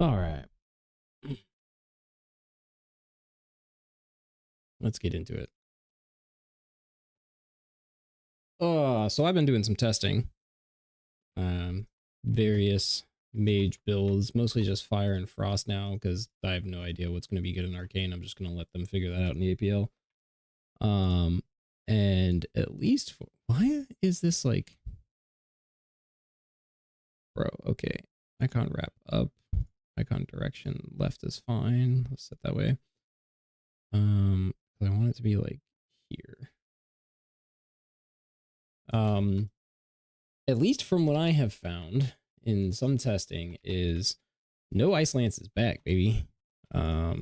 All right. Let's get into it. So I've been doing some testing. Various mage builds, mostly just fire and frost now, because I have no idea what's going to be good in arcane. I'm just going to let them figure that out in the APL. And at least for, why is this like, bro? Okay, icon wrap up, icon direction left is fine. Let's set that way. I want it to be like here. At least from what I have found in some testing, is no Ice Lance is back, baby. I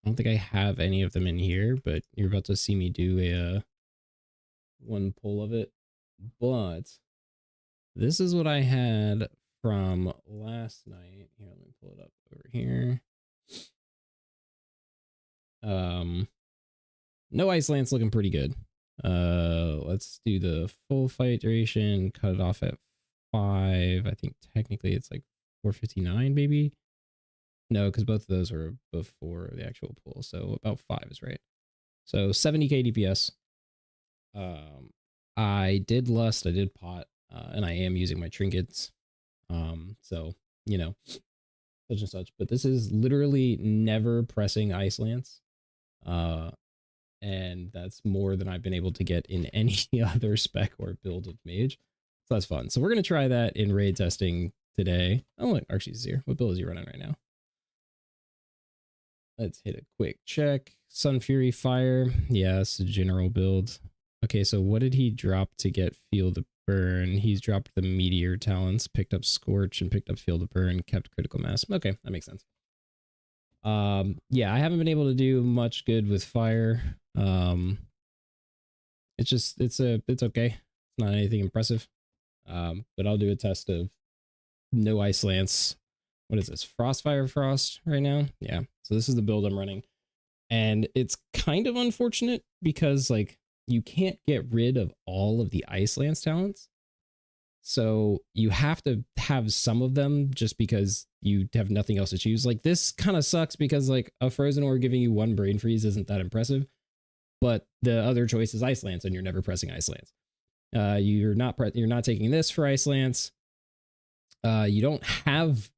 don't think I have any of them in here, but you're about to see me do a one pull of it. But this is what I had from last night. Here, let me pull it up over here. No Ice Lance looking pretty good. Let's do the full fight duration, cut it off at 5. I think technically it's like 459, maybe. No, because both of those were before the actual pull, so about 5 is right. So 70k DPS. I did lust, I did pot, and I am using my trinkets. So you know, such and such. But this is literally never pressing Ice Lance. And that's more than I've been able to get in any other spec or build of Mage. So that's fun. So we're going to try that in raid testing today. Oh, look, Archie's here. What build is he running right now? Let's hit a quick check. Sun Fury Fire. Yeah, it's a general build. Okay, so what did he drop to get Field of Burn? He's dropped the Meteor Talents, picked up Scorch, and picked up Field of Burn, kept Critical Mass. Okay, that makes sense. Yeah, I haven't been able to do much good with fire. It's just it's okay. It's not anything impressive. But I'll do a test of no Ice Lance. What is this? Frostfire Frost right now? Yeah. So this is the build I'm running. And it's kind of unfortunate because like you can't get rid of all of the Ice Lance talents. So you have to have some of them just because you have nothing else to choose. Like this kind of sucks because like a Frozen Ore giving you 1 Brain Freeze isn't that impressive. But the other choice is Ice Lance and you're never pressing Ice Lance. You're not taking this for Ice Lance. You don't have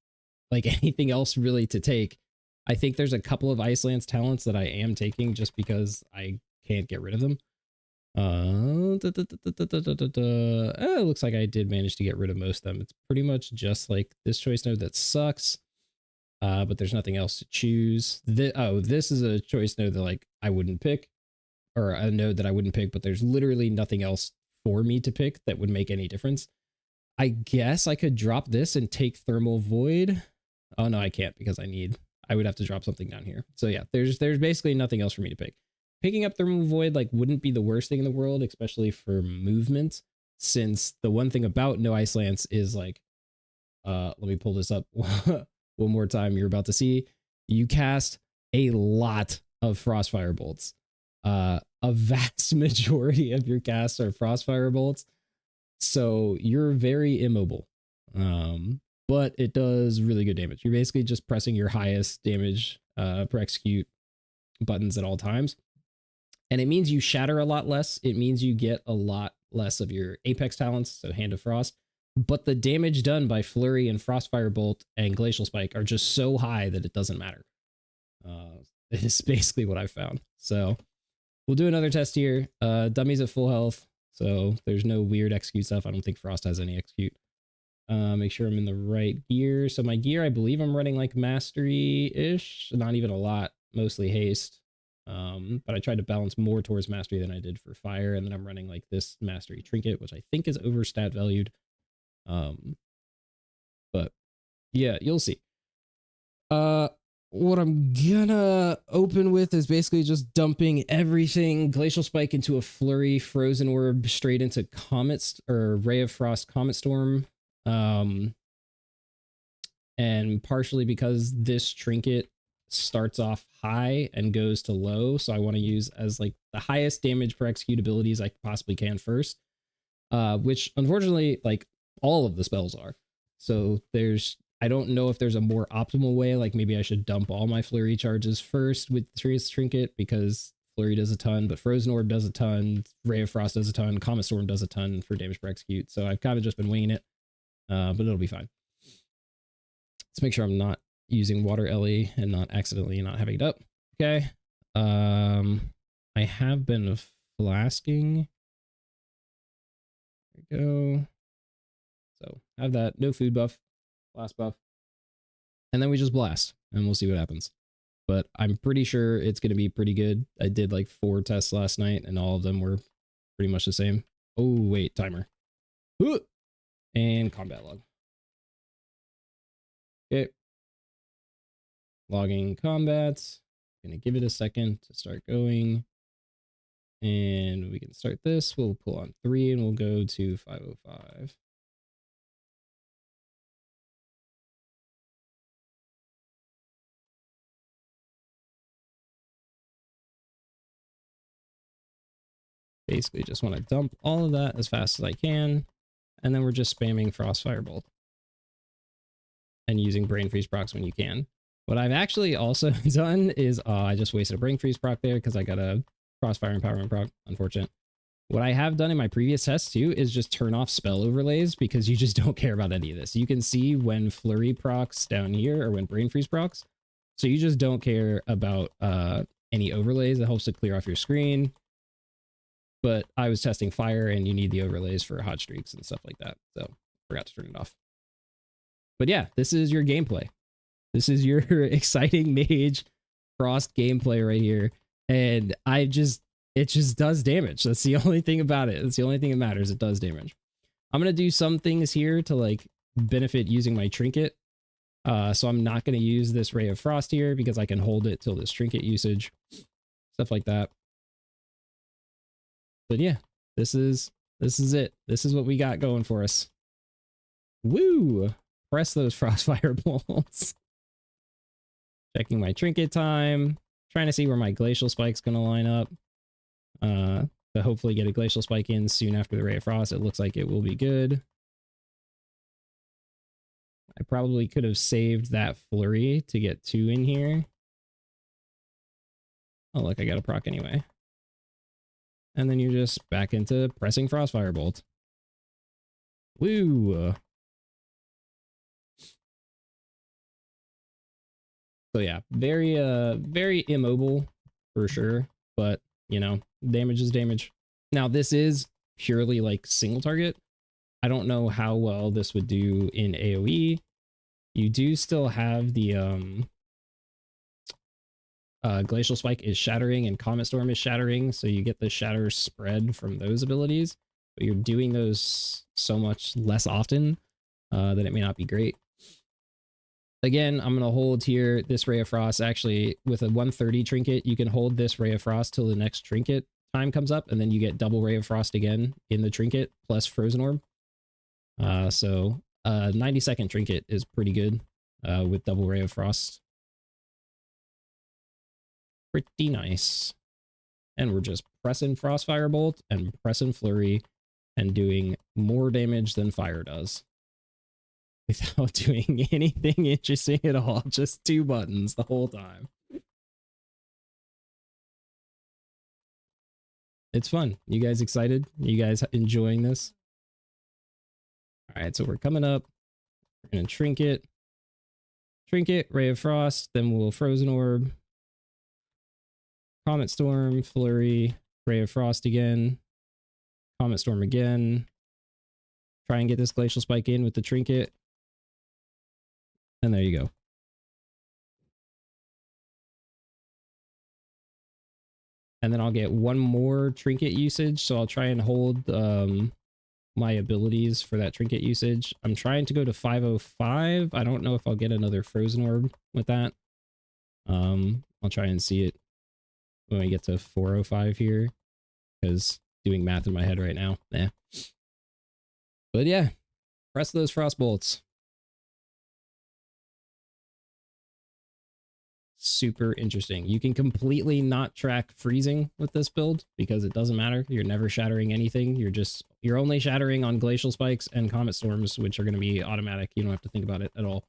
like anything else really to take. I think there's a couple of Ice Lance talents that I am taking just because I can't get rid of them. It looks like I did manage to get rid of most of them. It's pretty much just like this choice node that sucks. But there's nothing else to choose. This is a choice node that like I wouldn't pick, or a node that I wouldn't pick, but there's literally nothing else for me to pick that would make any difference. I guess I could drop this and take Thermal Void. Oh no, I can't because I would have to drop something down here. So yeah, there's basically nothing else for me to pick. Picking up Thermal Void like wouldn't be the worst thing in the world, especially for movement, since the one thing about no Ice Lance is like, let me pull this up one more time. You're about to see you cast a lot of Frostfire bolts. A vast majority of your casts are Frostfire bolts, so you're very immobile. But it does really good damage. You're basically just pressing your highest damage per execute buttons at all times. And it means you shatter a lot less. It means you get a lot less of your Apex talents, so Hand of Frost. But the damage done by Flurry and Frostfire Bolt and Glacial Spike are just so high that it doesn't matter. It's basically what I found. So we'll do another test here. Dummy's at full health, so there's no weird execute stuff. I don't think Frost has any execute. Make sure I'm in the right gear. So my gear, I believe I'm running like Mastery-ish. Not even a lot, mostly Haste. But I tried to balance more towards Mastery than I did for Fire, and then I'm running like this Mastery Trinket, which I think is over stat valued. But yeah, you'll see. What I'm gonna open with is basically just dumping everything Glacial Spike into a Flurry, Frozen Orb straight into Ray of Frost Comet Storm. And partially because this trinket starts off high and goes to low, so I want to use as like the highest damage per execute abilities I possibly can first, which unfortunately like all of the spells are. So there's I don't know if there's a more optimal way. Like maybe I should dump all my flurry charges first with Serious Trinket because flurry does a ton, but Frozen Orb does a ton, Ray of Frost does a ton, Comet Storm does a ton for damage per execute. So I've kind of just been winging it, but it'll be fine. Let's make sure I'm not using Water Ellie and not accidentally not having it up. Okay. I have been flasking. There we go. So have that. No food buff. Blast buff. And then we just blast and we'll see what happens. But I'm pretty sure it's going to be pretty good. I did like 4 tests last night and all of them were pretty much the same. Oh, wait, timer. Ooh! And combat log. Okay. Logging combats. Gonna give it a second to start going. And we can start this. We'll pull on 3 and we'll go to 505. Basically just want to dump all of that as fast as I can. And then we're just spamming Frost Firebolt. And using Brain Freeze procs when you can. What I've actually also done is I just wasted a Brain Freeze proc there because I got a Crossfire Empowerment proc. Unfortunate. What I have done in my previous tests too is just turn off spell overlays because you just don't care about any of this. You can see when Flurry procs down here or when Brain Freeze procs. So you just don't care about any overlays. It helps to clear off your screen. But I was testing fire and you need the overlays for hot streaks and stuff like that. So forgot to turn it off. But yeah, this is your gameplay. This is your exciting Mage Frost gameplay right here. And it just does damage. That's the only thing about it. That's the only thing that matters. It does damage. I'm going to do some things here to like benefit using my trinket. So I'm not going to use this Ray of Frost here because I can hold it till this trinket usage. Stuff like that. But yeah, this is it. This is what we got going for us. Woo! Press those Frostfire bolts. Checking my trinket time. Trying to see where my Glacial Spike's going to line up. To hopefully get a Glacial Spike in soon after the Ray of Frost. It looks like it will be good. I probably could have saved that Flurry to get 2 in here. Oh, look, I got a proc anyway. And then you're just back into pressing Frostfire Bolt. Woo! So yeah, very immobile for sure, but you know, damage is damage. Now this is purely like single target. I don't know how well this would do in AoE. You do still have the Glacial Spike is shattering and Comet Storm is shattering, so you get the shatter spread from those abilities, but you're doing those so much less often that it may not be great. Again, I'm going to hold here this Ray of Frost. Actually, with a 130 trinket, you can hold this Ray of Frost till the next trinket time comes up, and then you get double Ray of Frost again in the trinket plus Frozen Orb. So 90-second trinket is pretty good with double Ray of Frost. Pretty nice. And we're just pressing Frostfire Bolt and pressing Flurry and doing more damage than fire does. Without doing anything interesting at all. Just 2 buttons the whole time. It's fun. You guys excited? You guys enjoying this? Alright, so we're coming up. We're going to Trinket. Trinket, Ray of Frost, then we'll Frozen Orb. Comet Storm, Flurry, Ray of Frost again. Comet Storm again. Try and get this Glacial Spike in with the Trinket. And there you go. And then I'll get 1 more trinket usage, so I'll try and hold my abilities for that trinket usage. I'm trying to go to 505. I don't know if I'll get another Frozen Orb with that. I'll try and see it when we get to 405 here, because doing math in my head right now. Nah. But yeah, press those Frost Bolts. super interesting. You can completely not track freezing with this build because it doesn't matter. You're never shattering anything. You're only shattering on glacial spikes and comet storms, which are going to be automatic. You don't have to think about it at all.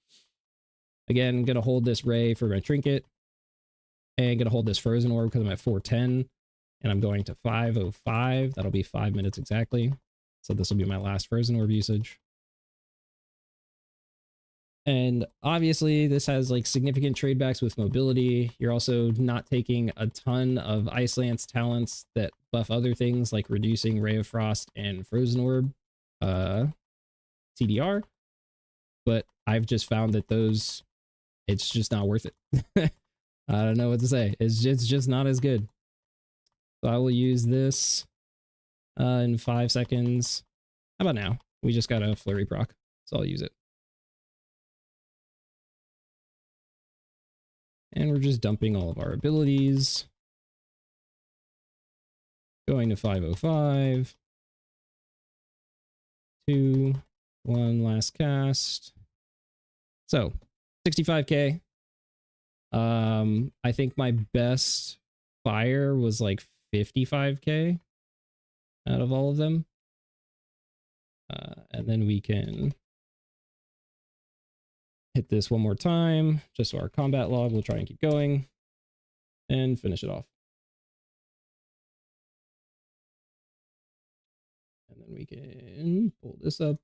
Again, going to hold this ray for my trinket and going to hold this frozen orb because I'm at 410 and I'm going to 505. That'll be 5 minutes exactly. So this will be my last frozen orb usage. And obviously this has like significant tradebacks with mobility. You're also not taking a ton of Ice Lance talents that buff other things like reducing Ray of Frost and Frozen Orb TDR. But I've just found that those, it's just not worth it. I don't know what to say. It's just not as good. So I will use this in 5 seconds. How about now? We just got a flurry proc, so I'll use it. And we're just dumping all of our abilities. Going to 505. 2, 1 last cast. So 65k. I think my best fire was like 55k out of all of them. And then we can hit this one more time, just so our combat log will try and keep going and finish it off. And then we can pull this up.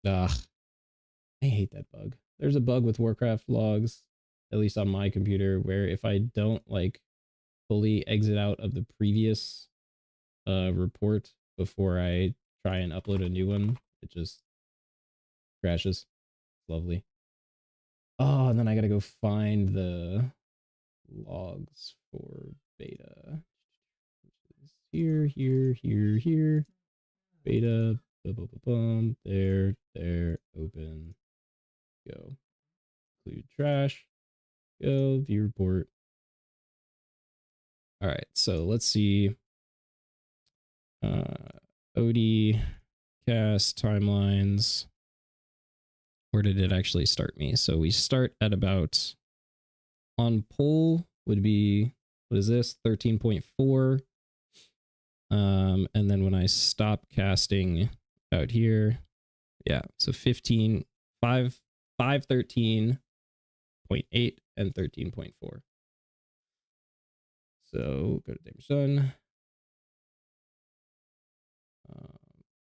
Ugh, I hate that bug. There's a bug with Warcraft logs, at least on my computer, where if I don't like fully exit out of the previous report before I try and upload a new one, it just crashes. Lovely. Oh, and then I gotta go find the logs for beta. Here, here. Beta, there, open, go. Include trash, go, view report. All right, so let's see. OD cast timelines. Where did it actually start me? So we start at about, on poll would be, what is this? 13.4. And then when I stop casting out here, yeah, so 15, 513.8 and 13.4. So go to damage done.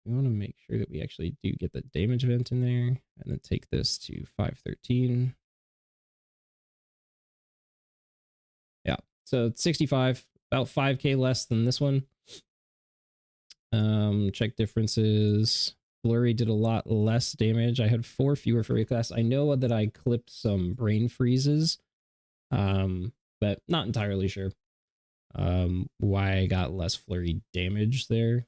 We want to make sure that we actually do get the damage event in there, and then take this to 513. Yeah, so it's 65, about 5k less than this one. Check differences. Flurry did a lot less damage. I had 4 fewer flurry casts. I know that I clipped some brain freezes, but not entirely sure why I got less flurry damage there.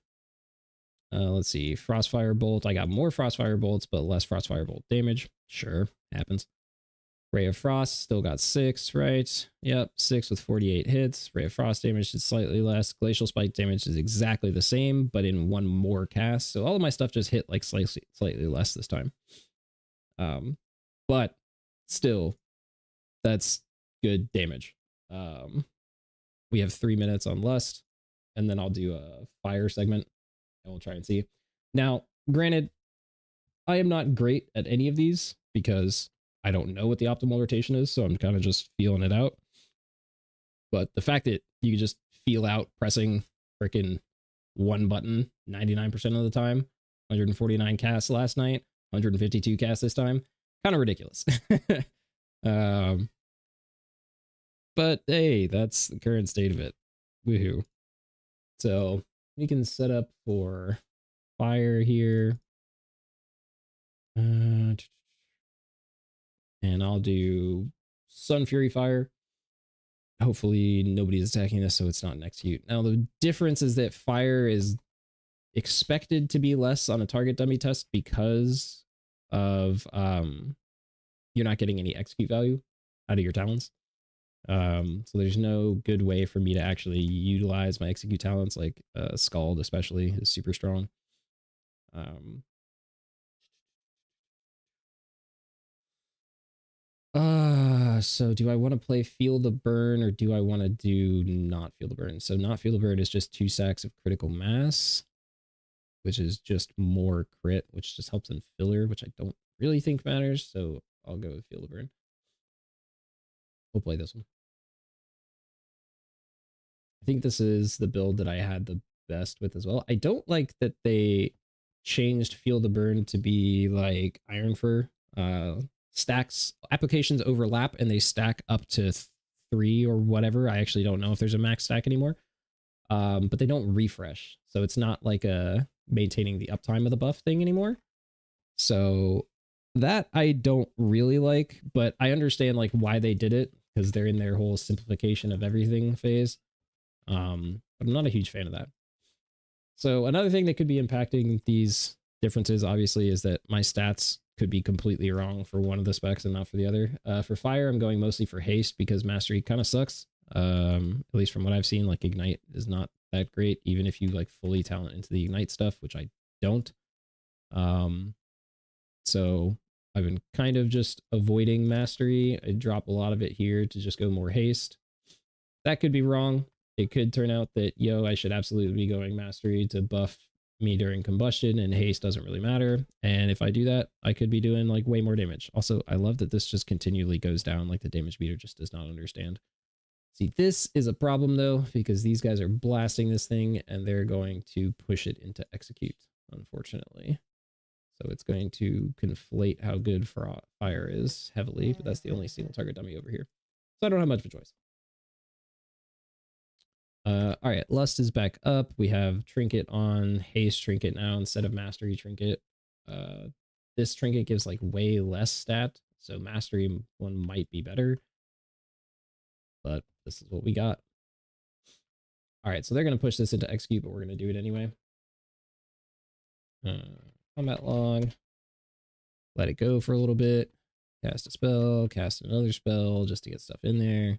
Let's see, Frostfire Bolt. I got more Frostfire Bolts, but less Frostfire Bolt damage. Sure, happens. Ray of Frost still got 6, right? Yep, 6 with 48 hits. Ray of Frost damage is slightly less. Glacial Spike damage is exactly the same, but in 1 more cast. So all of my stuff just hit like slightly less this time. But still, that's good damage. We have 3 minutes on Lust, and then I'll do a fire segment, and we'll try and see. Now, granted, I am not great at any of these because I don't know what the optimal rotation is, so I'm kind of just feeling it out. But the fact that you just feel out pressing freaking 1 button 99% of the time, 149 casts last night, 152 casts this time, kind of ridiculous. But hey, that's the current state of it. Woohoo. So we can set up for fire here. And I'll do Sun Fury Fire. Hopefully nobody's attacking this, so it's not an execute. Now the difference is that fire is expected to be less on a target dummy test because of you're not getting any execute value out of your talents. So there's no good way for me to actually utilize my execute talents, like Scald especially is super strong. So do I want to play Feel the Burn or do I want to do not Feel the Burn? So not Feel the Burn is just 2 sacks of critical mass, which is just more crit, which just helps in filler, which I don't really think matters. So I'll go with Feel the Burn. We'll play this one. I think this is the build that I had the best with as well. I don't like that they changed Feel the Burn to be like Iron Fur. Stacks applications overlap and they stack up to 3 or whatever. I actually don't know if there's a max stack anymore. But they don't refresh. So it's not like a maintaining the uptime of the buff thing anymore. So that I don't really like, but I understand like why they did it because they're in their whole simplification of everything phase. But I'm not a huge fan of that. So another thing that could be impacting these differences, obviously, is that my stats could be completely wrong for one of the specs and not for the other. For fire, I'm going mostly for haste because mastery kind of sucks. At least from what I've seen, like ignite is not that great, even if you like fully talent into the ignite stuff, which I don't. So I've been kind of just avoiding mastery. I drop a lot of it here to just go more haste. That could be wrong. It could turn out that, yo, I should absolutely be going mastery to buff me during combustion and haste doesn't really matter. And if I do that, I could be doing like way more damage. Also, I love that this just continually goes down, like the damage meter just does not understand. See, this is a problem though, because these guys are blasting this thing and they're going to push it into execute, unfortunately. So it's going to conflate how good fire is heavily, but that's the only single target dummy over here. So I don't have much of a choice. All right, Lust is back up. We have Trinket on Haste Trinket now instead of Mastery Trinket. This Trinket gives like way less stat, so Mastery one might be better. But this is what we got. All right, so they're going to push this into execute, but we're going to do it anyway. Combat log. Let it go for a little bit. Cast a spell, cast another spell just to get stuff in there.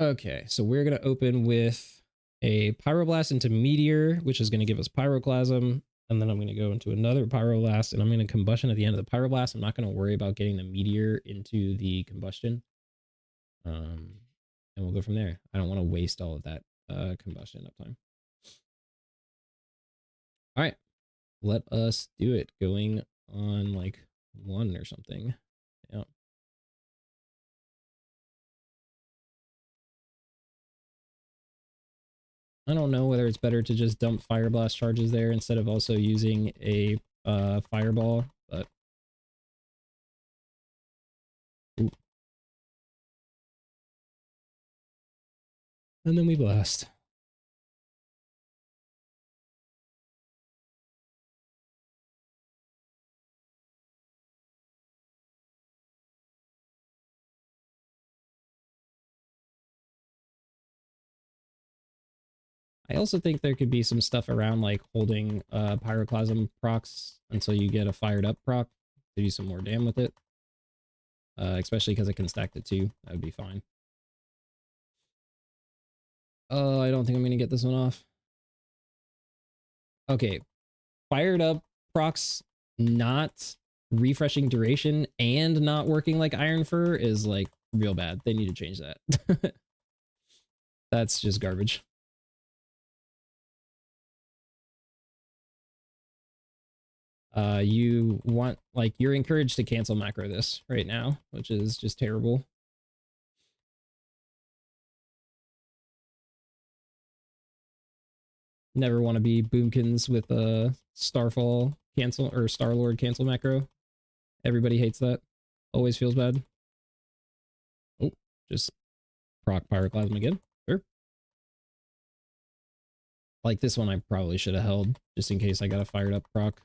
Okay, so we're going to open with a Pyroblast into Meteor, which is going to give us Pyroclasm. And then I'm going to go into another Pyroblast, and I'm going to Combustion at the end of the Pyroblast. I'm not going to worry about getting the Meteor into the Combustion. And we'll go from there. I don't want to waste all of that Combustion uptime. All right, let us do it. Going on like 1 or something. Yeah. I don't know whether it's better to just dump Fire Blast charges there instead of also using a Fireball, but... Ooh. And then we blast. I also think there could be some stuff around like holding Pyroclasm procs until you get a fired up proc to do some more damn with it. Especially because it can stack to 2. That would be fine. Oh, I don't think I'm going to get this one off. Okay. Fired up procs not refreshing duration and not working like Iron Fur is like real bad. They need to change that. That's just garbage. You want, like, you're encouraged to cancel macro this right now, which is just terrible. Never want to be Boomkins with a Starfall cancel or Starlord cancel macro. Everybody hates that. Always feels bad. Oh, just proc Pyroclasm again. Sure. Like this one I probably should have held just in case I got a fired up proc.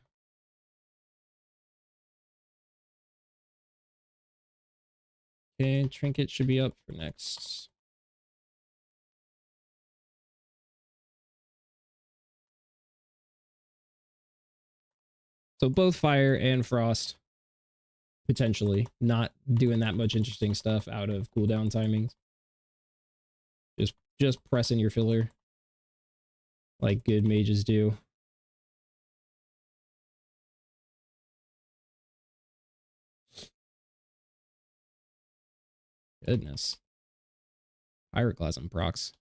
Okay, Trinket should be up for next. So both fire and frost. Potentially. Not doing that much interesting stuff out of cooldown timings. Just pressing your filler. Like good mages do. Goodness. Pyroclasm procs.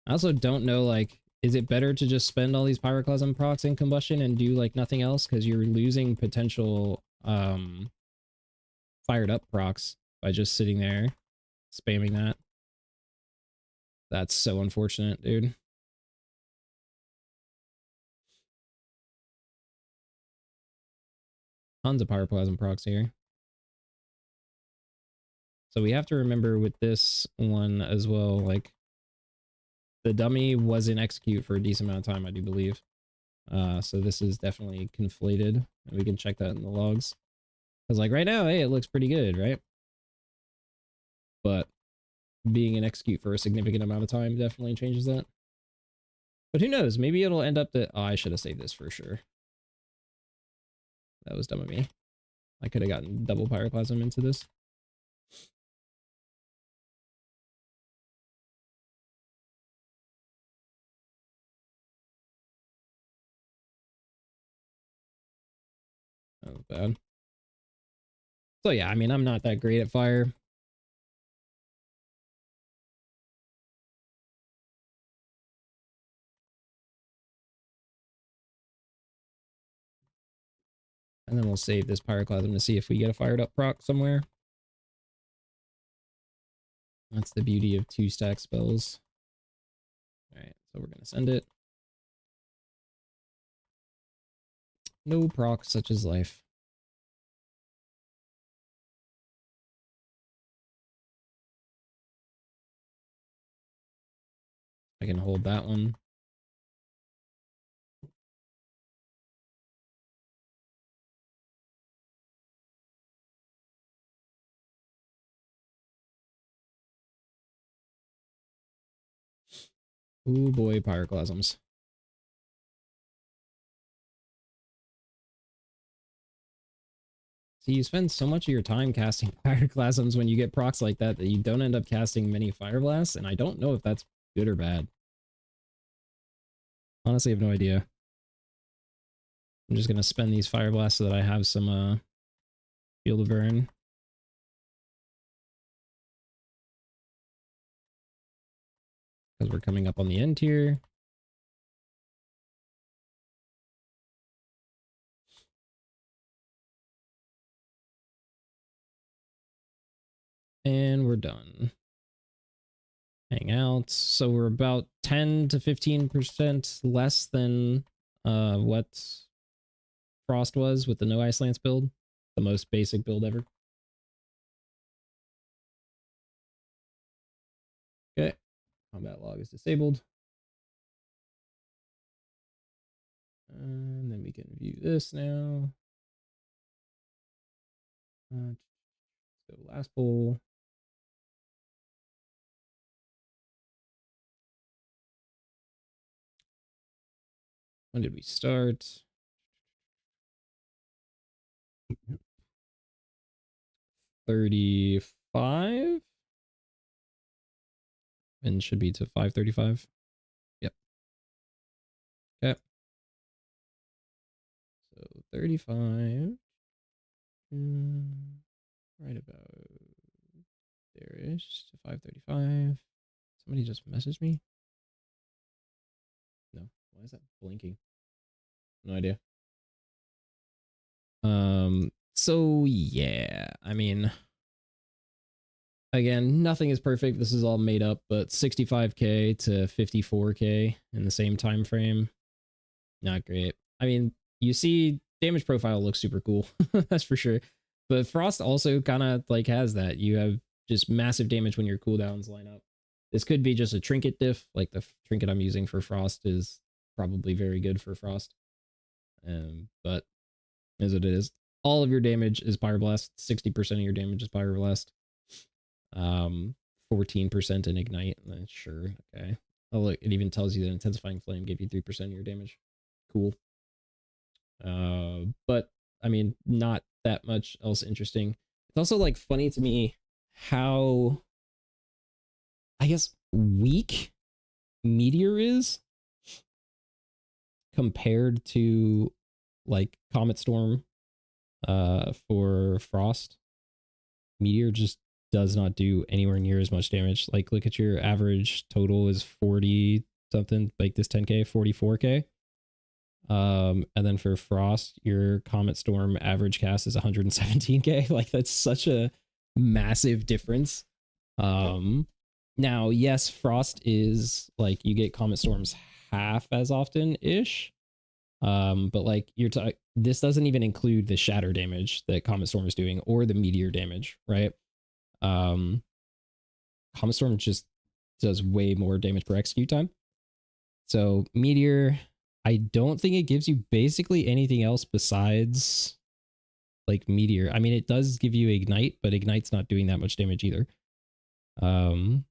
I also don't know, like, is it better to just spend all these pyroclasm procs in combustion and do like nothing else? Because you're losing potential fired up procs by just sitting there spamming that. That's so unfortunate, dude. Tons of pyroclasm procs here. So we have to remember with this one as well, like the dummy was in execute for a decent amount of time, I do believe. So this is definitely conflated, and we can check that in the logs. Because like right now, hey, it looks pretty good, right? But being in execute for a significant amount of time definitely changes that. But who knows? Maybe it'll end up that... Oh, I should have saved this for sure. That was dumb of me. I could have gotten double pyroclasm into this. That was bad. So yeah, I mean, I'm not that great at fire. And then we'll save this pyroclasm to see if we get a fired up proc somewhere. That's the beauty of 2-stack spells. Alright, so we're going to send it. No proc such as life. I can hold that one. Ooh boy, pyroclasms. See, you spend so much of your time casting pyroclasms when you get procs like that that you don't end up casting many fire blasts, and I don't know if that's good or bad. Honestly, I have no idea. I'm just gonna spend these fire blasts so that I have some field of burn. Because we're coming up on the end here. And we're done. Hang out. So we're about 10 to 15% less than what Frost was with the no ice lance build. The most basic build ever. Okay. Combat log is disabled. And then we can view this now. Let's go last bowl. When did we start? 35 and should be to 535. Yep. Okay. So 35. Right about there-ish to 535. Somebody just messaged me? No. Why is that blinking? No idea. So yeah, I mean, again, nothing is perfect. This is all made up, but 65k to 54k in the same time frame. Not great. I mean, you see damage profile looks super cool. That's for sure. But Frost also kind of like has that. You have just massive damage when your cooldowns line up. This could be just a trinket diff. Like the trinket I'm using for Frost is probably very good for Frost. But as it is, all of your damage is Pyroblast. 60% of your damage is Pyroblast. 14% in Ignite. Sure, okay. Oh look, it even tells you that Intensifying Flame gave you 3% of your damage. Cool. But I mean, not that much else interesting. It's also like funny to me how, I guess, weak Meteor is compared to like Comet Storm for Frost. Meteor just does not do anywhere near as much damage. Like, look at your average total is 40 something, like this 10k, 44k. And then for Frost, your Comet Storm average cast is 117k. Like, that's such a massive difference. Now, yes, Frost is like, you get Comet Storms half as often ish. But like, this doesn't even include the shatter damage that Comet Storm is doing or the meteor damage, right? Comet Storm just does way more damage per execute time. So meteor, I don't think it gives you basically anything else besides like meteor. I mean, it does give you ignite, but ignite's not doing that much damage either. And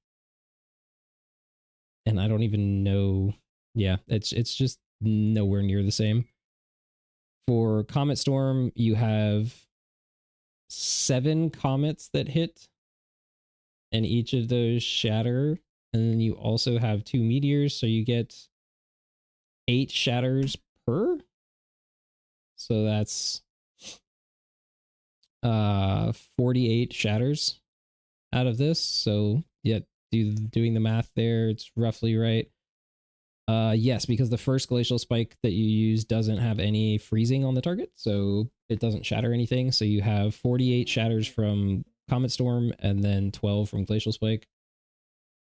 I don't even know. Yeah, it's just nowhere near the same. For Comet Storm, you have 7 comets that hit, and each of those shatter. And then you also have 2 meteors, so you get 8 shatters per. So that's 48 shatters out of this. So yeah, doing the math there, it's roughly right. Yes, because the first glacial spike that you use doesn't have any freezing on the target, so it doesn't shatter anything. So you have 48 shatters from Comet Storm and then 12 from glacial spike.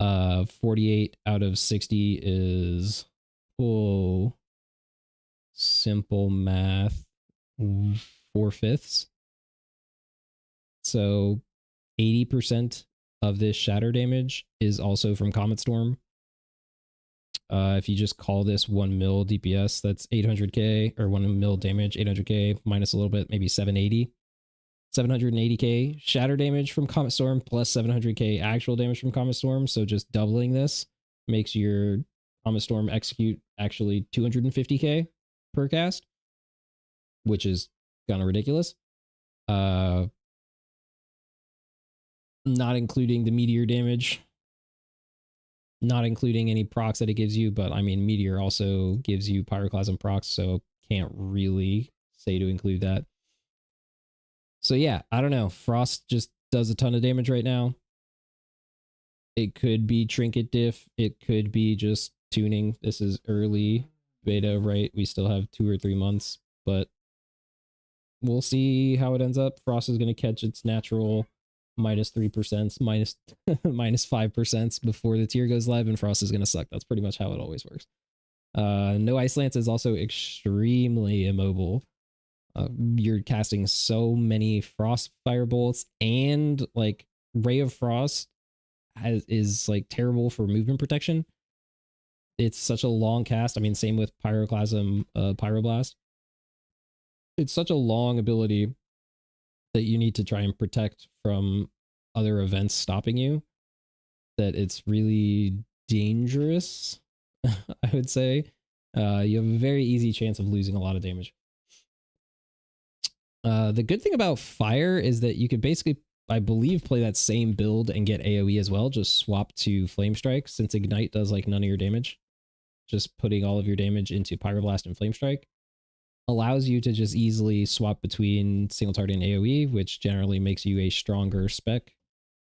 48 out of 60 is, oh, simple math, 4/5. So 80% of this shatter damage is also from Comet Storm. If you just call this 1 mil DPS, that's 800k, or 1 mil damage, 800k minus a little bit, maybe 780k shatter damage from Comet Storm plus 700k actual damage from Comet Storm. So just doubling this makes your Comet Storm execute actually 250k per cast, which is kind of ridiculous. Not including the meteor damage, not including any procs that it gives you, but I mean, meteor also gives you pyroclasm procs, so can't really say to include that. So yeah, I don't know. Frost just does a ton of damage right now. It could be trinket diff. It could be just tuning. This is early beta, right? We still have 2 or 3 months, but we'll see how it ends up. Frost is going to catch its natural -3%, minus 5% before the tier goes live, and Frost is going to suck. That's pretty much how it always works. No Ice Lance is also extremely immobile. You're casting so many Frost Firebolts, and like Ray of Frost is like terrible for movement protection. It's such a long cast. I mean, same with Pyroclasm, Pyroblast. It's such a long ability that you need to try and protect from other events stopping you, that it's really dangerous. I would say you have a very easy chance of losing a lot of damage. The good thing about fire is that you could basically, I believe, play that same build and get AoE as well. Just swap to Flame Strike, since Ignite does like none of your damage. Just putting all of your damage into Pyroblast and Flame Strike allows you to just easily swap between single target and AoE, which generally makes you a stronger spec.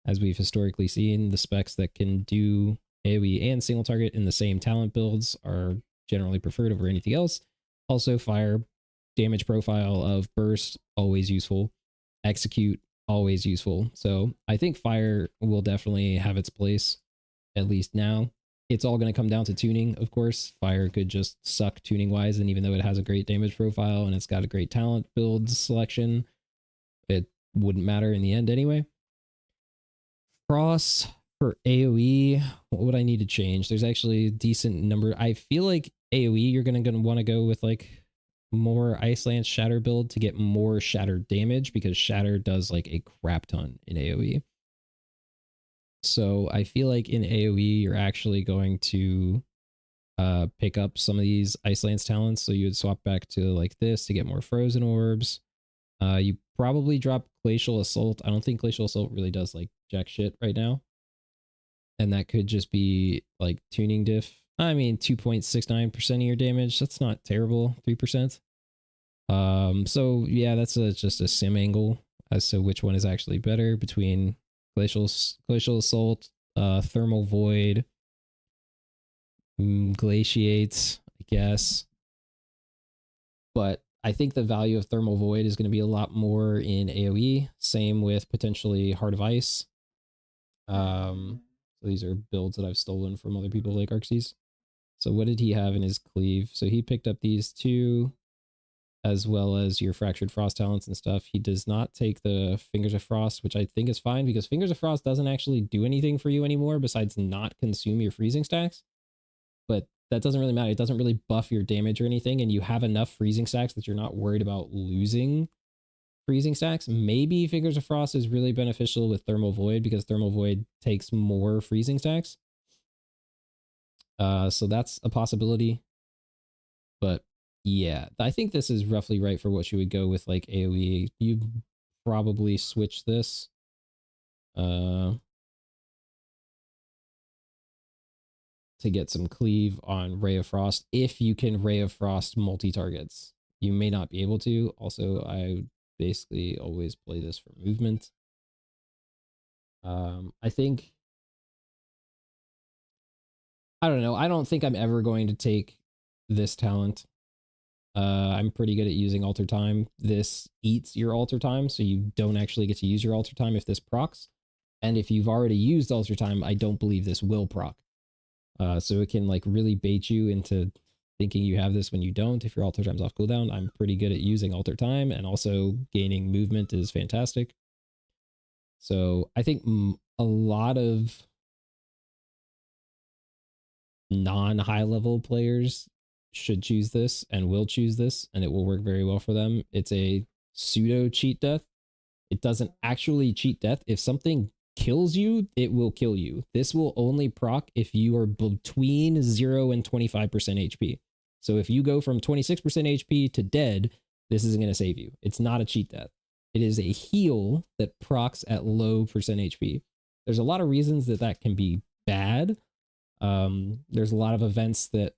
As we've historically seen, the specs that can do AoE and single target in the same talent builds are generally preferred over anything else. Also, fire damage profile of burst, always useful. Execute, always useful. So I think fire will definitely have its place, at least now. It's all going to come down to tuning, of course. Fire could just suck tuning wise, and even though it has a great damage profile and it's got a great talent build selection, it wouldn't matter in the end anyway. Frost for AoE, what would I need to change? There's actually a decent number. I feel like AoE, you're going to want to go with like more Ice Lance Shatter build to get more Shatter damage, because Shatter does like a crap ton in AoE. So I feel like in AoE, you're actually going to pick up some of these Ice Lance talents. So you would swap back to like this to get more Frozen Orbs. You probably drop Glacial Assault. I don't think Glacial Assault really does like jack shit right now. And that could just be like tuning diff. I mean, 2.69% of your damage. That's not terrible. 3%. So yeah, that's just a sim angle as to which one is actually better between Glacial Assault, Thermal Void, Glaciates, I guess. But I think the value of Thermal Void is going to be a lot more in AoE. Same with potentially Heart of Ice. So these are builds that I've stolen from other people like Arxes. So what did he have in his cleave? So he picked up these two, as well as your Fractured Frost talents and stuff. He does not take the Fingers of Frost, which I think is fine because Fingers of Frost doesn't actually do anything for you anymore besides not consume your freezing stacks. But that doesn't really matter. It doesn't really buff your damage or anything, and you have enough freezing stacks that you're not worried about losing freezing stacks. Maybe Fingers of Frost is really beneficial with Thermal Void because Thermal Void takes more freezing stacks. So that's a possibility. But yeah, I think this is roughly right for what you would go with like AoE. You probably switch this. To get some cleave on Ray of Frost if you can Ray of Frost multi-targets. You may not be able to. Also, I basically always play this for movement. I think, I don't know. I don't think I'm ever going to take this talent. I'm pretty good at using alter time. This eats your alter time, so you don't actually get to use your alter time if this procs. And if you've already used alter time, I don't believe this will proc. So it can like really bait you into thinking you have this when you don't. If your alter time's off cooldown, I'm pretty good at using alter time, and also gaining movement is fantastic. So I think a lot of non-high level players should choose this and will choose this, and it will work very well for them. It's a pseudo cheat death. It doesn't actually cheat death. If something kills you, it will kill you. This will only proc if you are between 0 and 25% HP. So if you go from 26% HP to dead, this isn't going to save you. It's not a cheat death. It is a heal that procs at low percent HP. There's a lot of reasons that that can be bad. There's a lot of events that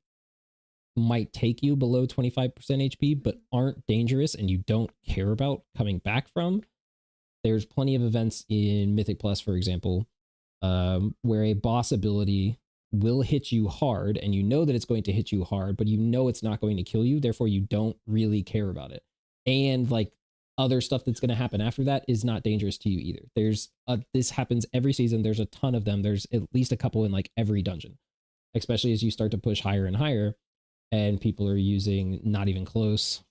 might take you below 25% HP, but aren't dangerous and you don't care about coming back from. There's plenty of events in Mythic Plus, for example, where a boss ability will hit you hard, and you know that it's going to hit you hard, but you know it's not going to kill you, therefore you don't really care about it. And like other stuff that's going to happen after that is not dangerous to you either. This happens every season. There's a ton of them. There's at least a couple in like every dungeon, especially as you start to push higher and higher, and people are using Not Even Close,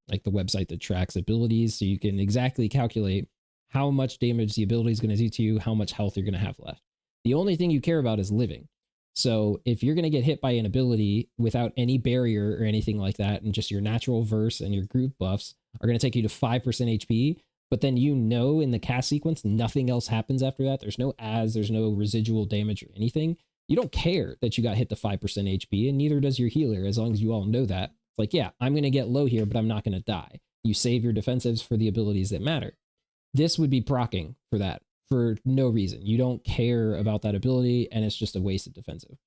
like the website that tracks abilities, so you can exactly calculate how much damage the ability is going to do to you, how much health you're going to have left. The only thing you care about is living. So if you're going to get hit by an ability without any barrier or anything like that, and just your natural verse and your group buffs are going to take you to 5% HP, but then you know in the cast sequence nothing else happens after that, there's no ads, there's no residual damage or anything, you don't care that you got hit to 5% HP, and neither does your healer, as long as you all know that. It's like, yeah, I'm going to get low here, but I'm not going to die. You save your defensives for the abilities that matter. This would be proccing for that, for no reason. You don't care about that ability, and it's just a wasted defensive.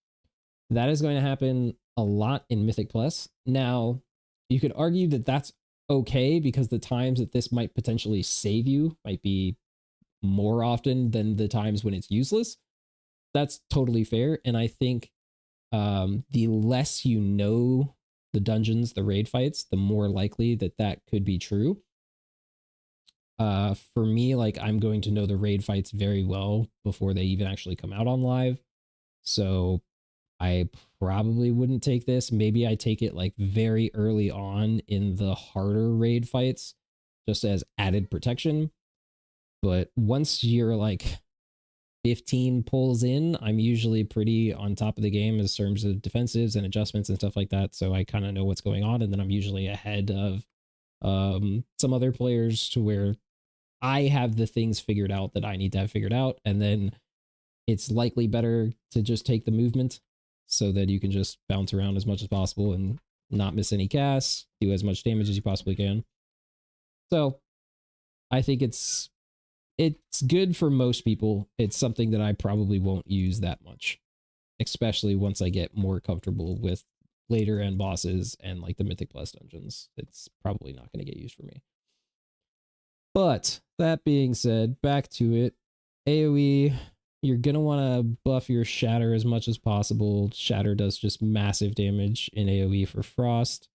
That is going to happen a lot in Mythic Plus. Now, you could argue that that's okay, because the times that this might potentially save you might be more often than the times when it's useless. That's totally fair, and I think the less you know the dungeons, the raid fights, the more likely that that could be true. For me, like, I'm going to know the raid fights very well before they even actually come out on live. So I probably wouldn't take this. Maybe I take it like very early on in the harder raid fights, just as added protection. But once you're like 15 pulls in, I'm usually pretty on top of the game in terms of defensives and adjustments and stuff like that. So I kind of know what's going on, and then I'm usually ahead of some other players to where I have the things figured out that I need to have figured out, and then it's likely better to just take the movement so that you can just bounce around as much as possible and not miss any casts, do as much damage as you possibly can. So I think it's good for most people. It's something that I probably won't use that much, especially once I get more comfortable with later end bosses and like the Mythic Plus dungeons. It's probably not going to get used for me. But that being said, back to it. AoE, you're going to want to buff your Shatter as much as possible. Shatter does just massive damage in AoE for Frost.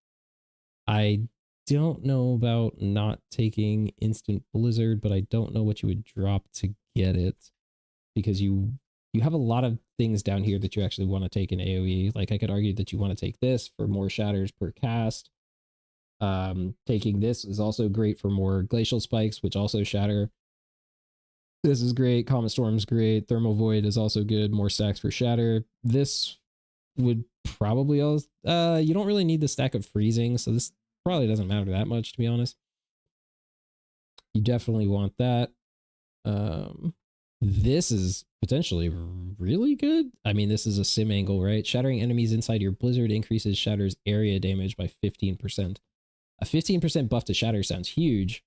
I don't know about not taking Instant Blizzard, but I don't know what you would drop to get it, because you have a lot of things down here that you actually want to take in AoE. Like I could argue that you want to take this for more shatters per cast. Taking this is also great for more glacial spikes, which also shatter. This is great. Comet Storm's great. Thermal Void is also good. More stacks for shatter. This would probably also, you don't really need the stack of freezing, so this probably doesn't matter that much, to be honest. You definitely want that. This is potentially really good. I mean, this is a sim angle, right? Shattering enemies inside your blizzard increases shatter's area damage by 15%. A 15% buff to shatter sounds huge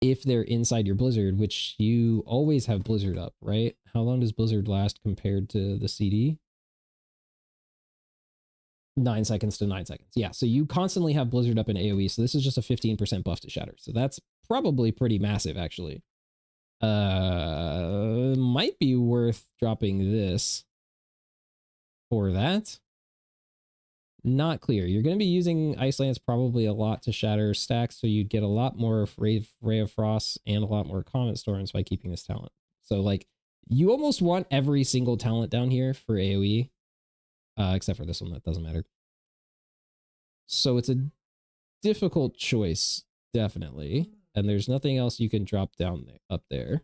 if they're inside your blizzard, which you always have blizzard up, right? How long does blizzard last compared to the CD? 9 seconds to 9 seconds. Yeah, so you constantly have blizzard up in AoE, so this is just a 15% buff to shatter. So that's probably pretty massive, actually. Might be worth dropping this for that. Not clear. You're going to be using Ice Lance probably a lot to shatter stacks, so you'd get a lot more Ray of Frost and a lot more Comet Storms by keeping this talent. So, like, you almost want every single talent down here for AoE, except for this one, that doesn't matter. So it's a difficult choice, definitely, and there's nothing else you can drop down there, up there.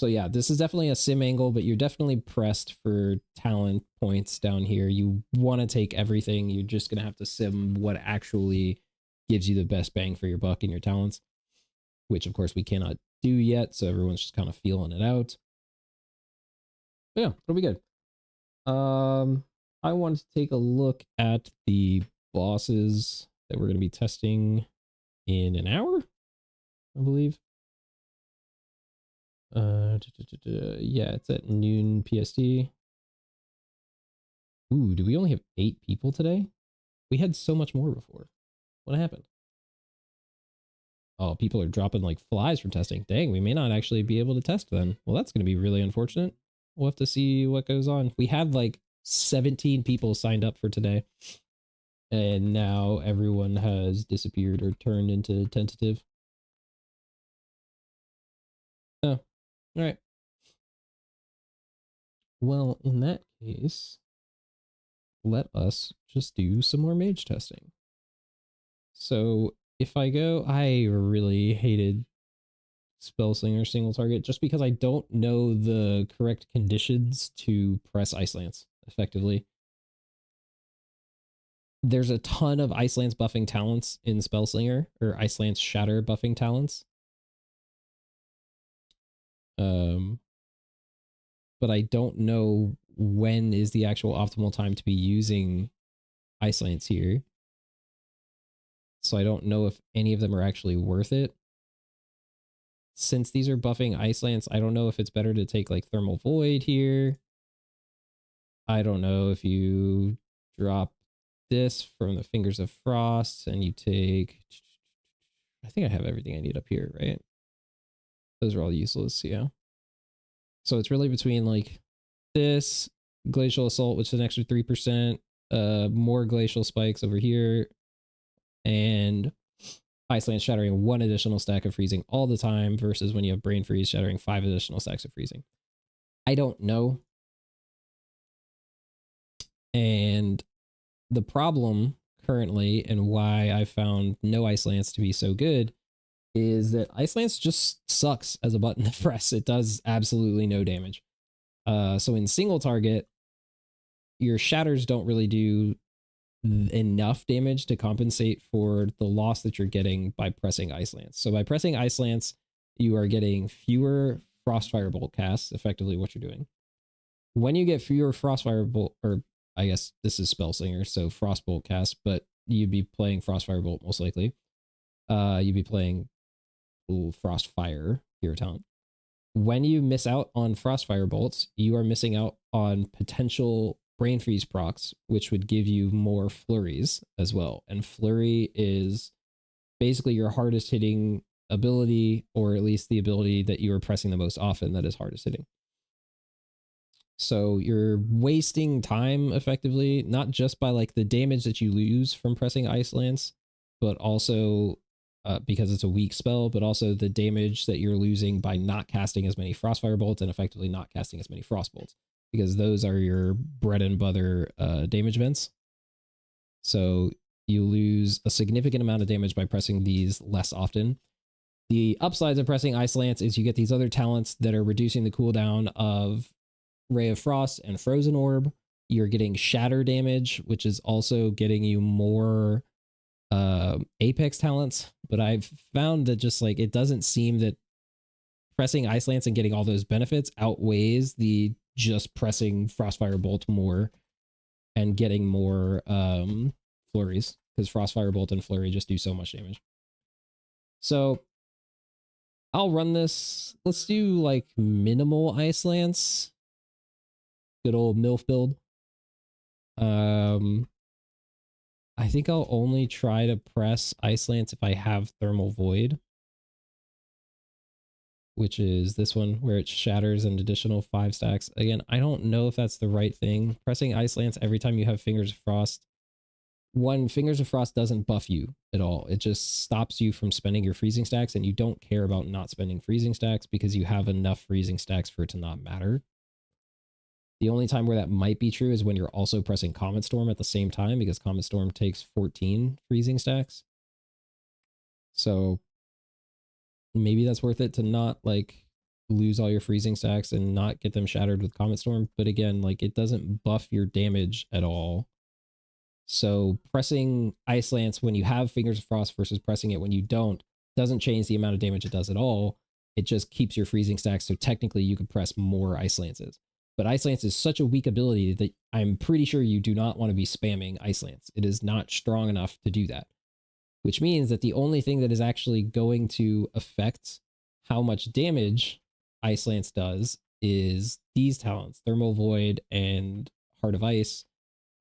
So yeah, this is definitely a sim angle, but you're definitely pressed for talent points down here. You want to take everything. You're just going to have to sim what actually gives you the best bang for your buck in your talents, which of course we cannot do yet. So everyone's just kind of feeling it out. But yeah, it'll be good. I want to take a look at the bosses that we're going to be testing in an hour, I believe. Yeah, it's at noon PST. Ooh, do we only have 8 people today? We had so much more before. What happened? Oh, people are dropping like flies from testing. Dang, we may not actually be able to test then. Well, that's going to be really unfortunate. We'll have to see what goes on. We had like 17 people signed up for today, and now everyone has disappeared or turned into tentative. Oh, all right. Well, in that case, let us just do some more mage testing. So if I go, I really hated Spellslinger single target just because I don't know the correct conditions to press Ice Lance effectively. There's a ton of Ice Lance buffing talents in Spellslinger, or Ice Lance Shatter buffing talents. But I don't know when is the actual optimal time to be using Ice Lance here. So I don't know if any of them are actually worth it. Since these are buffing Ice Lance, I don't know if it's better to take like Thermal Void here. I don't know if you drop this from the Fingers of Frost and you take... I think I have everything I need up here, right? Those are all useless, yeah. So it's really between like this, Glacial Assault, which is an extra 3%, more Glacial Spikes over here, and Ice Lance shattering 1 additional stack of freezing all the time versus when you have Brain Freeze shattering 5 additional stacks of freezing. I don't know. And the problem currently, and why I found no Ice Lance to be so good, is that Ice Lance just sucks as a button to press. It does absolutely no damage. So in single target, your shatters don't really do enough damage to compensate for the loss that you're getting by pressing Ice Lance. So by pressing Ice Lance, you are getting fewer Frostfire Bolt casts, effectively what you're doing. When you get fewer Frostfire Bolt, or I guess this is Spellslinger, so Frostbolt casts, but you'd be playing Frostfire Bolt most likely. You'd be playing Frostfire, Hero Talent. When you miss out on Frostfire Bolts, you are missing out on potential Brain Freeze procs, which would give you more flurries as well. And flurry is basically your hardest hitting ability, or at least the ability that you are pressing the most often that is hardest hitting. So you're wasting time effectively, not just by like the damage that you lose from pressing Ice Lance, but also because it's a weak spell, but also the damage that you're losing by not casting as many Frostfire bolts and effectively not casting as many Frost bolts, because those are your bread and butter damage events. So you lose a significant amount of damage by pressing these less often. The upsides of pressing Ice Lance is you get these other talents that are reducing the cooldown of Ray of Frost and Frozen Orb. You're getting shatter damage, which is also getting you more Apex talents. But I've found that just like it doesn't seem that pressing Ice Lance and getting all those benefits outweighs the just pressing Frostfire Bolt more and getting more flurries, because Frostfire Bolt and Flurry just do so much damage. So I'll run this. Let's do like minimal Ice Lance. Good old MILF build. I think I'll only try to press Ice Lance if I have Thermal Void, which is this one where it shatters an additional 5 stacks. Again, I don't know if that's the right thing. Pressing Ice Lance every time you have Fingers of Frost. One, Fingers of Frost doesn't buff you at all. It just stops you from spending your freezing stacks, and you don't care about not spending freezing stacks because you have enough freezing stacks for it to not matter. The only time where that might be true is when you're also pressing Comet Storm at the same time, because Comet Storm takes 14 freezing stacks. So maybe that's worth it to not like lose all your freezing stacks and not get them shattered with Comet Storm. But again, like it doesn't buff your damage at all. So pressing Ice Lance when you have Fingers of Frost versus pressing it when you don't doesn't change the amount of damage it does at all. It just keeps your freezing stacks. So technically you could press more Ice Lances. But Ice Lance is such a weak ability that I'm pretty sure you do not want to be spamming Ice Lance. It is not strong enough to do that, which means that the only thing that is actually going to affect how much damage Ice Lance does is these talents, Thermal Void and Heart of Ice,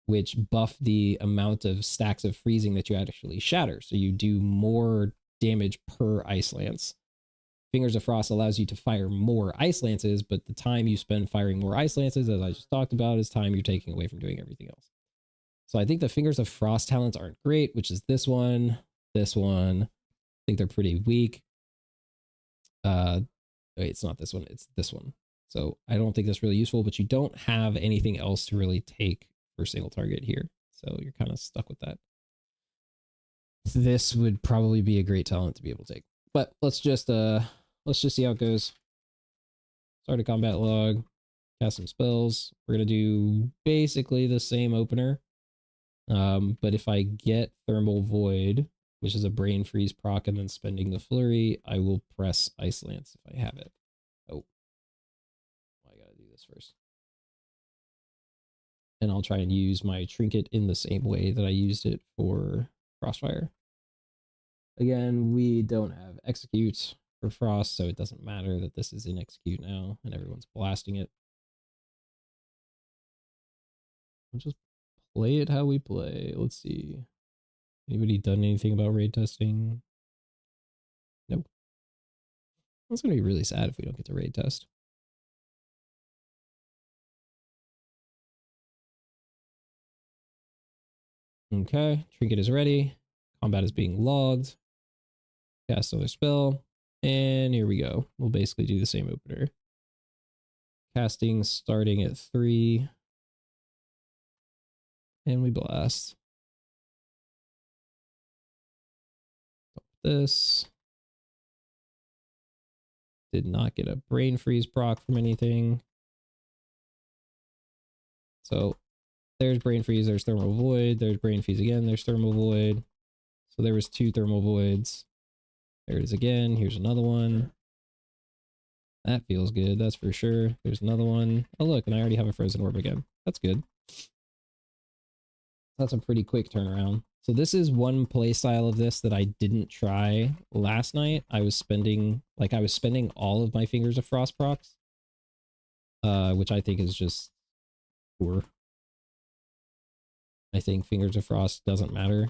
which buff the amount of stacks of freezing that you actually shatter. So you do more damage per Ice Lance. Fingers of Frost allows you to fire more Ice Lances, but the time you spend firing more Ice Lances, as I just talked about, is time you're taking away from doing everything else. So I think the Fingers of Frost talents aren't great, which is this one. I think they're pretty weak. Wait, it's not this one, it's this one. So I don't think that's really useful, but you don't have anything else to really take for single target here. So you're kind of stuck with that. This would probably be a great talent to be able to take. But let's just see how it goes. Start a combat log, cast some spells. We're gonna do basically the same opener. But if I get Thermal Void, which is a Brain Freeze proc, and then spending the Flurry, I will press Ice Lance if I have it. Oh, I gotta do this first. And I'll try and use my trinket in the same way that I used it for Crossfire. Again, we don't have execute for Frost, so it doesn't matter that this is in execute now and everyone's blasting it. I'll just play it how we play. Let's see. Anybody done anything about raid testing? Nope. It's going to be really sad if we don't get to raid test. Okay, trinket is ready. Combat is being logged. Cast another spell. And here we go. We'll basically do the same opener. Casting starting at 3. And we blast. This. Did not get a Brain Freeze proc from anything. So there's Brain Freeze, there's Thermal Void, there's Brain Freeze again, there's Thermal Void. So there was 2 Thermal Voids. There it is again. Here's another one. That feels good, that's for sure. There's another one. Oh look, and I already have a Frozen Orb again. That's good. That's a pretty quick turnaround. So this is one playstyle of this that I didn't try last night. I was spending all of my Fingers of Frost procs, which I think is just poor. I think Fingers of Frost doesn't matter.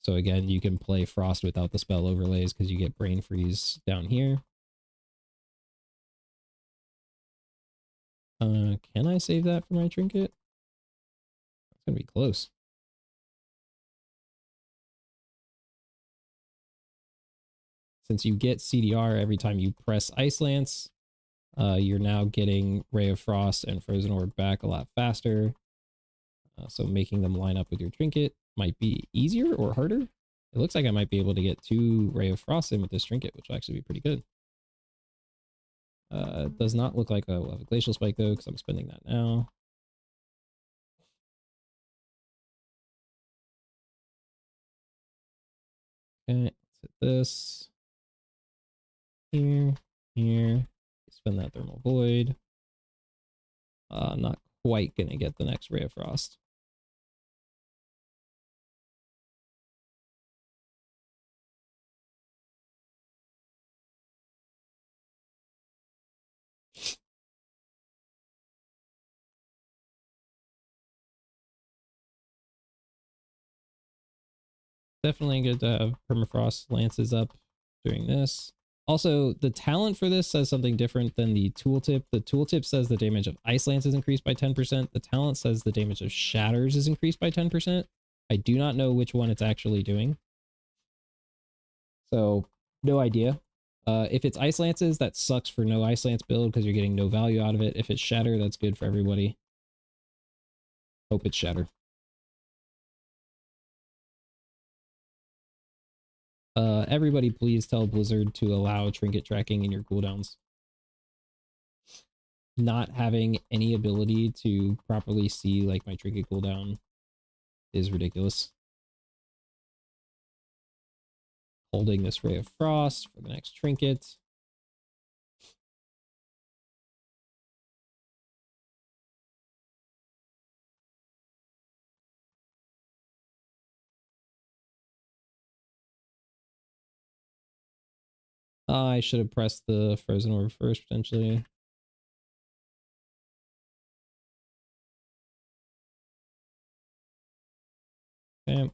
So again, you can play Frost without the spell overlays because you get Brain Freeze down here. Can I save that for my trinket? It's gonna be close. Since you get CDR every time you press Ice Lance, you're now getting Ray of Frost and Frozen Orb back a lot faster. So making them line up with your trinket might be easier or harder. It looks like I might be able to get 2 Ray of Frost in with this trinket, which will actually be pretty good. It does not look like I'll have a Glacial Spike though, because I'm spending that now. Okay, let's hit this. Here. Spend that Thermal Void. Not quite gonna get the next Ray of Frost. Definitely good to have Permafrost Lances up doing this. Also, the talent for this says something different than the tooltip. The tooltip says the damage of Ice Lance is increased by 10%. The talent says the damage of Shatters is increased by 10%. I do not know which one it's actually doing. So, no idea. If it's Ice Lances, that sucks for no Ice Lance build because you're getting no value out of it. If it's Shatter, that's good for everybody. Hope it's Shatter. Everybody please tell Blizzard to allow trinket tracking in your cooldowns. Not having any ability to properly see like my trinket cooldown is ridiculous. Holding this Ray of Frost for the next trinket. I should have pressed the Frozen Orb first, potentially. Okay.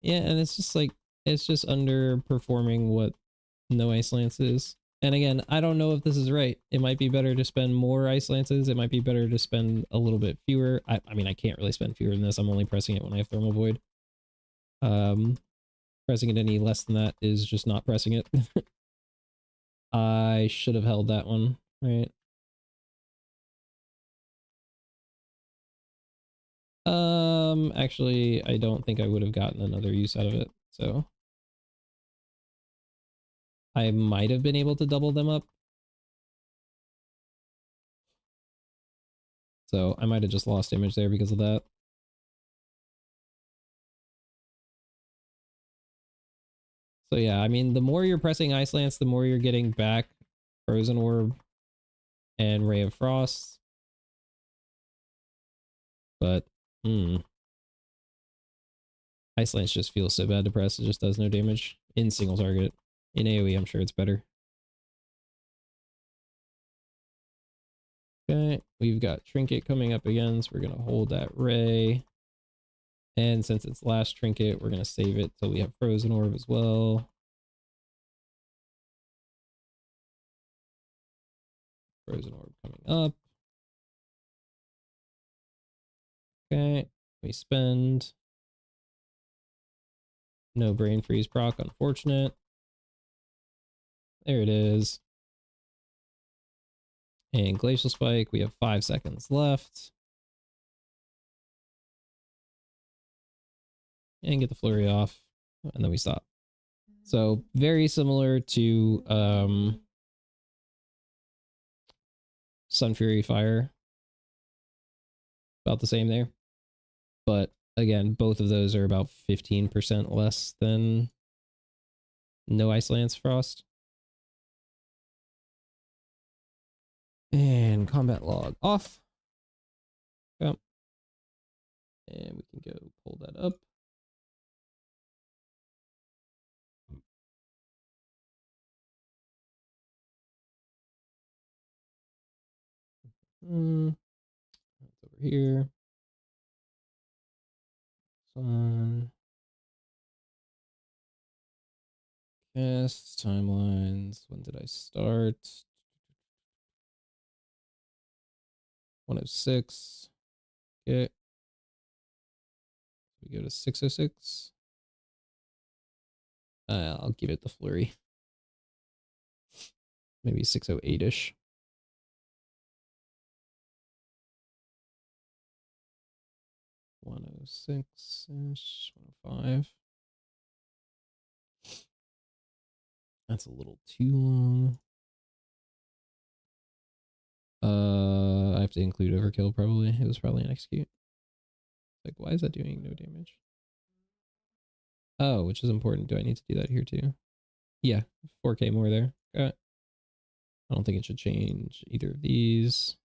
Yeah, and it's just like, it's just underperforming what no Ice Lance is. And again, I don't know if this is right. It might be better to spend more Ice Lances. It might be better to spend a little bit fewer. I mean, I can't really spend fewer than this. I'm only pressing it when I have Thermal Void. Pressing it any less than that is just not pressing it. I should have held that one, right? Actually, I don't think I would have gotten another use out of it, so I might have been able to double them up. So I might have just lost damage there because of that. So yeah, I mean, the more you're pressing Ice Lance, the more you're getting back Frozen Orb and Ray of Frost. But, Ice Lance just feels so bad to press, it just does no damage in single target. In AoE, I'm sure it's better. Okay, we've got Trinket coming up again, so we're going to hold that Ray. And since it's last Trinket, we're going to save it till we have Frozen Orb as well. Frozen Orb coming up. Okay, we spend. No Brain Freeze proc, unfortunate. There it is. And Glacial Spike, we have 5 seconds left. And get the flurry off, and then we stop. So very similar to Sun Fury Fire. About the same there. But again, both of those are about 15% less than no Ice Lance Frost. And combat log off. Yep. And we can go pull that up. That's over here. Sun. Cast timelines. When did I start? 106. Okay. We go to 606. I'll give it the flurry. Maybe 608-ish. 106-ish. 105. That's a little too long. I have to include overkill probably. It was probably an execute. Like, why is that doing no damage? Oh, which is important. Do I need to do that here too? Yeah, 4K more there. Got it. I don't think it should change either of these.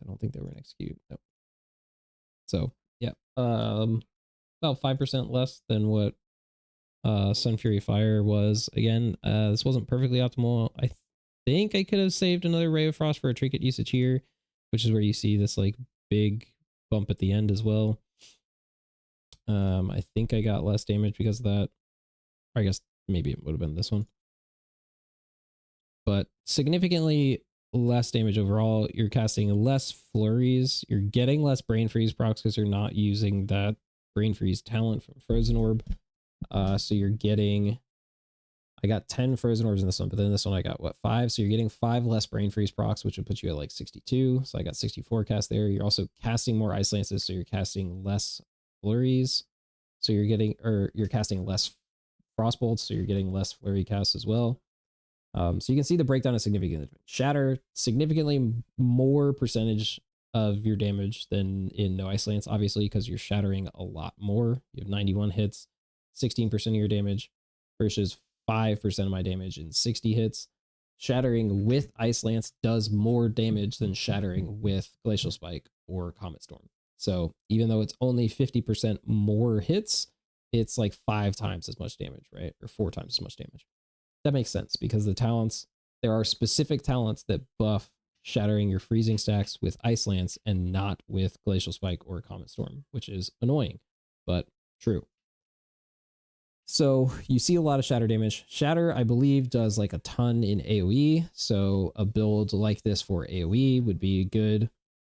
I don't think they were an execute. Nope. So yeah, about 5% less than what Sun Fury Fire was. Again, this wasn't perfectly optimal. I think I could have saved another Ray of Frost for a trinket usage here, which is where you see this like big bump at the end as well. I think I got less damage because of that. Or I guess maybe it would have been this one. But significantly less damage overall. You're casting less flurries. You're getting less brain freeze procs because you're not using that brain freeze talent from Frozen Orb. So you're getting, I got 10 Frozen Orbs in this one, but then this one I got what, 5? So you're getting 5 less brain freeze procs, which would put you at like 62. So I got 64 cast there. You're also casting more Ice Lances, so you're casting less flurries. So you're getting, or you're casting less Frostbolts, so you're getting less flurry casts as well. So you can see the breakdown is significant. Shatter, significantly more percentage of your damage than in No Ice Lance, obviously, because you're shattering a lot more. You have 91 hits, 16% of your damage versus 5% of my damage in 60 hits. Shattering with Ice Lance does more damage than shattering with Glacial Spike or Comet Storm. So even though it's only 50% more hits, it's like 5 times as much damage, right? Or 4 times as much damage. That makes sense because the talents, there are specific talents that buff shattering your freezing stacks with Ice Lance and not with Glacial Spike or Comet Storm, which is annoying, but true. So you see a lot of shatter damage. Shatter, I believe, does like a ton in AoE. So a build like this for AoE would be good,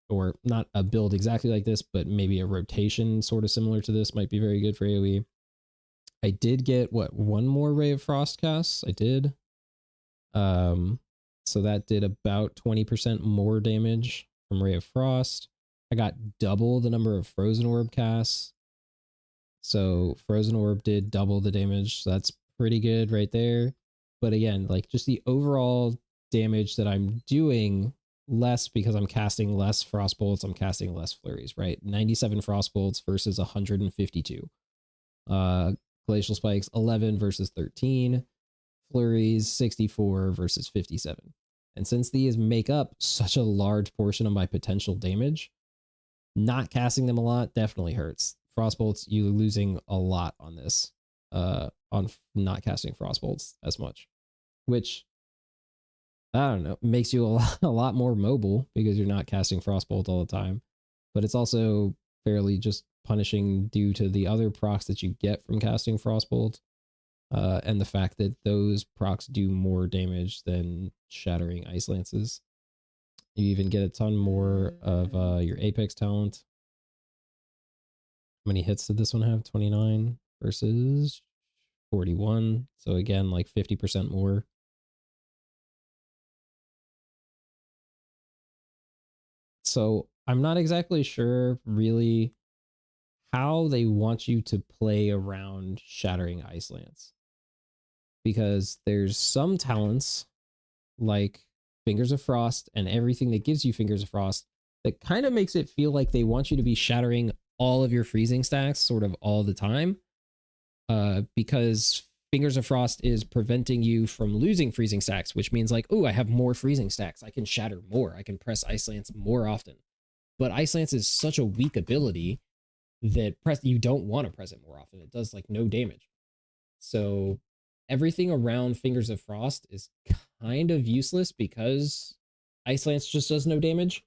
or not a build exactly like this, but maybe a rotation sort of similar to this might be very good for AoE. I did get what, 1 more Ray of Frost casts. I did. So that did about 20% more damage from Ray of Frost. I got double the number of Frozen Orb casts. So Frozen Orb did double the damage. So that's pretty good right there. But again, like just the overall damage that I'm doing less because I'm casting less Frostbolts, I'm casting less flurries, right? 97 Frostbolts versus 152. Glacial Spikes 11 versus 13. Flurries 64 versus 57. And since these make up such a large portion of my potential damage, not casting them a lot definitely hurts. Frostbolts, you losing a lot on this, on not casting Frostbolts as much, which I don't know, makes you a lot more mobile because you're not casting Frostbolt all the time. But it's also fairly just punishing due to the other procs that you get from casting Frostbolt. And the fact that those procs do more damage than shattering Ice Lances. You even get a ton more of your Apex talent. How many hits did this one have? 29 versus 41. So again, like 50% more. So I'm not exactly sure really how they want you to play around shattering Ice Lance. Because there's some talents like Fingers of Frost and everything that gives you Fingers of Frost that kind of makes it feel like they want you to be shattering all of your freezing stacks sort of all the time. Because Fingers of Frost is preventing you from losing freezing stacks, which means like, oh, I have more freezing stacks. I can shatter more. I can press Ice Lance more often. But Ice Lance is such a weak ability that you don't want to press it more often. It does like no damage. So everything around Fingers of Frost is kind of useless because Ice Lance just does no damage.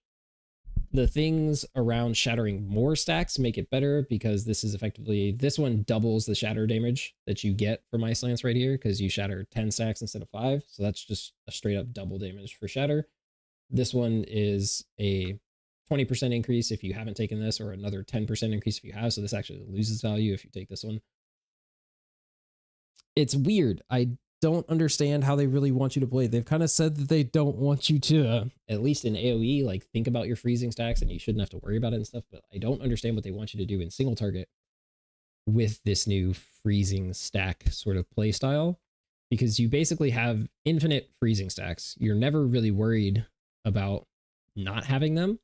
The things around shattering more stacks make it better because this is effectively, this one doubles the shatter damage that you get from Ice Lance right here because you shatter 10 stacks instead of 5. So that's just a straight up double damage for shatter. This one is a 20% increase if you haven't taken this, or another 10% increase if you have. So this actually loses value if you take this one. It's weird. I don't understand how they really want you to play. They've kind of said that they don't want you to, at least in AoE, like think about your freezing stacks and you shouldn't have to worry about it and stuff. But I don't understand what they want you to do in single target with this new freezing stack sort of play style, because you basically have infinite freezing stacks. You're never really worried about not having them,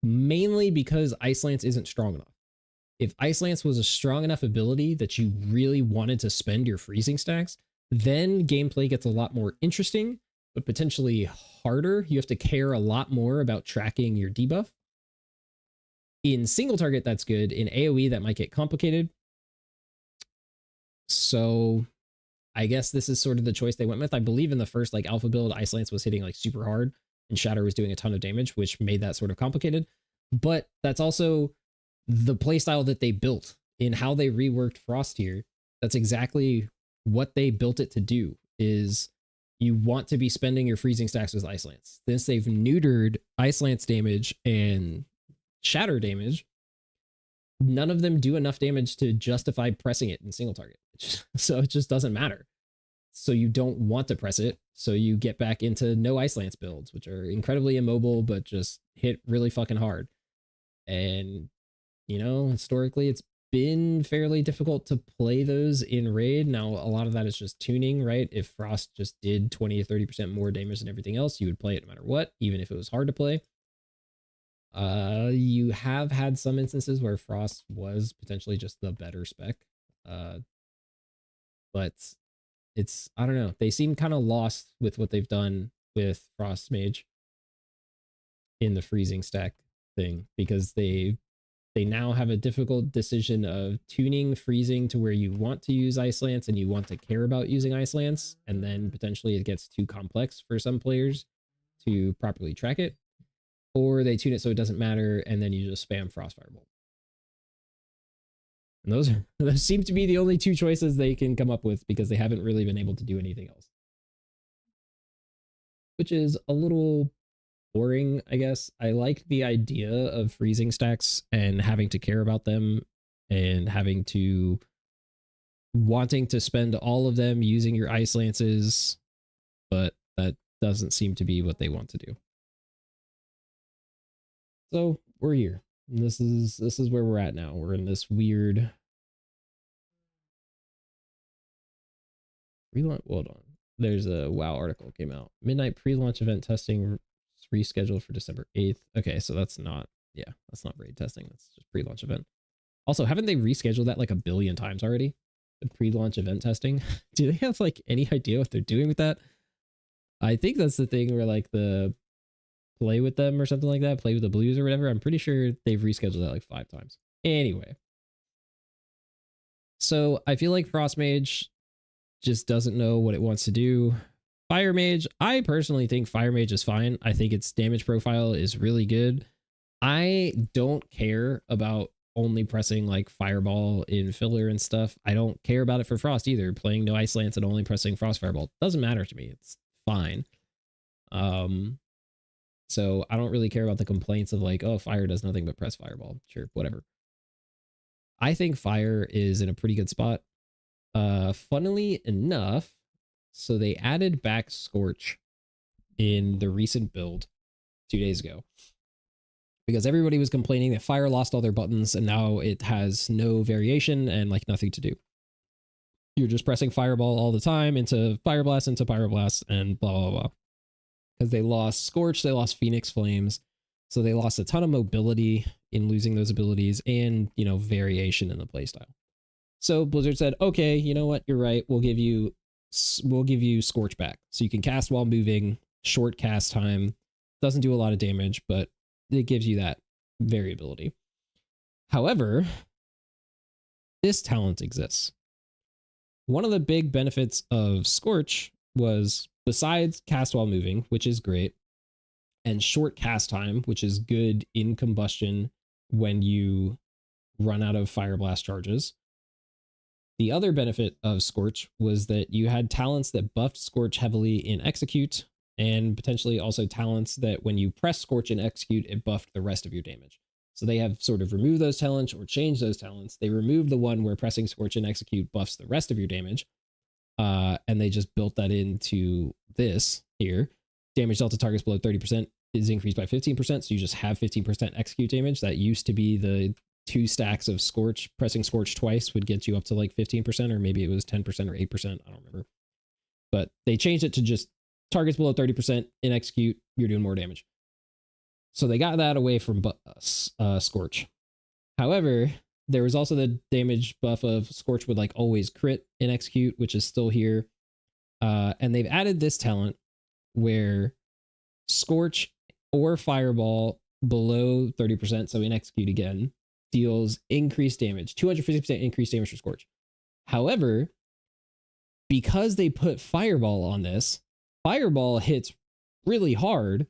mainly because Ice Lance isn't strong enough. If Ice Lance was a strong enough ability that you really wanted to spend your freezing stacks, then gameplay gets a lot more interesting, but potentially harder. You have to care a lot more about tracking your debuff. In single target, that's good. In AoE, that might get complicated. So I guess this is sort of the choice they went with. I believe in the first like alpha build, Ice Lance was hitting like super hard and Shatter was doing a ton of damage, which made that sort of complicated. But that's also the playstyle that they built in how they reworked Frost here. That's exactly what they built it to do, is you want to be spending your freezing stacks with Ice Lance. Since they've neutered Ice Lance damage and Shatter damage, none of them do enough damage to justify pressing it in single target. So it just doesn't matter. So you don't want to press it. So you get back into no Ice Lance builds, which are incredibly immobile, but just hit really fucking hard. And, you know, historically, it's been fairly difficult to play those in raid. Now, a lot of that is just tuning, right? If Frost just did 20 to 30% more damage than everything else, you would play it no matter what, even if it was hard to play. You have had some instances where Frost was potentially just the better spec. But it's, I don't know, they seem kind of lost with what they've done with Frost Mage in the freezing stack thing, because they now have a difficult decision of tuning freezing to where you want to use Ice Lance and you want to care about using Ice Lance, and then potentially it gets too complex for some players to properly track it, or they tune it so it doesn't matter and then you just spam Frost Firebolt. And those seem to be the only two choices they can come up with, because they haven't really been able to do anything else, which is a little boring, I guess. I like the idea of freezing stacks and having to care about them and wanting to spend all of them using your Ice Lances, but that doesn't seem to be what they want to do. So we're here. This is where we're at now. We're in this weird relaunch. Hold on. There's a WoW article came out. Midnight pre-launch event testing rescheduled for December 8th. Okay, so that's not, yeah, that's not raid testing. That's just pre-launch event. Also, haven't they rescheduled that like a billion times already? The pre-launch event testing. Do they have like any idea what they're doing with that? I think that's the thing where like the play with them or something like that, play with the blues or whatever. I'm pretty sure they've rescheduled that like 5 times. Anyway. So I feel like Frost Mage just doesn't know what it wants to do. Fire Mage, I personally think Fire Mage is fine. I think its damage profile is really good. I don't care about only pressing like Fireball in filler and stuff. I don't care about it for Frost either. Playing no Ice Lance and only pressing Frost Fireball doesn't matter to me. It's fine. So I don't really care about the complaints of like, oh, Fire does nothing but press Fireball. Sure, whatever. I think Fire is in a pretty good spot. Funnily enough, so they added back Scorch in the recent build 2 days ago, because everybody was complaining that Fire lost all their buttons and now it has no variation and like nothing to do. You're just pressing Fireball all the time into Fire Blast, and blah, blah, blah. Because they lost Scorch, they lost Phoenix Flames. So they lost a ton of mobility in losing those abilities and, you know, variation in the playstyle. So Blizzard said, okay, you know what? You're right. We'll give you Scorch back. So you can cast while moving, short cast time. Doesn't do a lot of damage, but it gives you that variability. However, this talent exists. One of the big benefits of Scorch was, besides cast while moving, which is great, and short cast time, which is good in combustion when you run out of fire blast charges. The other benefit of Scorch was that you had talents that buffed Scorch heavily in Execute, and potentially also talents that when you press Scorch in Execute, it buffed the rest of your damage. So they have sort of removed those talents or changed those talents. They removed the one where pressing Scorch in Execute buffs the rest of your damage. And they just built that into this here. Damage dealt to targets below 30% is increased by 15%. So you just have 15% execute damage. That used to be the 2 stacks of Scorch. Pressing Scorch twice would get you up to like 15%, or maybe it was 10% or 8%. I don't remember. But they changed it to just targets below 30% in execute, you're doing more damage. So they got that away from Scorch. However, there was also the damage buff of Scorch would like always crit in execute, which is still here. And they've added this talent where Scorch or Fireball below 30%, so in execute again, deals increased damage, 250% increased damage for Scorch. However, because they put Fireball on this, Fireball hits really hard,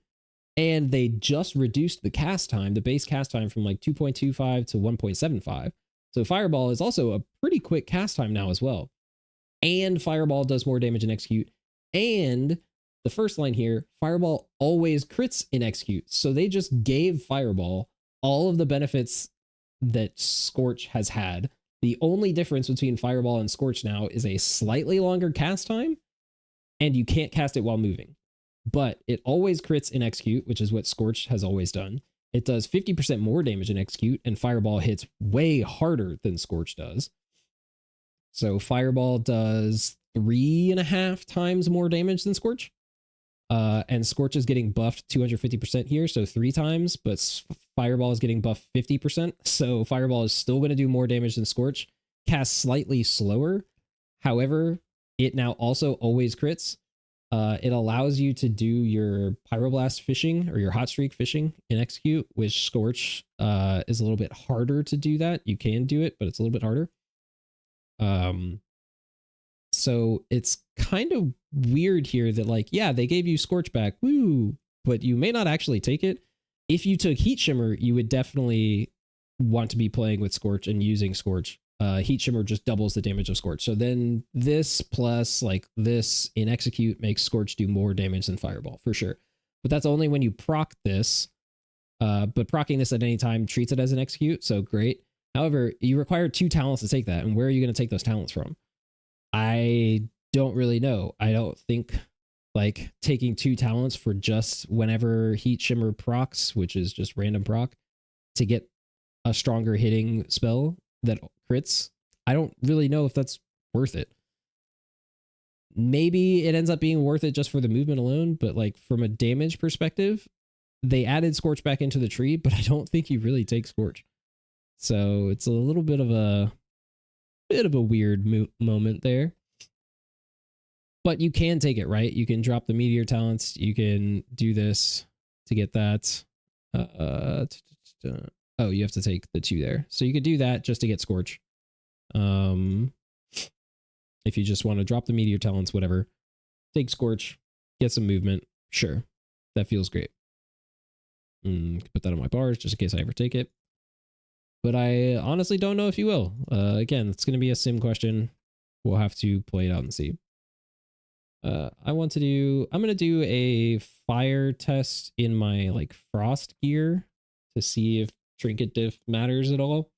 and they just reduced the cast time, the base cast time, from like 2.25 to 1.75. So Fireball is also a pretty quick cast time now as well. And Fireball does more damage in execute. And the first line here, Fireball always crits in execute. So they just gave Fireball all of the benefits that Scorch has had. The only difference between Fireball and Scorch now is a slightly longer cast time, and you can't cast it while moving. But it always crits in execute, which is what Scorch has always done. It does 50% more damage in execute, and Fireball hits way harder than Scorch does. So Fireball does 3.5 times more damage than Scorch. And Scorch is getting buffed 250% here, so 3 times, but Fireball is getting buffed 50%. So Fireball is still going to do more damage than Scorch, casts slightly slower. However, it now also always crits. It allows you to do your Pyroblast fishing or your Hot Streak fishing in execute, which Scorch is a little bit harder to do that. You can do it, but it's a little bit harder. So it's kind of weird here that, like, yeah, they gave you Scorch back, woo, but you may not actually take it. If you took Heat Shimmer, you would definitely want to be playing with Scorch and using Scorch. Heat Shimmer just doubles the damage of Scorch. So then this plus like this in execute makes Scorch do more damage than Fireball for sure. But that's only when you proc this. But proccing this at any time treats it as an execute, so great. However, you require 2 talents to take that, and where are you going to take those talents from? I don't really know. I don't think like taking 2 talents for just whenever Heat Shimmer procs, which is just random proc, to get a stronger hitting spell that crits, I don't really know if that's worth it. Maybe it ends up being worth it just for the movement alone, but like from a damage perspective, they added Scorch back into the tree, but I don't think you really take Scorch. So it's a little bit of a weird moment there. But you can take it, right? You can drop the meteor talents. You can do this to get that. Oh, you have to take the 2 there. So you could do that just to get Scorch. If you just want to drop the meteor talents, whatever. Take Scorch, get some movement. Sure. That feels great. Put that on my bars just in case I ever take it. But I honestly don't know if you will. Again, it's going to be a sim question. We'll have to play it out and see. I'm going to do a fire test in my like frost gear to see if trinket diff matters at all.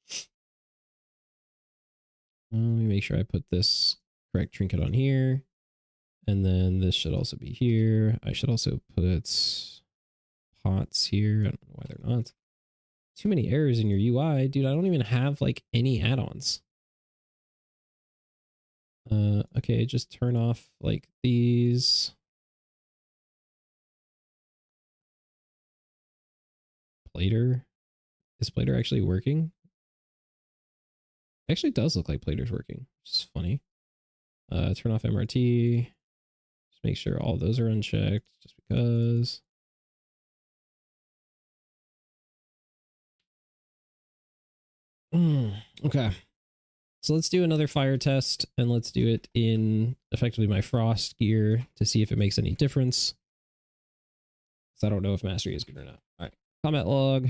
Let me make sure I put this correct trinket on here. And then this should also be here. I should also put pots here. I don't know why they're not. Too many errors in your UI, dude. I don't even have like any add-ons. Okay, just turn off like these. Plater. Is Plater actually working? It actually does look like Plater's working, which is funny. Turn off MRT. Just make sure all those are unchecked just because. Okay. So let's do another fire test, and let's do it in effectively my frost gear to see if it makes any difference. I don't know if mastery is good or not. All right, combat log.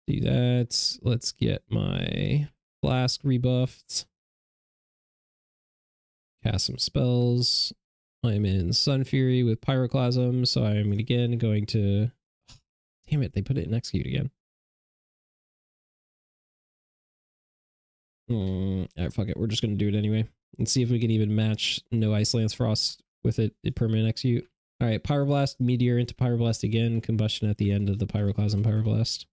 Do that. Let's get my flask rebuffed. Cast some spells. I'm in Sun Fury with Pyroclasm, so I'm again going to... Damn it, they put it in execute again. Alright, fuck it. We're just going to do it anyway. And see if we can even match no Ice Lance Frost with it permanent execute. Alright, Pyroblast, Meteor into Pyroblast again. Combustion at the end of the Pyroclasm Pyroblast.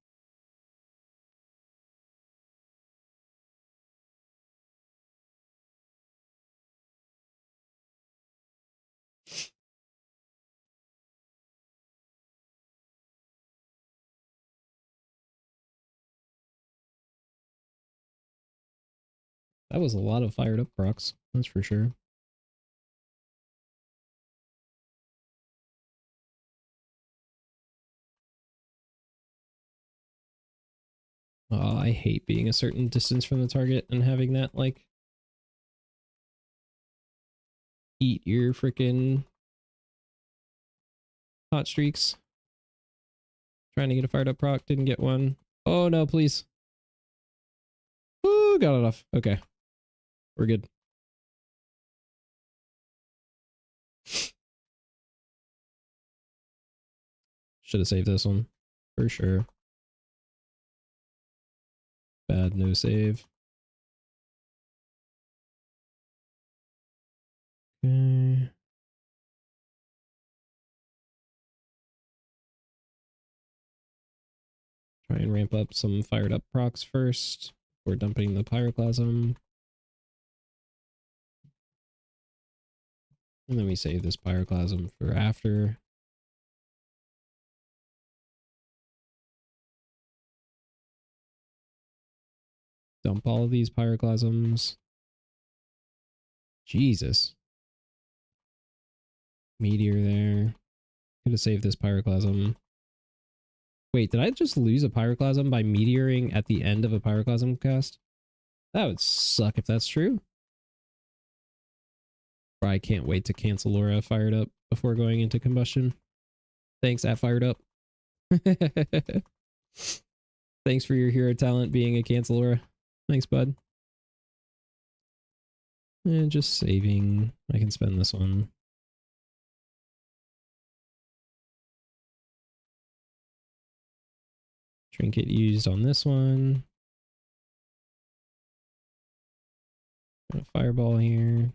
That was a lot of fired up procs, that's for sure. Oh, I hate being a certain distance from the target and having that, like, eat your freaking hot streaks. Trying to get a fired up proc, didn't get one. Oh no, please. Ooh, got it off. Okay. We're good. Should have saved this one. For sure. Bad no save. Okay. Try and ramp up some fired up procs first before dumping the Pyroclasm. And then we save this Pyroclasm for after. Dump all of these Pyroclasms. Jesus. Meteor there. Could have saved this Pyroclasm. Wait, did I just lose a Pyroclasm by meteoring at the end of a Pyroclasm cast? That would suck if that's true. Or I can't wait to cancel Laura fired up before going into combustion. Thanks, at fired up. Thanks for your hero talent being a cancel Laura. Thanks, bud. And just saving. I can spend this one. Trinket used on this one. Got a fireball here.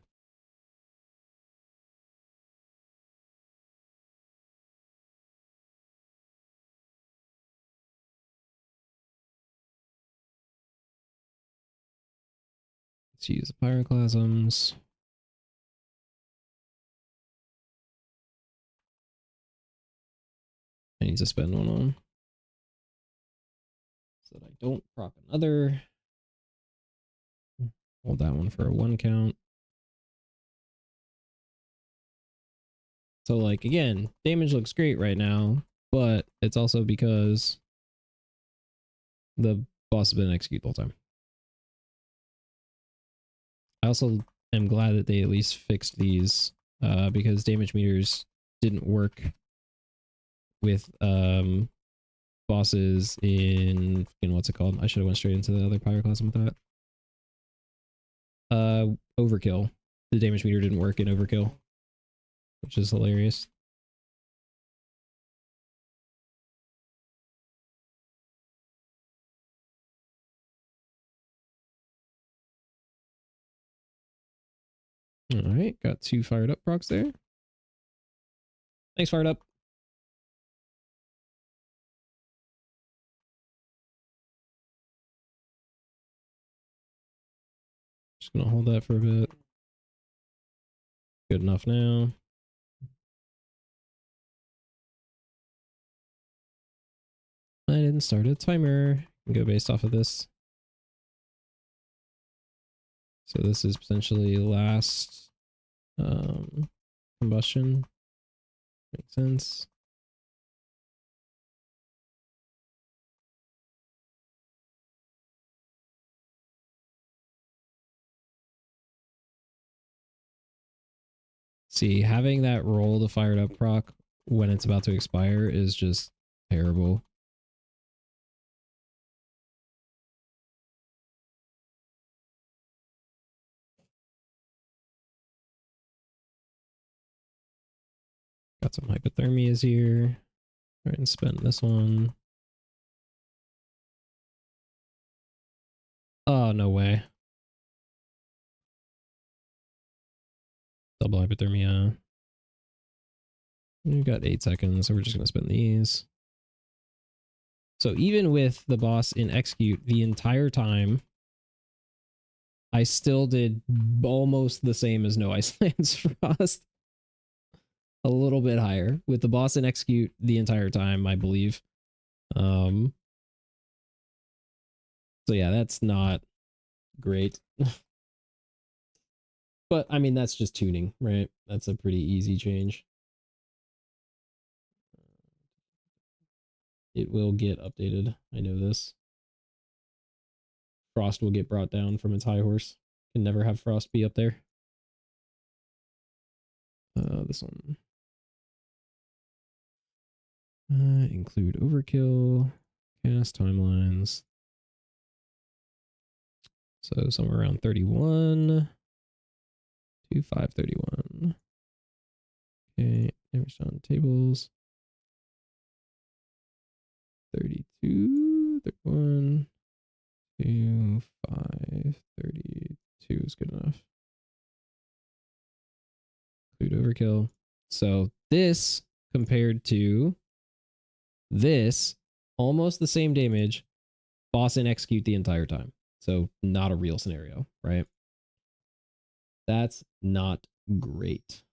Let's use the Pyroclasms. I need to spend one on. So that I don't proc another. Hold that one for a 1 count. So like, again, damage looks great right now, but it's also because the boss has been executed the whole time. I also am glad that they at least fixed these because damage meters didn't work with bosses in what's it called? I should have went straight into the other Pyroclasm with that. Overkill. The damage meter didn't work in Overkill, which is hilarious. All right, got 2 fired up procs there. Thanks, fired up. Just gonna hold that for a bit. Good enough now. I didn't start a timer. I can go based off of this. So this is potentially last combustion. Makes sense. See, having that roll the fired up proc when it's about to expire is just terrible. Got some hypothermias here. Try and spend this one. Oh, no way. Double hypothermia. We've got 8 seconds, so we're just going to spend these. So even with the boss in execute the entire time, I still did almost the same as no Iceland's Frost. A little bit higher with the boss in execute the entire time, I believe. So yeah, that's not great. But I mean, that's just tuning, right? That's a pretty easy change. It will get updated. I know this. Frost will get brought down from its high horse. Can never have Frost be up there. This one. Include overkill, cast timelines. So somewhere around 31 to 531. Okay, damage on tables. 32, 31, 2, 5, 32 is good enough. Include overkill. So this compared to this, almost the same damage, boss and execute the entire time. So not a real scenario, right? That's not great.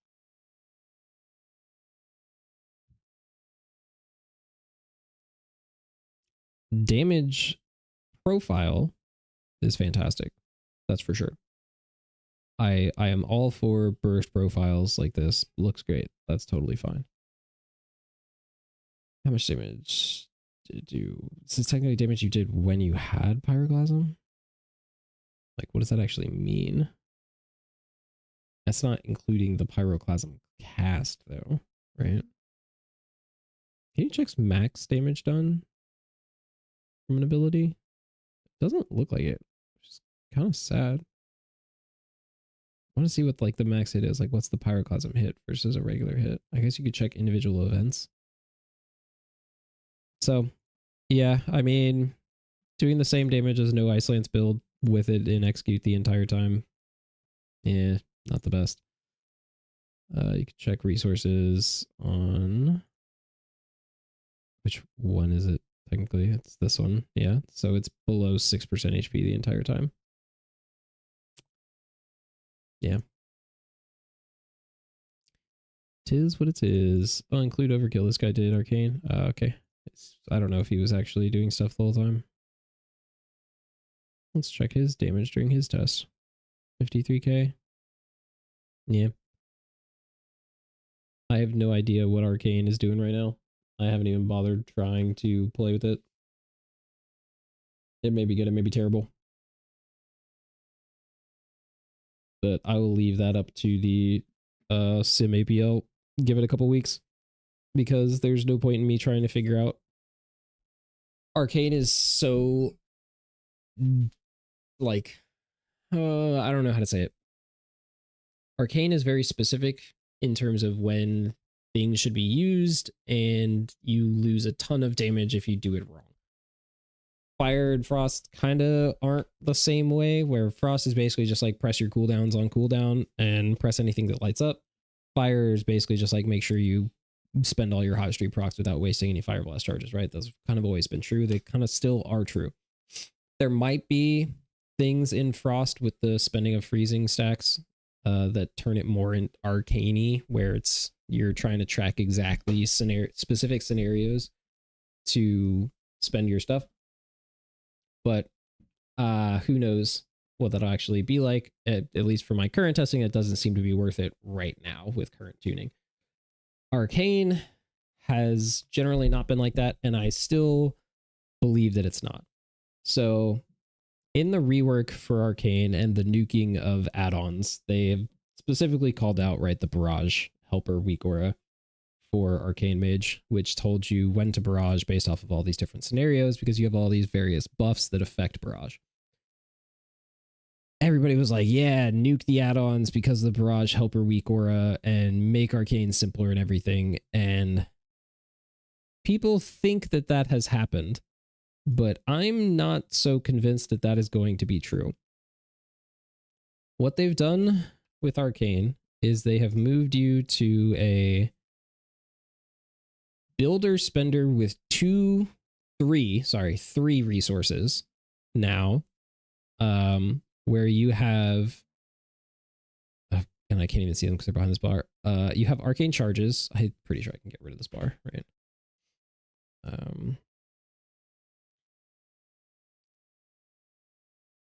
Damage profile is fantastic. That's for sure. I am all for burst profiles like this. Looks great. That's totally fine. How much damage did you... This is technically damage you did when you had Pyroclasm? Like, what does that actually mean? That's not including the Pyroclasm cast, though, right? Can you check max damage done from an ability? It doesn't look like it, which is kind of sad. I want to see what like the max hit is. Like, what's the Pyroclasm hit versus a regular hit? I guess you could check individual events. So, yeah, I mean, doing the same damage as no Iceland's build with it in execute the entire time. Yeah, not the best. You can check resources on... Which one is it? Technically, it's this one. Yeah, so it's below 6% HP the entire time. Yeah. Tis what it is. Oh, include overkill. This guy did arcane. Okay. I don't know if he was actually doing stuff the whole time. Let's check his damage during his test. 53k. Yeah. I have no idea what arcane is doing right now. I haven't even bothered trying to play with it. It may be good, it may be terrible. But I will leave that up to the Sim APL. Give it a couple weeks. Because there's no point in me trying to figure out. Arcane is so... like... I don't know how to say it. Arcane is very specific in terms of when things should be used, and you lose a ton of damage if you do it wrong. Fire and Frost kind of aren't the same way, where Frost is basically just like press your cooldowns on cooldown and press anything that lights up. Fire is basically just like make sure you spend all your hot streak procs without wasting any Fire Blast charges, right? That's kind of always been true. They kind of still are true. There might be things in Frost with the spending of freezing stacks that turn it more in arcane-y, where it's you're trying to track exactly specific scenarios to spend your stuff. But who knows what that'll actually be like. At least for my current testing, it doesn't seem to be worth it right now with current tuning. Arcane has generally not been like that, and I still believe that it's not. So in the rework for Arcane and the nuking of add-ons, they have specifically called out, right, the Barrage Helper Weak Aura for Arcane Mage, which told you when to barrage based off of all these different scenarios because you have all these various buffs that affect barrage. Everybody was like, yeah, nuke the add-ons because the barrage helper weak aura and make Arcane simpler and everything. And people think that that has happened, but I'm not so convinced that that is going to be true. What they've done with Arcane is they have moved you to a builder spender with three resources now, where you have, and I can't even see them because they're behind this bar. You have arcane charges. I'm pretty sure I can get rid of this bar, right?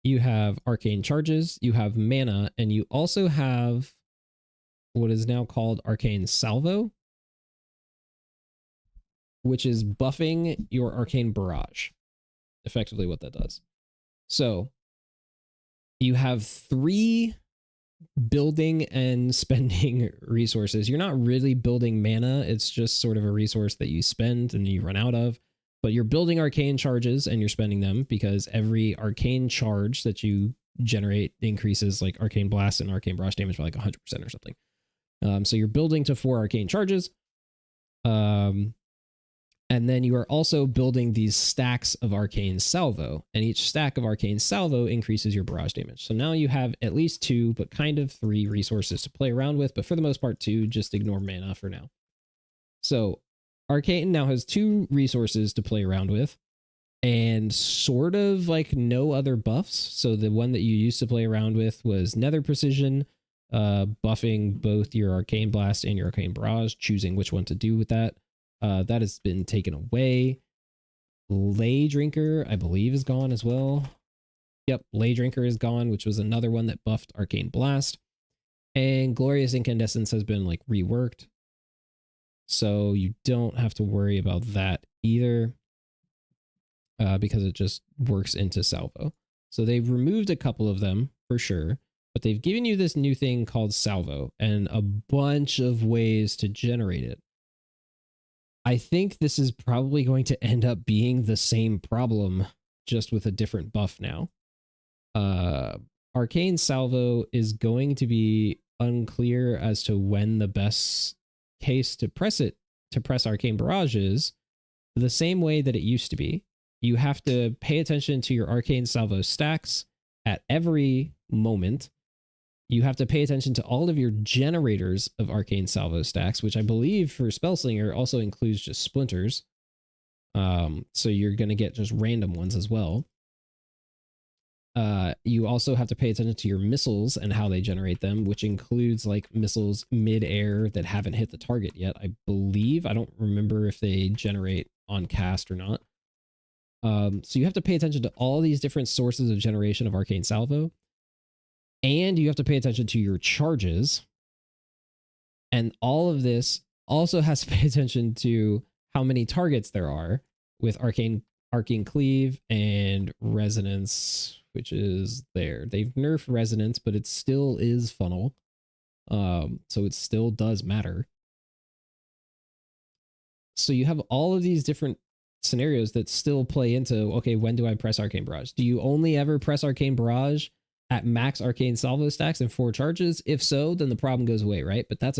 You have arcane charges, you have mana, and you also have what is now called arcane salvo, which is buffing your arcane barrage. Effectively what that does. So you have 3 building and spending resources. You're not really building mana. It's just sort of a resource that you spend and you run out of. But you're building arcane charges and you're spending them because every arcane charge that you generate increases like arcane blast and arcane barrage damage by like 100% or something. So you're building to 4 arcane charges. And then you are also building these stacks of arcane salvo, and each stack of arcane salvo increases your barrage damage. So now you have at least 2, but kind of 3 resources to play around with, but for the most part 2, just ignore mana for now. So Arcane now has 2 resources to play around with, and sort of like no other buffs. So the one that you used to play around with was Nether Precision, buffing both your arcane blast and your arcane barrage, choosing which one to do with that. That has been taken away. Lay Drinker, I believe, is gone as well. Yep, Lay Drinker is gone, which was another one that buffed Arcane Blast. And Glorious Incandescence has been like reworked. So you don't have to worry about that either, because it just works into Salvo. So they've removed a couple of them for sure, but they've given you this new thing called Salvo and a bunch of ways to generate it. I think this is probably going to end up being the same problem, just with a different buff now. Arcane Salvo is going to be unclear as to when the best case to press Arcane Barrage is, the same way that it used to be. You have to pay attention to your Arcane Salvo stacks at every moment. You have to pay attention to all of your generators of Arcane Salvo stacks, which I believe for Spellslinger also includes just splinters. So you're going to get just random ones as well. You also have to pay attention to your missiles and how they generate them, which includes like missiles mid-air that haven't hit the target yet. I believe, I don't remember if they generate on cast or not. So you have to pay attention to all these different sources of generation of Arcane Salvo. And you have to pay attention to your charges. And all of this also has to pay attention to how many targets there are with Arcane Cleave and Resonance, which is there. They've nerfed Resonance, but it still is funnel. So it still does matter. So you have all of these different scenarios that still play into, okay, when do I press Arcane Barrage? Do you only ever press Arcane Barrage at max Arcane Salvo stacks and 4 charges? If so, then the problem goes away, right? But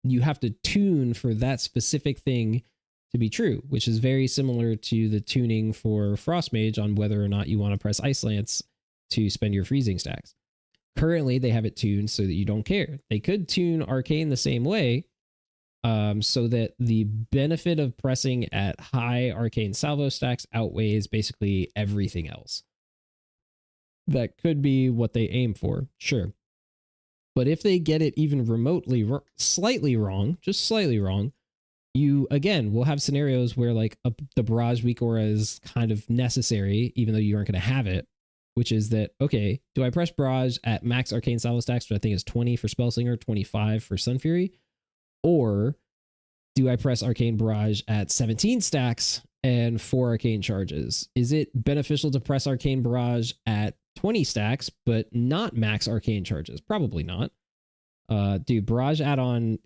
you have to tune for that specific thing to be true, which is very similar to the tuning for Frostmage on whether or not you want to press Ice Lance to spend your freezing stacks. Currently, they have it tuned so that you don't care. They could tune Arcane the same way, so that the benefit of pressing at high Arcane Salvo stacks outweighs basically everything else. That could be what they aim for, sure. But if they get it even remotely slightly wrong, just slightly wrong, you again will have scenarios where like the Barrage Weak Aura is kind of necessary, even though you aren't going to have it, which is that, okay, do I press Barrage at max Arcane Salvo stacks, which I think is 20 for Spellslinger, 25 for Sunfury, or do I press Arcane Barrage at 17 stacks and 4 arcane charges? Is it beneficial to press Arcane Barrage at 20 stacks, but not max arcane charges? Probably not. Dude, Barrage add-on.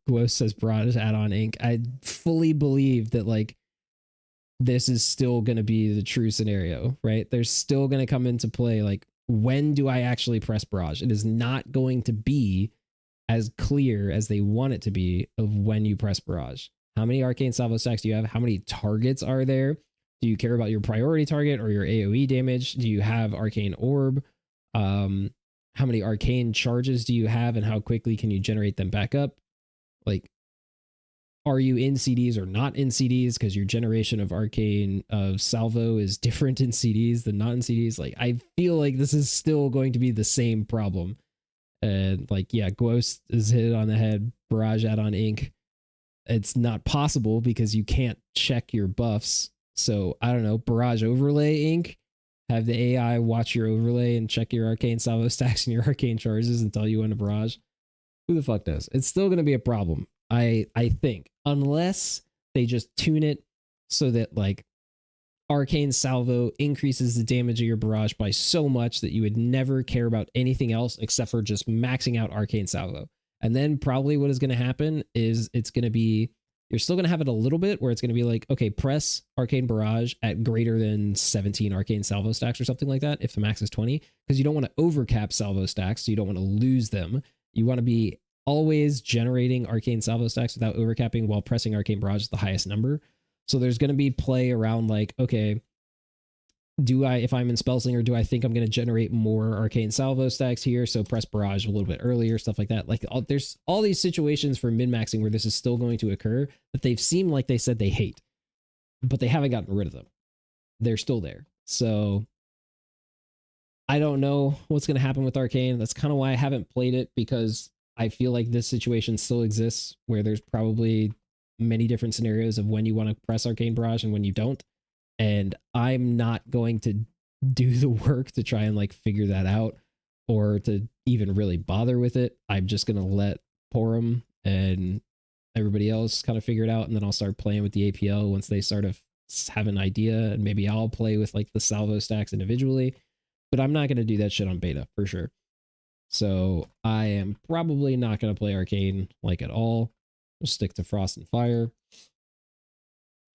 Ghost says Barrage add-on ink. I fully believe that like this is still going to be the true scenario, right? There's still going to come into play like, when do I actually press Barrage? It is not going to be as clear as they want it to be of when you press Barrage. How many arcane salvo stacks do you have? How many targets are there? Do you care about your priority target or your AoE damage? Do you have arcane orb? How many arcane charges do you have and how quickly can you generate them back up? Like, are you in CDs or not in CDs? Because your generation of arcane of salvo is different in CDs than not in CDs. Like, I feel like this is still going to be the same problem. And like, yeah, Ghost is hit on the head. Barrage add-on ink. It's not possible because you can't check your buffs. So I don't know, Barrage overlay ink. Have the AI watch your overlay and check your arcane salvo stacks and your arcane charges and tell you when to barrage. Who the fuck knows? It's still going to be a problem. I think, unless they just tune it so that like arcane salvo increases the damage of your barrage by so much that you would never care about anything else except for just maxing out arcane salvo. And then probably what is going to happen is it's going to be, you're still going to have it a little bit where it's going to be like, okay, press arcane barrage at greater than 17 arcane salvo stacks or something like that if the max is 20, because you don't want to overcap salvo stacks, so you don't want to lose them. You want to be always generating arcane salvo stacks without overcapping while pressing arcane barrage at the highest number. So there's going to be play around like, okay, do I, if I'm in Spellslinger, do I think I'm going to generate more arcane salvo stacks here? So press barrage a little bit earlier, stuff like that. Like there's all these situations for min-maxing where this is still going to occur that they've seemed like they said they hate, but they haven't gotten rid of them. They're still there. So I don't know what's going to happen with Arcane. That's kind of why I haven't played it, because I feel like this situation still exists where there's probably many different scenarios of when you want to press Arcane Barrage and when you don't. And I'm not going to do the work to try and like figure that out or to even really bother with it. I'm just going to let Porum and everybody else kind of figure it out. And then I'll start playing with the APL once they sort of have an idea. And maybe I'll play with like the salvo stacks individually, but I'm not going to do that shit on beta for sure. So I am probably not going to play Arcane like at all. I'll stick to Frost and Fire.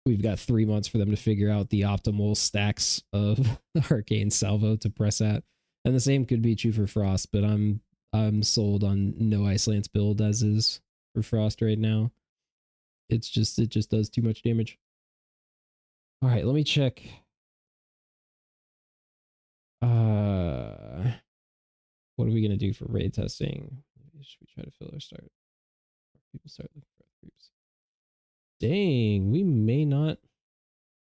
We've got 3 months for them to figure out the optimal stacks of Arcane Salvo to press at. And the same could be true for Frost, but I'm sold on no Ice Lance build as is for Frost right now. It just does too much damage. All right, let me check. What are we gonna do for raid testing? Should we try to fill our start? People start looking for groups. Dang, we may not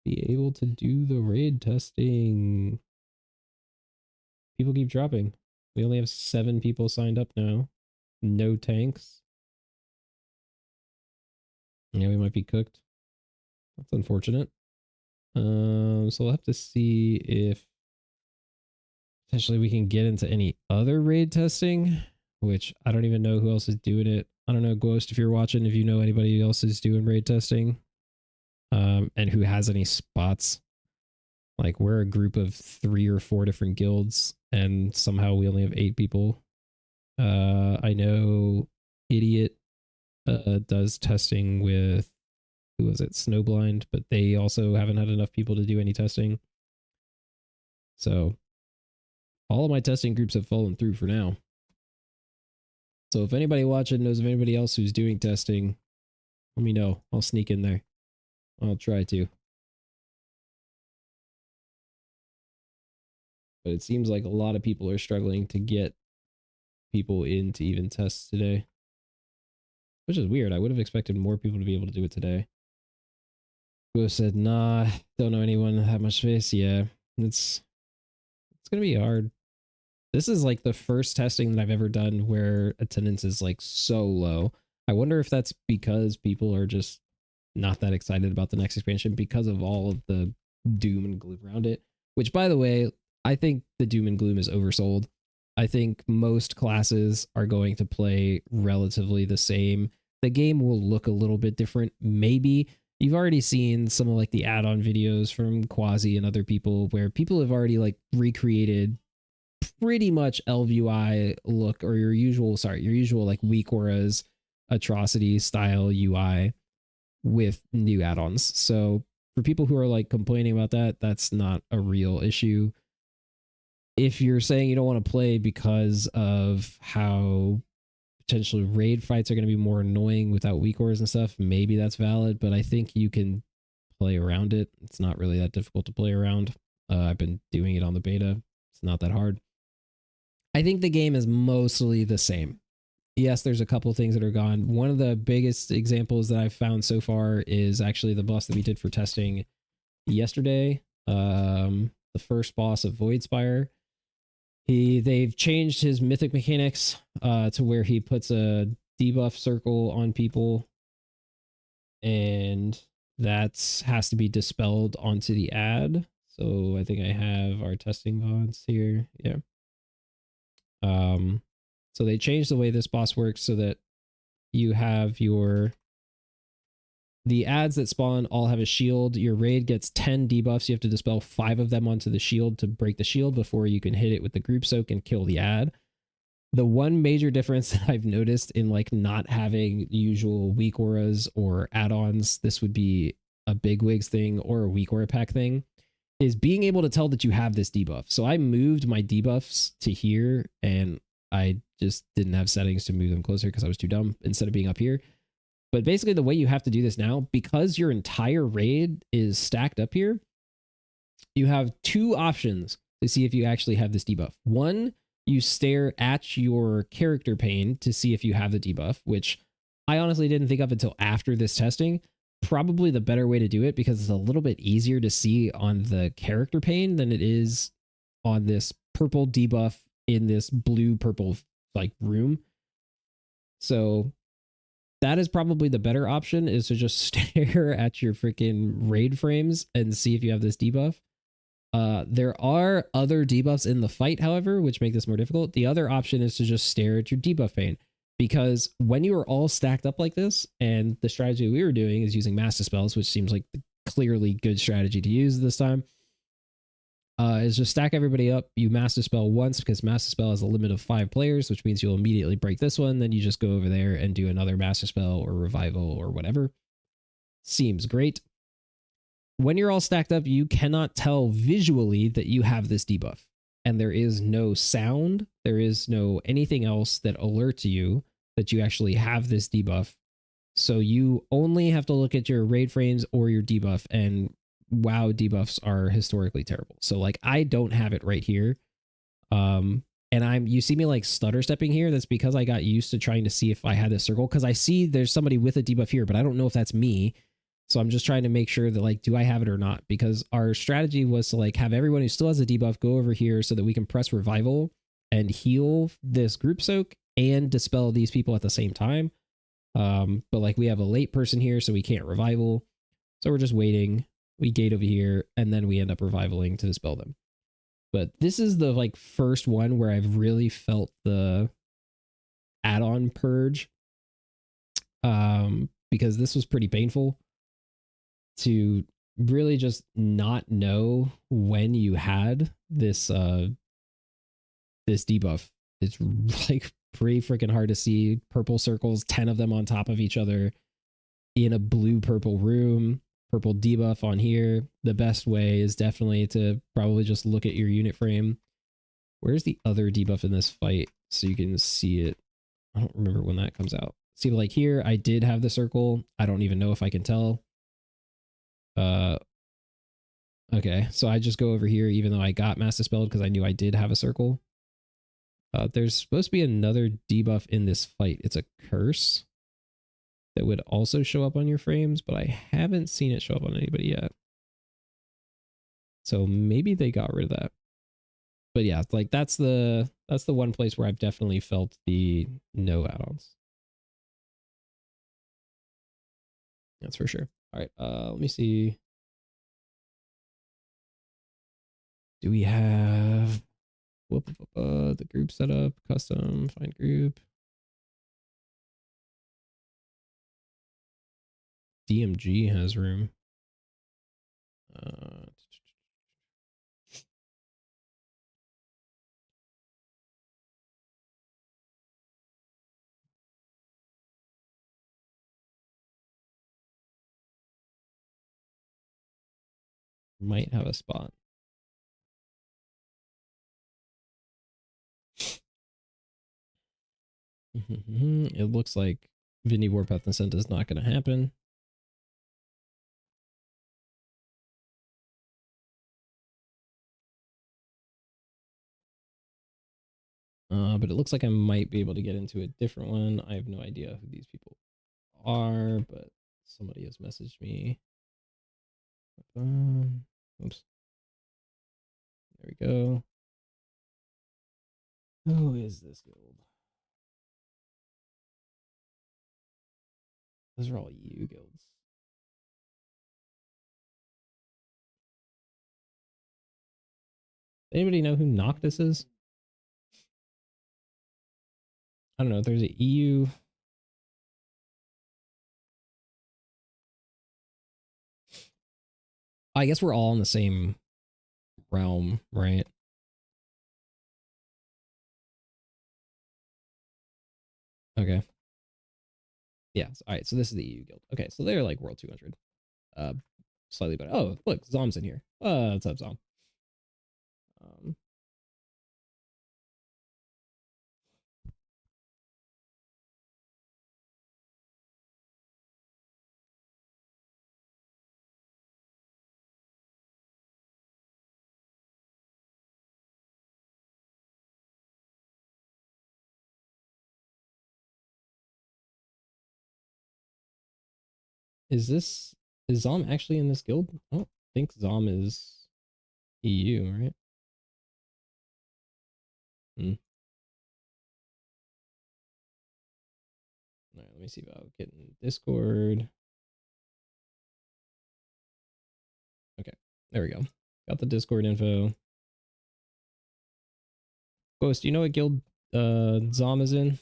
be able to do the raid testing. People keep dropping. We only have 7 people signed up now. No tanks. Yeah, we might be cooked. That's unfortunate. So we'll have to see if potentially we can get into any other raid testing, which I don't even know who else is doing it. I don't know, Ghost, if you're watching, if you know anybody else is doing raid testing, and who has any spots. Like, we're a group of 3 or 4 different guilds, and somehow we only have 8 people. I know Idiot does testing with, who was it, Snowblind, but they also haven't had enough people to do any testing. So all of my testing groups have fallen through for now. So if anybody watching knows of anybody else who's doing testing, let me know. I'll sneak in there. I'll try to. But it seems like a lot of people are struggling to get people in to even test today. Which is weird. I would have expected more people to be able to do it today. Who said, nah, don't know anyone that have much space. Yeah, it's going to be hard. This is like the first testing that I've ever done where attendance is like so low. I wonder if that's because people are just not that excited about the next expansion because of all of the doom and gloom around it. Which, by the way, I think the doom and gloom is oversold. I think most classes are going to play relatively the same. The game will look a little bit different. Maybe you've already seen some of like the add-on videos from Quasi and other people where people have already like recreated pretty much LVUI look, or your usual like weak auras, atrocity style UI with new add-ons. So for people who are like complaining about that, that's not a real issue. If you're saying you don't want to play because of how potentially raid fights are going to be more annoying without weak auras and stuff, maybe that's valid, but I think you can play around it. It's not really that difficult to play around. I've been doing it on the beta. It's not that hard. I think the game is mostly the same. Yes, there's a couple things that are gone. One of the biggest examples that I've found so far is actually the boss that we did for testing yesterday. The first boss of Voidspire. They've changed his mythic mechanics to where he puts a debuff circle on people, and that has to be dispelled onto the ad. So I think I have our testing VODs here. Yeah. So they changed the way this boss works so that you have the ads that spawn all have a shield. Your raid gets 10 debuffs. You have to dispel 5 of them onto the shield to break the shield before you can hit it with the group soak and kill the ad. The one major difference that I've noticed in like not having usual weak auras or add-ons, this would be a big wigs thing or a weak aura pack thing, is being able to tell that you have this debuff. So I moved my debuffs to here, and I just didn't have settings to move them closer because I was too dumb instead of being up here. But basically the way you have to do this now, because your entire raid is stacked up here, you have 2 options to see if you actually have this debuff. One, you stare at your character pane to see if you have the debuff, which I honestly didn't think of until after this testing. Probably the better way to do it because it's a little bit easier to see on the character pane than it is on this purple debuff in this blue purple like room. So that is probably the better option, is to just stare at your freaking raid frames and see if you have this debuff. There are other debuffs in the fight, however, which make this more difficult. The other option is to just stare at your debuff pane, because when you are all stacked up like this, and the strategy we were doing is using mass dispels, which seems like the clearly good strategy to use this time, is just stack everybody up. You mass dispel once because mass dispel has a limit of 5 players, which means you'll immediately break this one. Then you just go over there and do another mass dispel or revival or whatever. Seems great. When you're all stacked up, you cannot tell visually that you have this debuff, and there is no sound. There is no anything else that alerts you that you actually have this debuff. So you only have to look at your raid frames or your debuff, and WoW debuffs are historically terrible. So like I don't have it right here. And you see me like stutter stepping here. That's because I got used to trying to see if I had this circle, because I see there's somebody with a debuff here, but I don't know if that's me. So I'm just trying to make sure that like, do I have it or not? Because our strategy was to like have everyone who still has a debuff go over here so that we can press revival and heal this group soak and dispel these people at the same time. But like we have a late person here, so we can't revival. So we're just waiting. We gate over here, and then we end up revivaling to dispel them. But this is the like first one where I've really felt the add-on purge. Because this was pretty painful to really just not know when you had this this debuff. It's like pretty freaking hard to see. Purple circles, 10 of them on top of each other in a blue purple room. Purple debuff on here. The best way is definitely to probably just look at your unit frame. Where's the other debuff in this fight so you can see it? I don't remember when that comes out. See, like here, I did have the circle. I don't even know if I can tell. Okay, so I just go over here even though I got mass dispelled because I knew I did have a circle. There's supposed to be another debuff in this fight. It's a curse that would also show up on your frames, but I haven't seen it show up on anybody yet. So maybe they got rid of that. But yeah, like that's the one place where I've definitely felt the no add-ons. That's for sure. All right, let me see. Do we have the group setup, custom, find group? DMG has room. might have a spot. It looks like Vinny Warpath Ascent is not going to happen. But it looks like I might be able to get into a different one. I have no idea who these people are, but somebody has messaged me. Oops. There we go. Who is this guild? Those are all EU guilds. Anybody know who Noctis is? I don't know. There's an EU. I guess we're all in the same realm, right? Okay. Yeah. All right. So this is the EU guild. Okay. So they're like World 200. Slightly better. Oh, look, Zom's in here. What's up, Zom? Is Zom actually in this guild? I don't think Zom is EU, right? All right, let me see if I'll get in Discord. Okay, there we go. Got the Discord info. Ghost, do you know what guild Zom is in?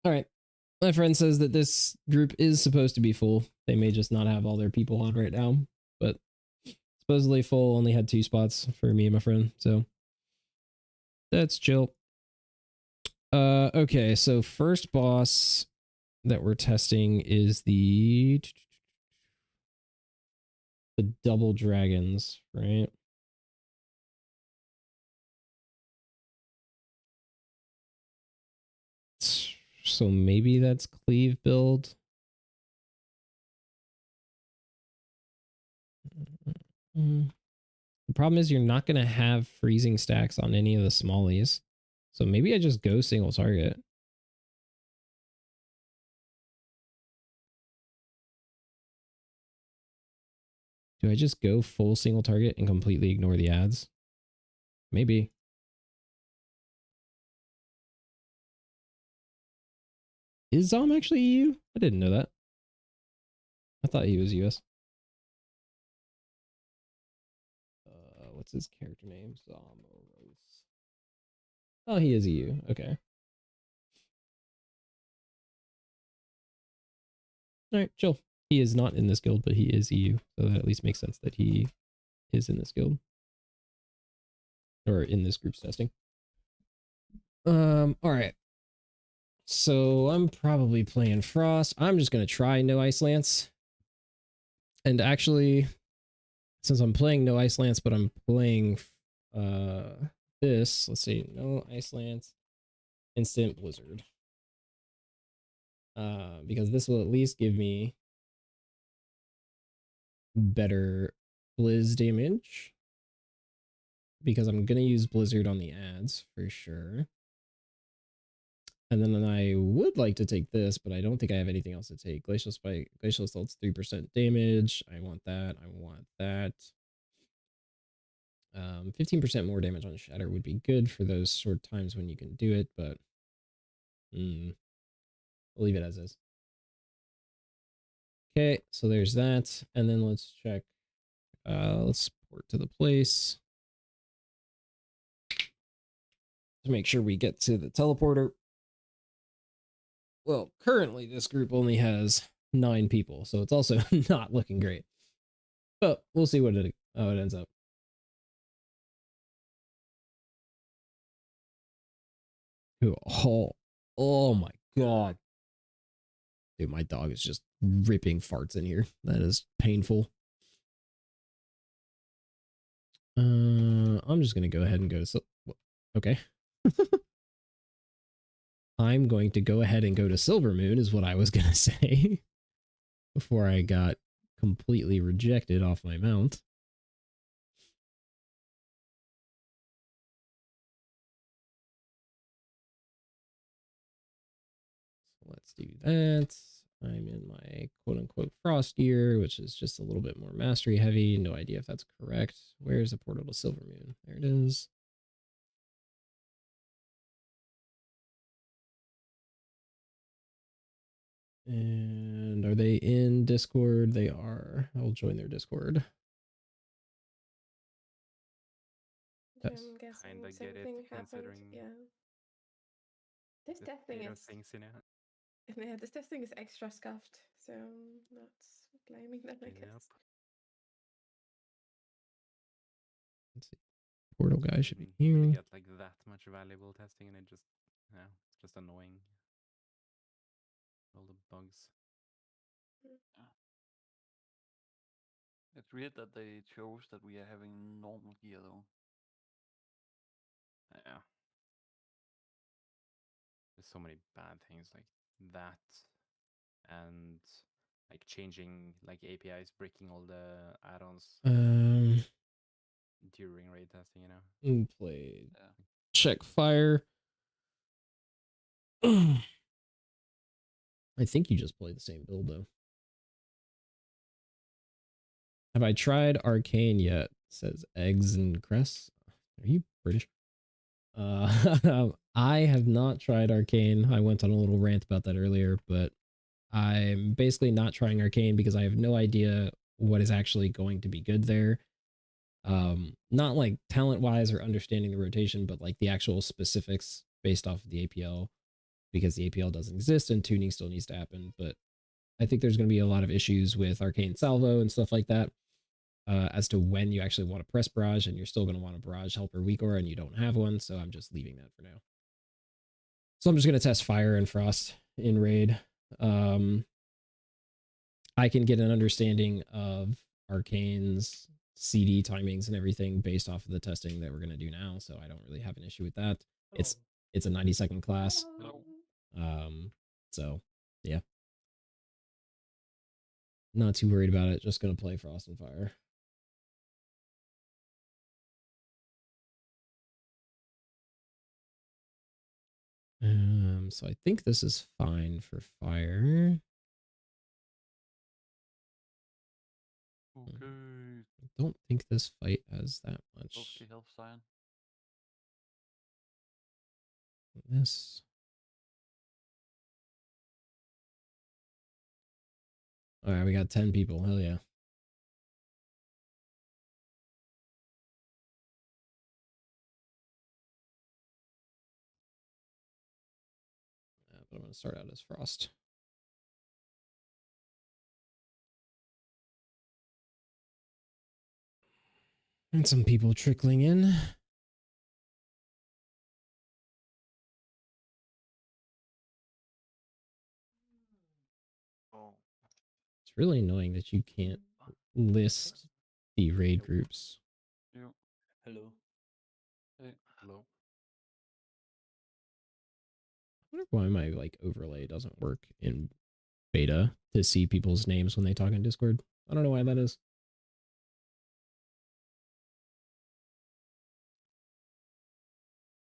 All right. My friend says that this group is supposed to be full. They may just not have all their people on right now, but supposedly full, only had 2 spots for me and my friend, so that's chill. Okay, so first boss that we're testing is the double dragons, right? So maybe that's cleave build. The problem is you're not going to have freezing stacks on any of the smallies. So maybe I just go single target. Do I just go full single target and completely ignore the ads? Maybe. Is Zom actually EU? I didn't know that. I thought he was US. What's his character name? Zom. Oh, he is EU. Okay. All right, chill. He is not in this guild, but he is EU. So that at least makes sense that he is in this guild. Or in this group's testing. All right. So I'm probably playing Frost. I'm just going to try no Ice Lance. And actually, since I'm playing no Ice Lance, but I'm playing this, let's see, no Ice Lance, instant Blizzard. Because this will at least give me better Blizz damage. Because I'm going to use Blizzard on the ads for sure. And then I would like to take this, but I don't think I have anything else to take. Glacial Spike, Glacial Assault's 3% damage. I want that. I want that. 15% more damage on Shatter would be good for those short times when you can do it, but we'll leave it as is. Okay, so there's that. And then let's check. Let's port to the place to make sure we get to the teleporter. Well, currently this group only has 9 people, so it's also not looking great. But we'll see what it Oh, it ends up. Oh, oh my god. Dude, my dog is just ripping farts in here. That is painful. I'm just gonna go ahead and go to okay. I'm going to go ahead and go to Silver Moon is what I was gonna say before I got completely rejected off my mount. So let's do that. I'm in my quote unquote frost gear, which is just a little bit more mastery heavy. No idea if that's correct. Where's the portal to Silver Moon? There it is. And are they in Discord? They are. I'll join their Discord. Yes. I'm guessing something happened. Yeah. This testing is yeah, this testing is extra scuffed, so I'm not blaming them, I guess. Let's see. Portal guy should be here. Really get like that much valuable testing, and it just it's just annoying. All the bugs. Yeah. It's weird that they chose that we are having normal gear though. Yeah. There's so many bad things like that, and like changing like APIs, breaking all the add-ons during raid testing. You know. Play. Yeah. Check fire. I think you just played the same build though. Have I tried Arcane yet? Says Eggs and Cress. Are you British? I have not tried Arcane. I went on a little rant about that earlier, but I'm basically not trying Arcane because I have no idea what is actually going to be good there. Not like talent wise or understanding the rotation, but like the actual specifics based off of the APL, because the APL doesn't exist and tuning still needs to happen. But I think there's going to be a lot of issues with Arcane Salvo and stuff like that. As to when you actually want to press barrage, and you're still going to want a barrage helper weak aura and you don't have one, so I'm just leaving that for now. So I'm just going to test fire and frost in raid. I can get an understanding of Arcane's CD timings and everything based off of the testing that we're going to do now, so I don't really have an issue with that. It's a 90-second class. So yeah, not too worried about it. Just going to play frost and fire. So I think this is fine for fire. Okay. I don't think this fight has that much. Okay, health sign. This. All right, we got 10 people. Hell yeah. But I'm going to start out as Frost. And some people trickling in. Oh. It's really annoying that you can't list the raid groups. Yeah. Hello. Hey. Hello. I wonder why my like overlay doesn't work in beta to see people's names when they talk in Discord. I don't know why that is.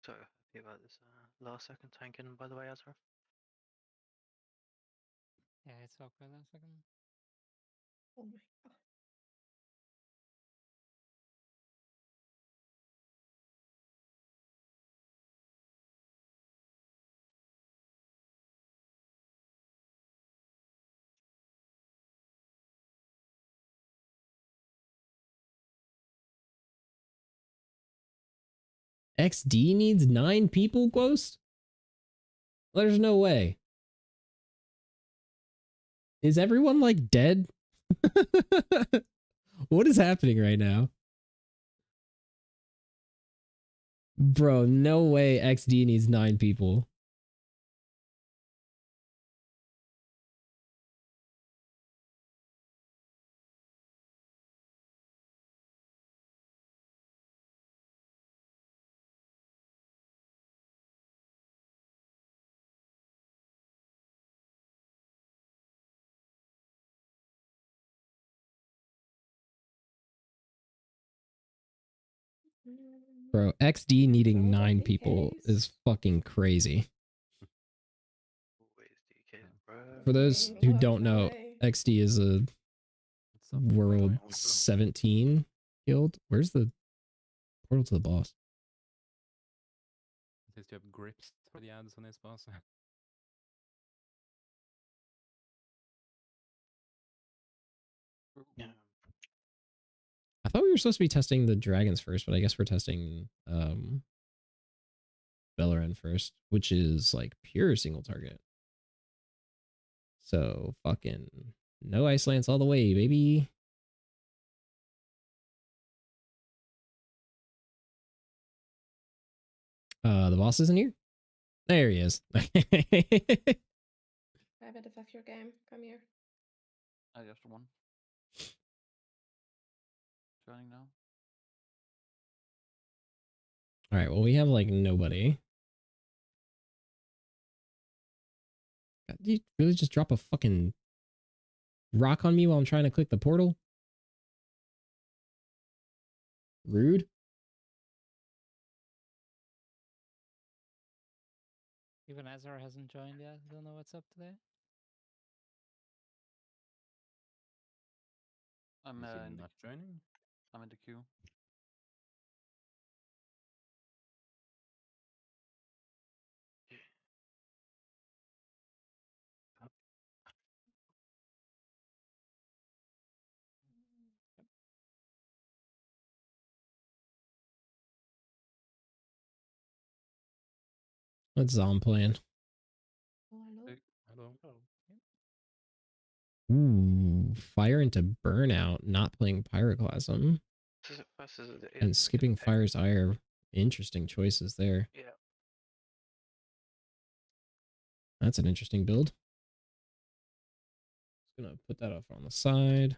So, happy about this last second tanking, by the way, Azra. Yeah, it's awkward last second. Oh my god. XD needs 9 people, Ghost? There's no way. Is everyone like dead? What is happening right now? Bro, no way XD needs 9 people. Bro, XD needing 9 people is fucking crazy. For those who don't know, XD is a World 17 guild. Where's the portal to the boss? It says to have grips for the ads on this boss. Yeah. I thought we were supposed to be testing the dragons first, but I guess we're testing Beleren first, which is like pure single target. So fucking no ice lance all the way, baby. The boss isn't here. There he is. I bet if that's your game, come here. I just won. Joining now. All right. Well, we have like nobody. God, you really just drop a fucking rock on me while I'm trying to click the portal? Rude. Even Azar hasn't joined yet. Don't know what's up today. I'm not joining. I'm in the queue. What's Zom playing? Hello. Ooh, fire into burnout, not playing pyroclasm, and skipping fire's ire. Interesting choices there. Yeah. That's an interesting build. Just gonna put that off on the side.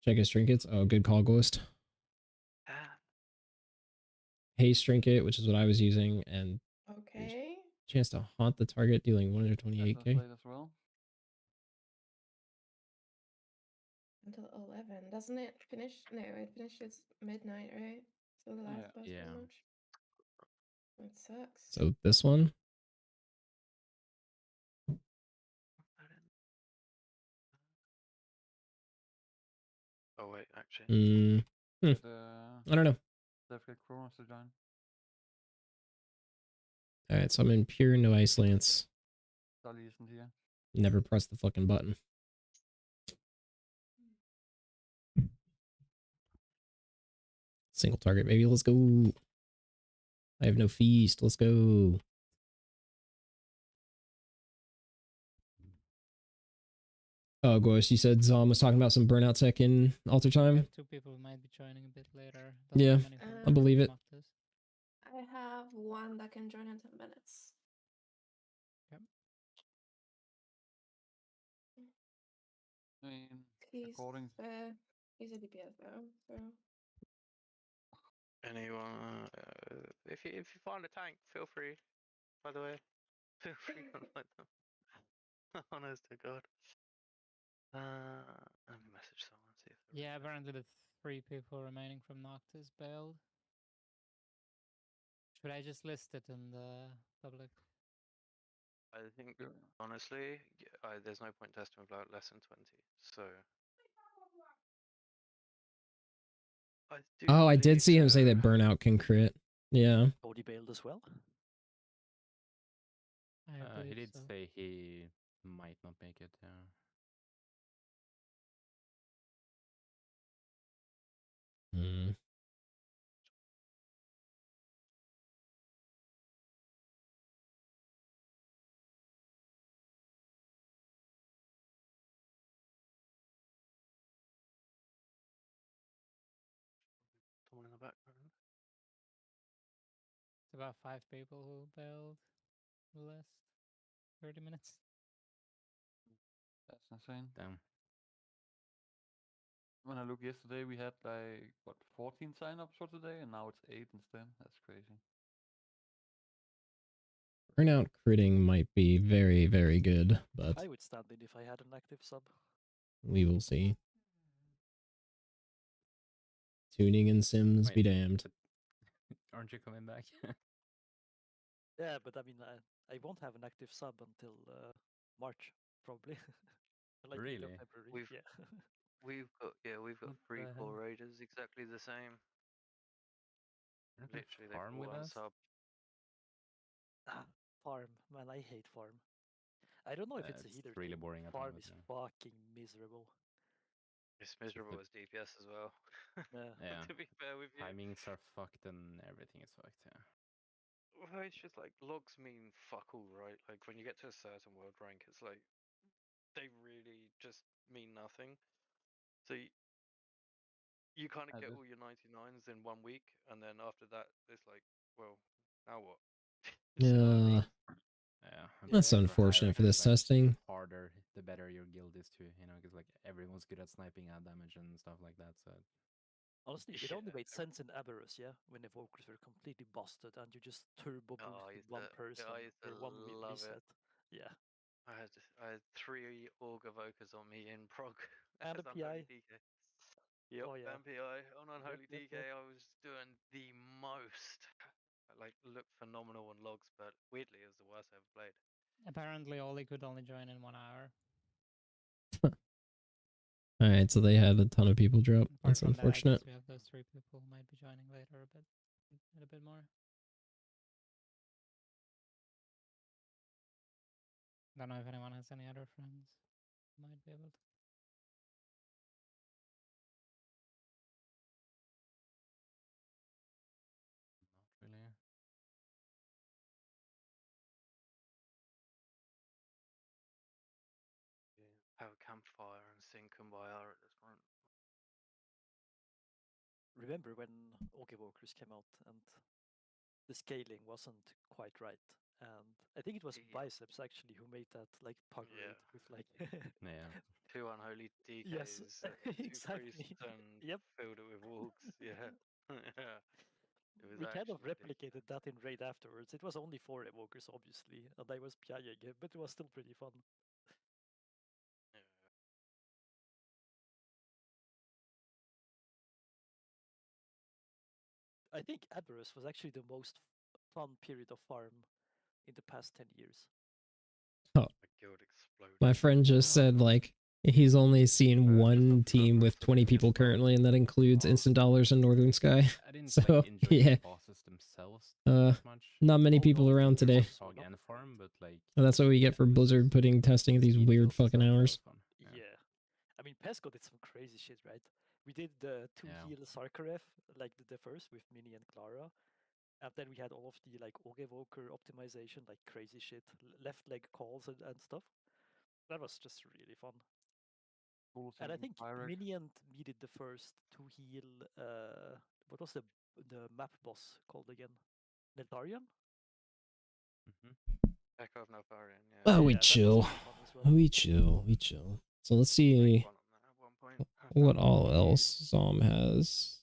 Check his trinkets. Oh, good call, Ghost. Haste trinket, which is what I was using, and okay. Chance to haunt the target, dealing 128k. As well. Until 11, doesn't it finish? No, it finishes midnight, right? So the last boss pretty much. It sucks. So this one. Oh wait, actually. I don't know. All right, so I'm in pure no ice lance. Never press the fucking button. Single target, baby. Let's go. I have no feast. Let's go. Oh, Ghost, you said Zom was talking about some burnout tech in altar time? 2 people might be joining a bit later. Yeah, I believe it. I have one that can join in 10 minutes. Yep. I mean, He's a DPS though, so. Anyone? If you find a tank, feel free. By the way, feel free to like them. Honest to God. Let me message someone, see if. Yeah, apparently the 3 people remaining from Noctis bailed. Should I just list it in the public? I think, honestly, there's no point testing with like less than 20. So. I did see him say that burnout can crit. Yeah. Body bailed as well. He did say he might not make it. Hmm. the background. It's about 5 people who bailed the last 30 minutes. That's insane. Damn. When I looked yesterday, we had like, what, 14 signups for today, and now it's 8 instead. That's crazy. Burnout critting might be very, very good, but I would stand in if I had an active sub. we will see. Tuning in Sims Wait, be damned. Aren't you coming back? Yeah, but I mean, I won't have an active sub until March, probably. Like Really? February. Yeah. We've got What the 3 hell? core raiders exactly the same. You're not gonna Literally, they farm all with on us? sub. Farm, man, I hate farm. I don't know if it's a It's healer really thing. boring at the Farm moment, is yeah. fucking miserable. It's miserable as DPS as well. Yeah. Yeah. To be fair with you. Timings are fucked and everything is fucked, yeah. Well, it's just like logs mean fuck all, right? Like when you get to a certain world rank, it's like they really just mean nothing. So you kind of get all your 99s in 1 week, and then after that, it's like, well, now what? You know what I mean? Yeah, I'm That's pretty sure unfortunate for hierarchy this is, like, testing. harder the better your guild is too, you know, because like everyone's good at sniping ad damage and stuff like that. So Honestly, it Yeah, only made sense in Aberrus, yeah, when evokers were completely busted and you just turbo boosted one person I used to or one love it. reset. Yeah. I had 3 org evokers on me in prog And as a Unholy PI. DK. Yep, Oh, yeah. MPI on Unholy Yep, DK. I was doing the most. Like looked phenomenal on logs, but weirdly, it was the worst I ever played. Apparently, Oli could only join in 1 hour. Alright, so they had a ton of people drop. Apart That's from that, I unfortunate. guess we have those 3 people who might be joining later a bit more. Don't know if anyone has any other friends who might be able to. not really. Yeah. Have a campfire and sing Kumbaya at this point. Remember when Orc Evokers came out and the scaling wasn't quite right? And I think it was Yeah. Biceps actually who made that like pug raid with like Yeah. 2 Unholy DKs, Yes, 2 exactly. priests, and Yep. filled it with orcs. Yeah. Yeah. It was We kind of actually replicated that in raid afterwards. It was only 4 evokers, obviously, and I was PIing it, but it was still pretty fun. Yeah. I think Aberrus was actually the most fun period of farm in the past 10 years. My guild exploded. My friend just said, like, he's only seen one team with 20 people currently, and that includes Instant Dollars and Northern Sky. I didn't So, like enjoy yeah. the bosses themselves that much. Not many people no, around today. Fog and farm, but like Well, that's what we get for it was Blizzard just putting testing at these speed weird builds and fucking stuff, that was hours. fun. Yeah. I mean, Pesco did some crazy shit, right? We did the 2 Yeah. heal Sarkaref, like the first with Mini and Clara. And then we had all of the like Orc Evoker optimization, like crazy shit, left leg calls and stuff. That was just really fun. And I think Mini and me did the first 2 heal. What was the map boss called again? Neltarion? Echo of Naltharion, yeah. Oh, we Yeah, that was chill. really fun as well. We chill. We chill. So let's see One on that at one point. what all else Zom has.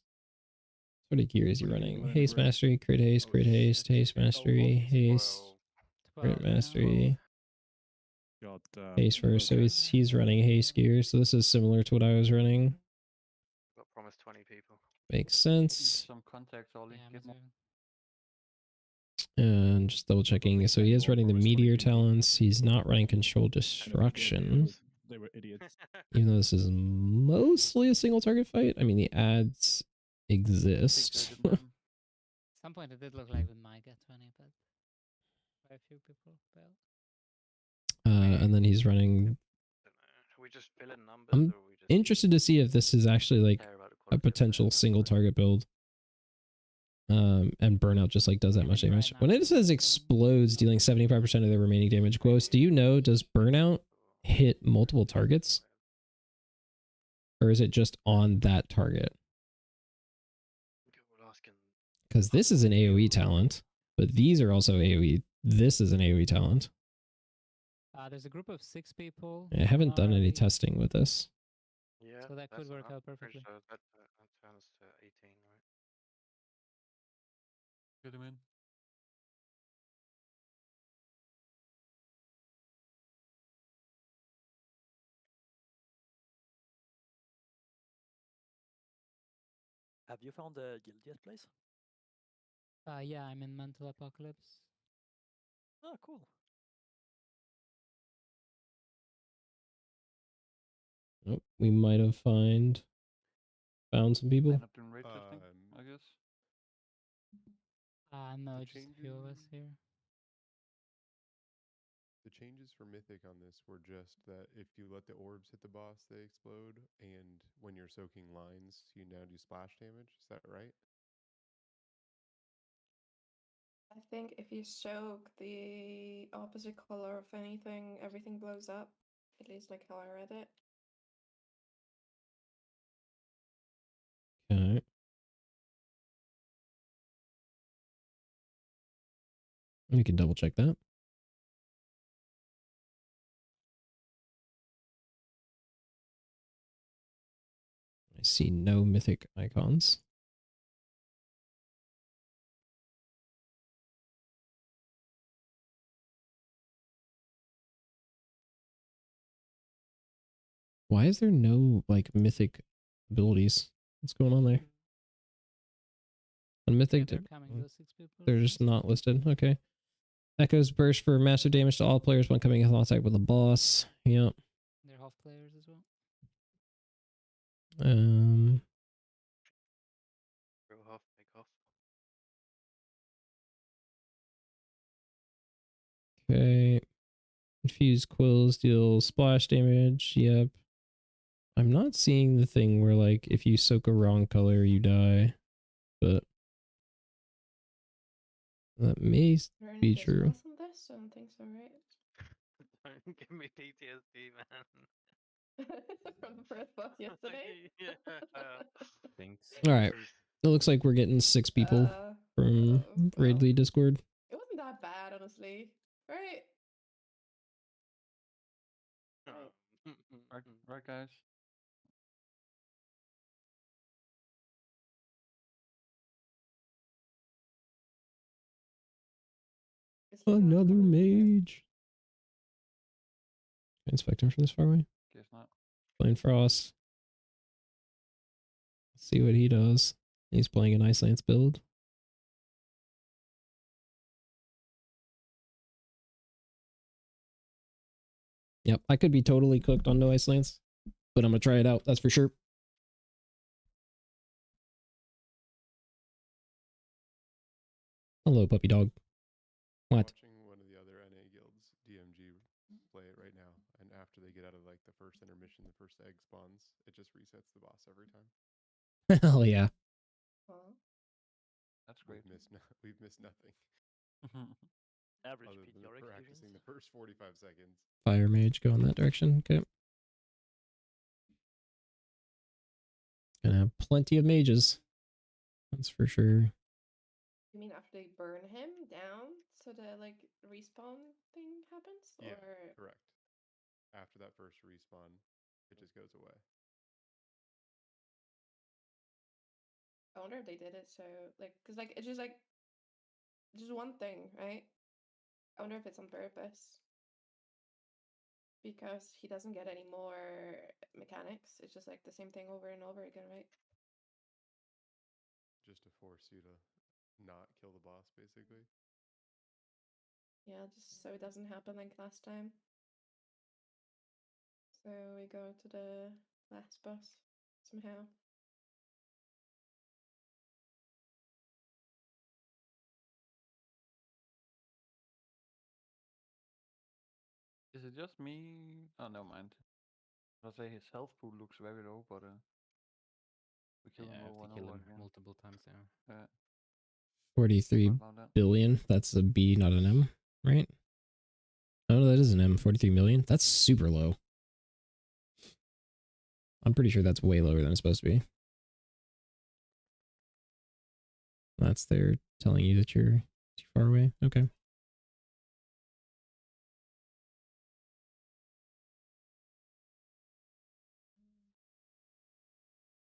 What gear is he running? Haste Mastery, Crit Haste, Crit Haste, Haste Mastery, Haste, Crit 12 now. Mastery, Got Haste first. So he's running Haste gear. So this is similar to what I was running. Got promised 20 people. Makes sense. Some contacts, Ollie. Yeah, me Get more. too. And just double checking. So he is running the Meteor Talents. He's not running Control Destruction. They were idiots. Even though this is mostly a single target fight. I mean, the ads exist. At some point it did look like we might get 20, but quite a few people failed. And then he's running. Are we just filling numbers? I'm or are we just interested to see if this is actually like care about the a quality of potential players? single target build. And Burnout just like does that much damage. When it says explodes, dealing 75% of the remaining damage. Ghost, do you know, does Burnout hit multiple targets? Or is it just on that target? We'll Because this is an AoE talent, but these are also AoE. This is an AoE talent. There's a group of 6 people. I haven't done any testing with this. Yeah. So that could work out Pretty perfectly. sure that turns to 18, right? Get him in. Have you found the guild yet, place? Yeah, I'm in Mental Apocalypse. Oh, cool. Oh, we might have found some people. Line up doing raid testing, I guess. No, just a few of us here. The changes for Mythic on this were just that if you let the orbs hit the boss, they explode, and when you're soaking lines, you now do splash damage. Is that right? I think if you soak the opposite color of anything, everything blows up. At least like how I read it. Okay. We can double check that. I see no mythic icons. Why is there no like mythic abilities? What's going on there? On mythic, They're coming, those 6 people. they're just not listed. Okay. Echoes burst for massive damage to all players when coming in contact with a boss. Yep. They're half players as well. Real half, big half. Okay. Infused quills deal splash damage. Yep. I'm not seeing the thing where like if you soak a wrong color you die, but that may be true. On this? I don't think so, right? Don't give me PTSD, man. From the first boss yesterday. Yeah. Thanks. All right. It looks like we're getting 6 people from Raidly Discord. It wasn't that bad, honestly. Right? Right, guys. Another mage. Inspect him from this far away. Guess not. Playing Frost. Let's see what he does. He's playing an Ice Lance build. Yep, I could be totally cooked on no Ice Lance, but I'm gonna try it out. That's for sure. Hello, puppy dog. What? Watching one of the other NA guilds, DMG, play it right now, and after they get out of like the first intermission, the first egg spawns, it just resets the boss every time. Hell yeah. That's great. We've missed nothing. Average other than PTR practicing experience. the first 45 seconds. Fire mage, go in that direction. Okay. Gonna have plenty of mages. That's for sure. You mean after they burn him down, so the like respawn thing happens? Yeah, or... correct. After that first respawn, it just goes away. I wonder if they did it so like, cause like it's just like just one thing, right? I wonder if it's on purpose. Because he doesn't get any more mechanics. It's just like the same thing over and over again, right? Just to force you to not kill the boss, basically. Yeah, just so it doesn't happen like last time. So we go to the last boss somehow. Is it just me? Oh, no mind. I'll say his health pool looks very low, but we kill him over and kill over him again. multiple times now. 43 billion. That's a B, not an M, right? Oh, that is an M. 43 million. That's super low. I'm pretty sure that's way lower than it's supposed to be. That's there telling you that you're too far away. Okay.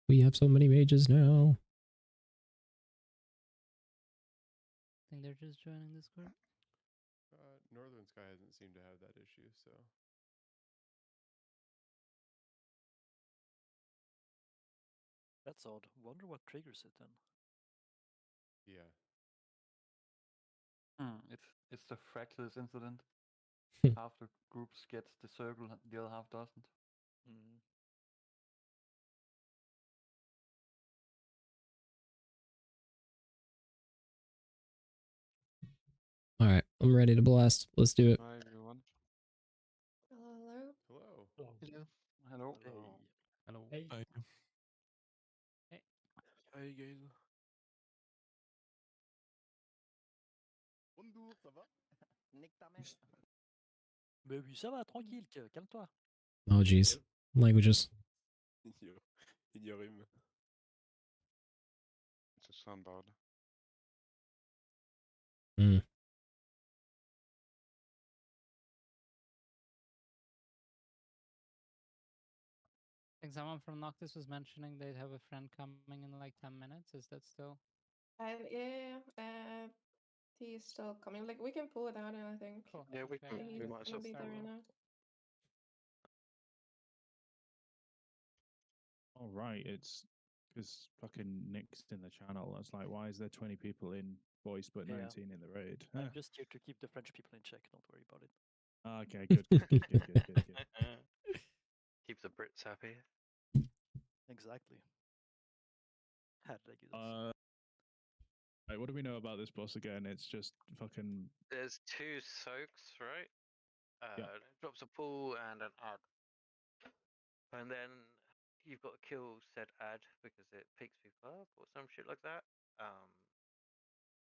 We have so many mages now. I think they're just joining Discord. Northern Sky hasn't seemed to have that issue, so. That's odd. Wonder what triggers it then. Yeah. It's the fractals incident. Half the groups get the circle, the other half doesn't. All right, I'm ready to blast. Let's do it. Hi everyone. Hello. Hello. Hello. Hello. Hello. Hello. Hey. Hi. Hey. Hi guys. Bonjour, ça va? Nique ta mère. Mais oui, ça va, tranquille, calme-toi. Oh, geez. Languages. Ignore him. It's a soundboard. I think someone from Noctis was mentioning they'd have a friend coming in like 10 minutes. Is that still? Yeah. He's still coming. Like, we can pull it out, and I think. Cool. Yeah, we Okay, can. We might as well. Be there now. All right, it's because fucking Nick's in the channel. That's like, why is there 20 people in voice but 19 in the raid? I'm just here to keep the French people in check. Don't worry about it. Okay, good. Keep the Brits happy. Exactly. Herregud. Right, what do we know about this boss again? It's just fucking. There's 2 soaks, right? Yeah. Drops a pull and an add. And then you've got to kill said add because it picks people up or some shit like that.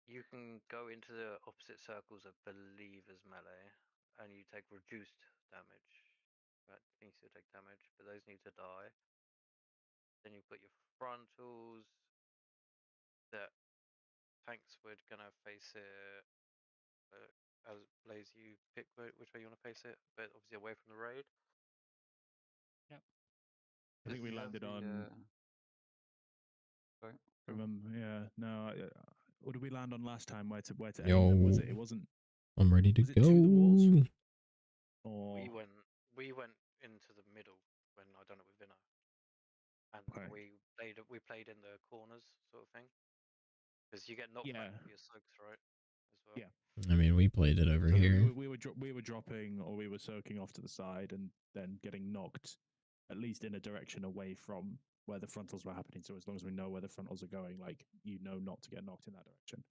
You can go into the opposite circles, I believe, as melee, and you take reduced damage. Right, things still take damage, but those need to die. Then you've got your frontals that tanks would gonna face it. As Blaze, you pick which way you want to face it, but obviously away from the raid. Yep. I think we landed on. Sorry. Remember? Yeah. No. What did we land on last time? Where to Yo. aim them? Was it? It wasn't. I'm ready to was it go. To the walls? Or We went into the middle when I done it with Vinno, and okay. we played in the corners sort of thing, because you get knocked back for your soaks, right? As well. Yeah. I mean, we played it over here. We were dropping, or we were soaking off to the side, and then getting knocked, at least in a direction away from where the frontals were happening. So as long as we know where the frontals are going, like not to get knocked in that direction.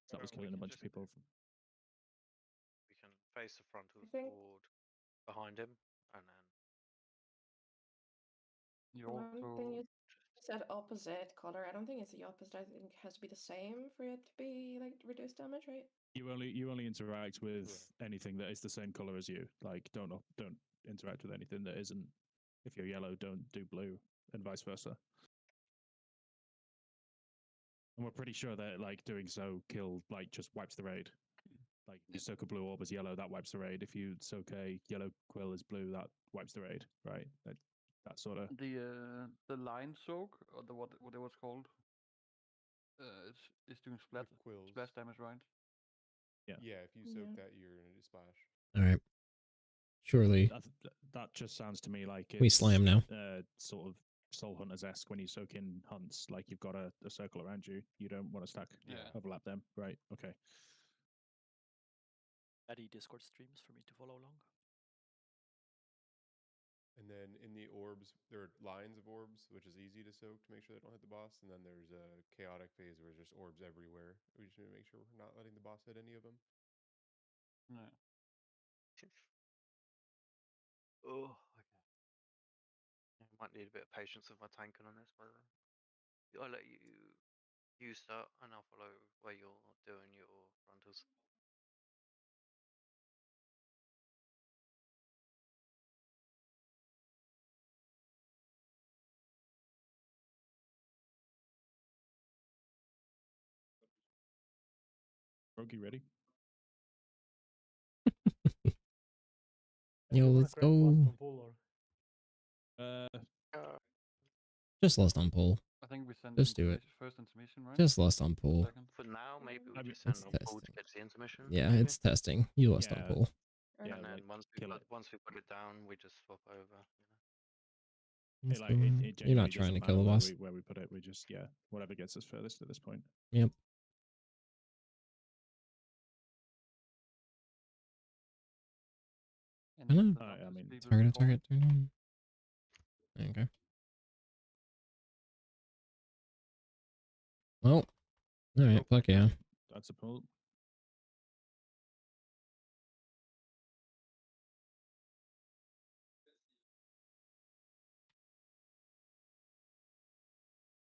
So that was killing a bunch of people. We can face the frontals toward behind him, and then. One thing you said opposite color. I don't think it's the opposite. I think it has to be the same for it to be like reduced damage, right? You only interact with anything that is the same color as you. Like don't interact with anything that isn't. If you're yellow, don't do blue, and vice versa. And we're pretty sure that like doing so just wipes the raid. Like if you soak a blue orb as yellow, that wipes the raid. If you soak a yellow quill as blue, that wipes the raid. Right? That sort of. The line soak, or what it was called, is doing splash damage, right? Yeah. Yeah, if you soak that, you're gonna splash. All right. Surely. That just sounds to me like we slam now. Sort of Soul Hunters-esque when you soak in hunts, like you've got a circle around you. You don't want to stack overlap them, right? Okay. Any Discord streams for me to follow along? And then in the orbs, there are lines of orbs, which is easy to soak to make sure they don't hit the boss. And then there's a chaotic phase where there's just orbs everywhere. We just need to make sure we're not letting the boss hit any of them. No. Oh, okay. I might need a bit of patience with my tanking on this, by the way. I'll let you start, and I'll follow where you're doing your frontals. Rogie ready? Yo, let's go. Just lost on pull. I think we send Just do it. first intermission, right? Just lost on pull. Second. For now, maybe we just It's send on pull to testing. get the intermission. Yeah, maybe? it's testing. You lost on Yeah. pull. Yeah, And then like, once kill it. we put it down, we just swap over. It, like, it You're not genuinely trying to doesn't kill the matter boss. where we put it. We just, yeah, whatever gets us furthest at this point. Yep. And I know. I mean, Target, target, turn on. Okay. Well, all right, fuck yeah. That's a pull.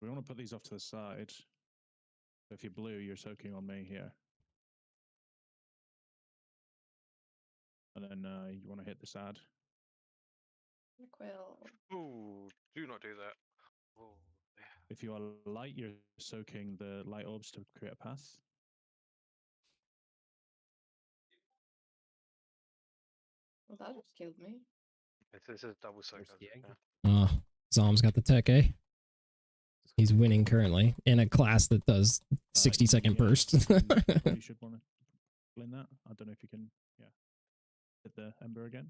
We want to put these off to the side. So if you're blue, you're soaking on me here. And then you want to hit this ad. Quill. Ooh, do not do that. Oh, yeah. If you are light, you're soaking the light orbs to create a path. Well, that just killed me. This is double soak. Zom's got the tech, eh? He's winning currently in a class that does 60-second burst. You should want to explain that. I don't know if you can, hit the ember again.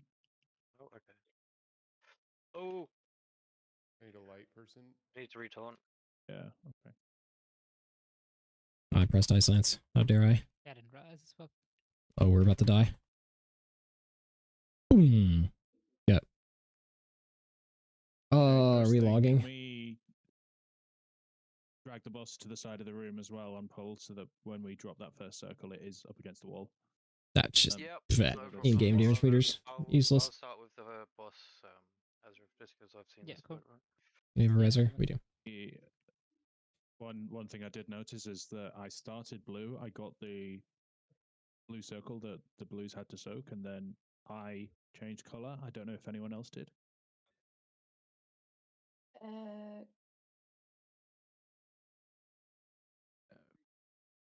Oh, okay. Oh, I need a light person. I need to retaunt. Yeah, okay. I pressed ice lance. How dare I? Yeah, I didn't realize as well. Oh, we're about to die. Boom. Yep. Are we logging? Can we drag the boss to the side of the room as well on pull so that when we drop that first circle, it is up against the wall? That's just Yep. in-game damage meters. Useless. I'll start with the boss Ezra, just because I've seen this cool. bit, right? We have a reser? We do. One thing I did notice is that I started blue. I got the blue circle that the blues had to soak, and then I changed color. I don't know if anyone else did.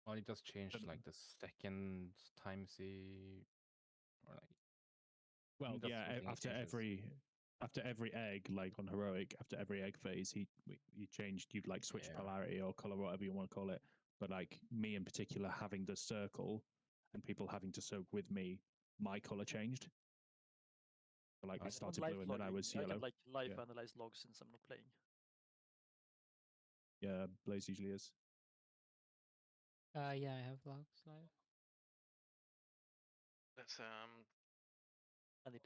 Well, it just changed like the second time see, or like. Well, yeah. After every egg, like on heroic, after every egg phase, you changed. You'd like switch polarity or color, whatever you want to call it. But like me in particular, having the circle and people having to soak with me, my color changed. So, like I started blue and then I was yellow. I can like live analyze logs since I'm not playing. Yeah, Blaze usually is. Yeah, I have logs live. Let's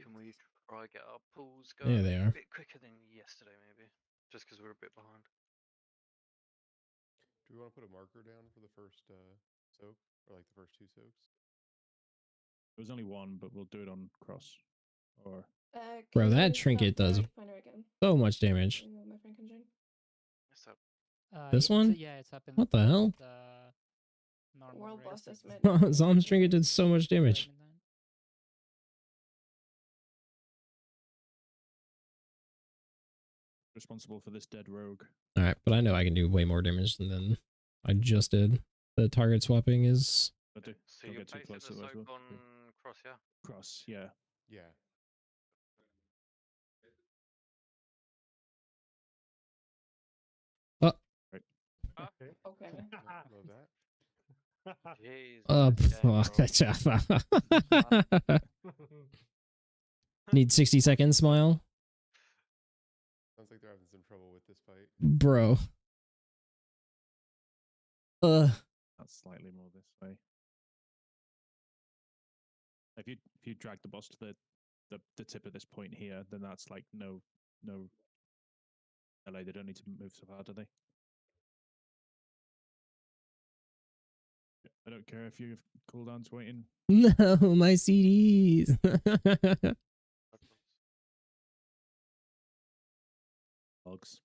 can we try get our pulls going There they are. a bit quicker than yesterday, maybe? Just because we're a bit behind. Do we want to put a marker down for the first soak, or like the first two soaks? There was only one, but we'll do it on cross. Or bro, that trinket does so much damage. This one? Yeah, it's up in what the hell? World boss is Zom's trinket did so much damage. Responsible for this dead rogue. All right, but I know I can do way more damage than I just did. The target swapping is. So you're placing the soak on cross, yeah? Cross, yeah. Yeah. Oh. Right. Okay. Love that. Jeez. Need 60 seconds, smile. Sounds like they're having some trouble with this fight. Bro. That's slightly more this way. If you drag the boss to the tip at this point here, then that's like no LA, they don't need to move so far, do they? I don't care if you have cooldowns waiting. No, my CDs. Logs.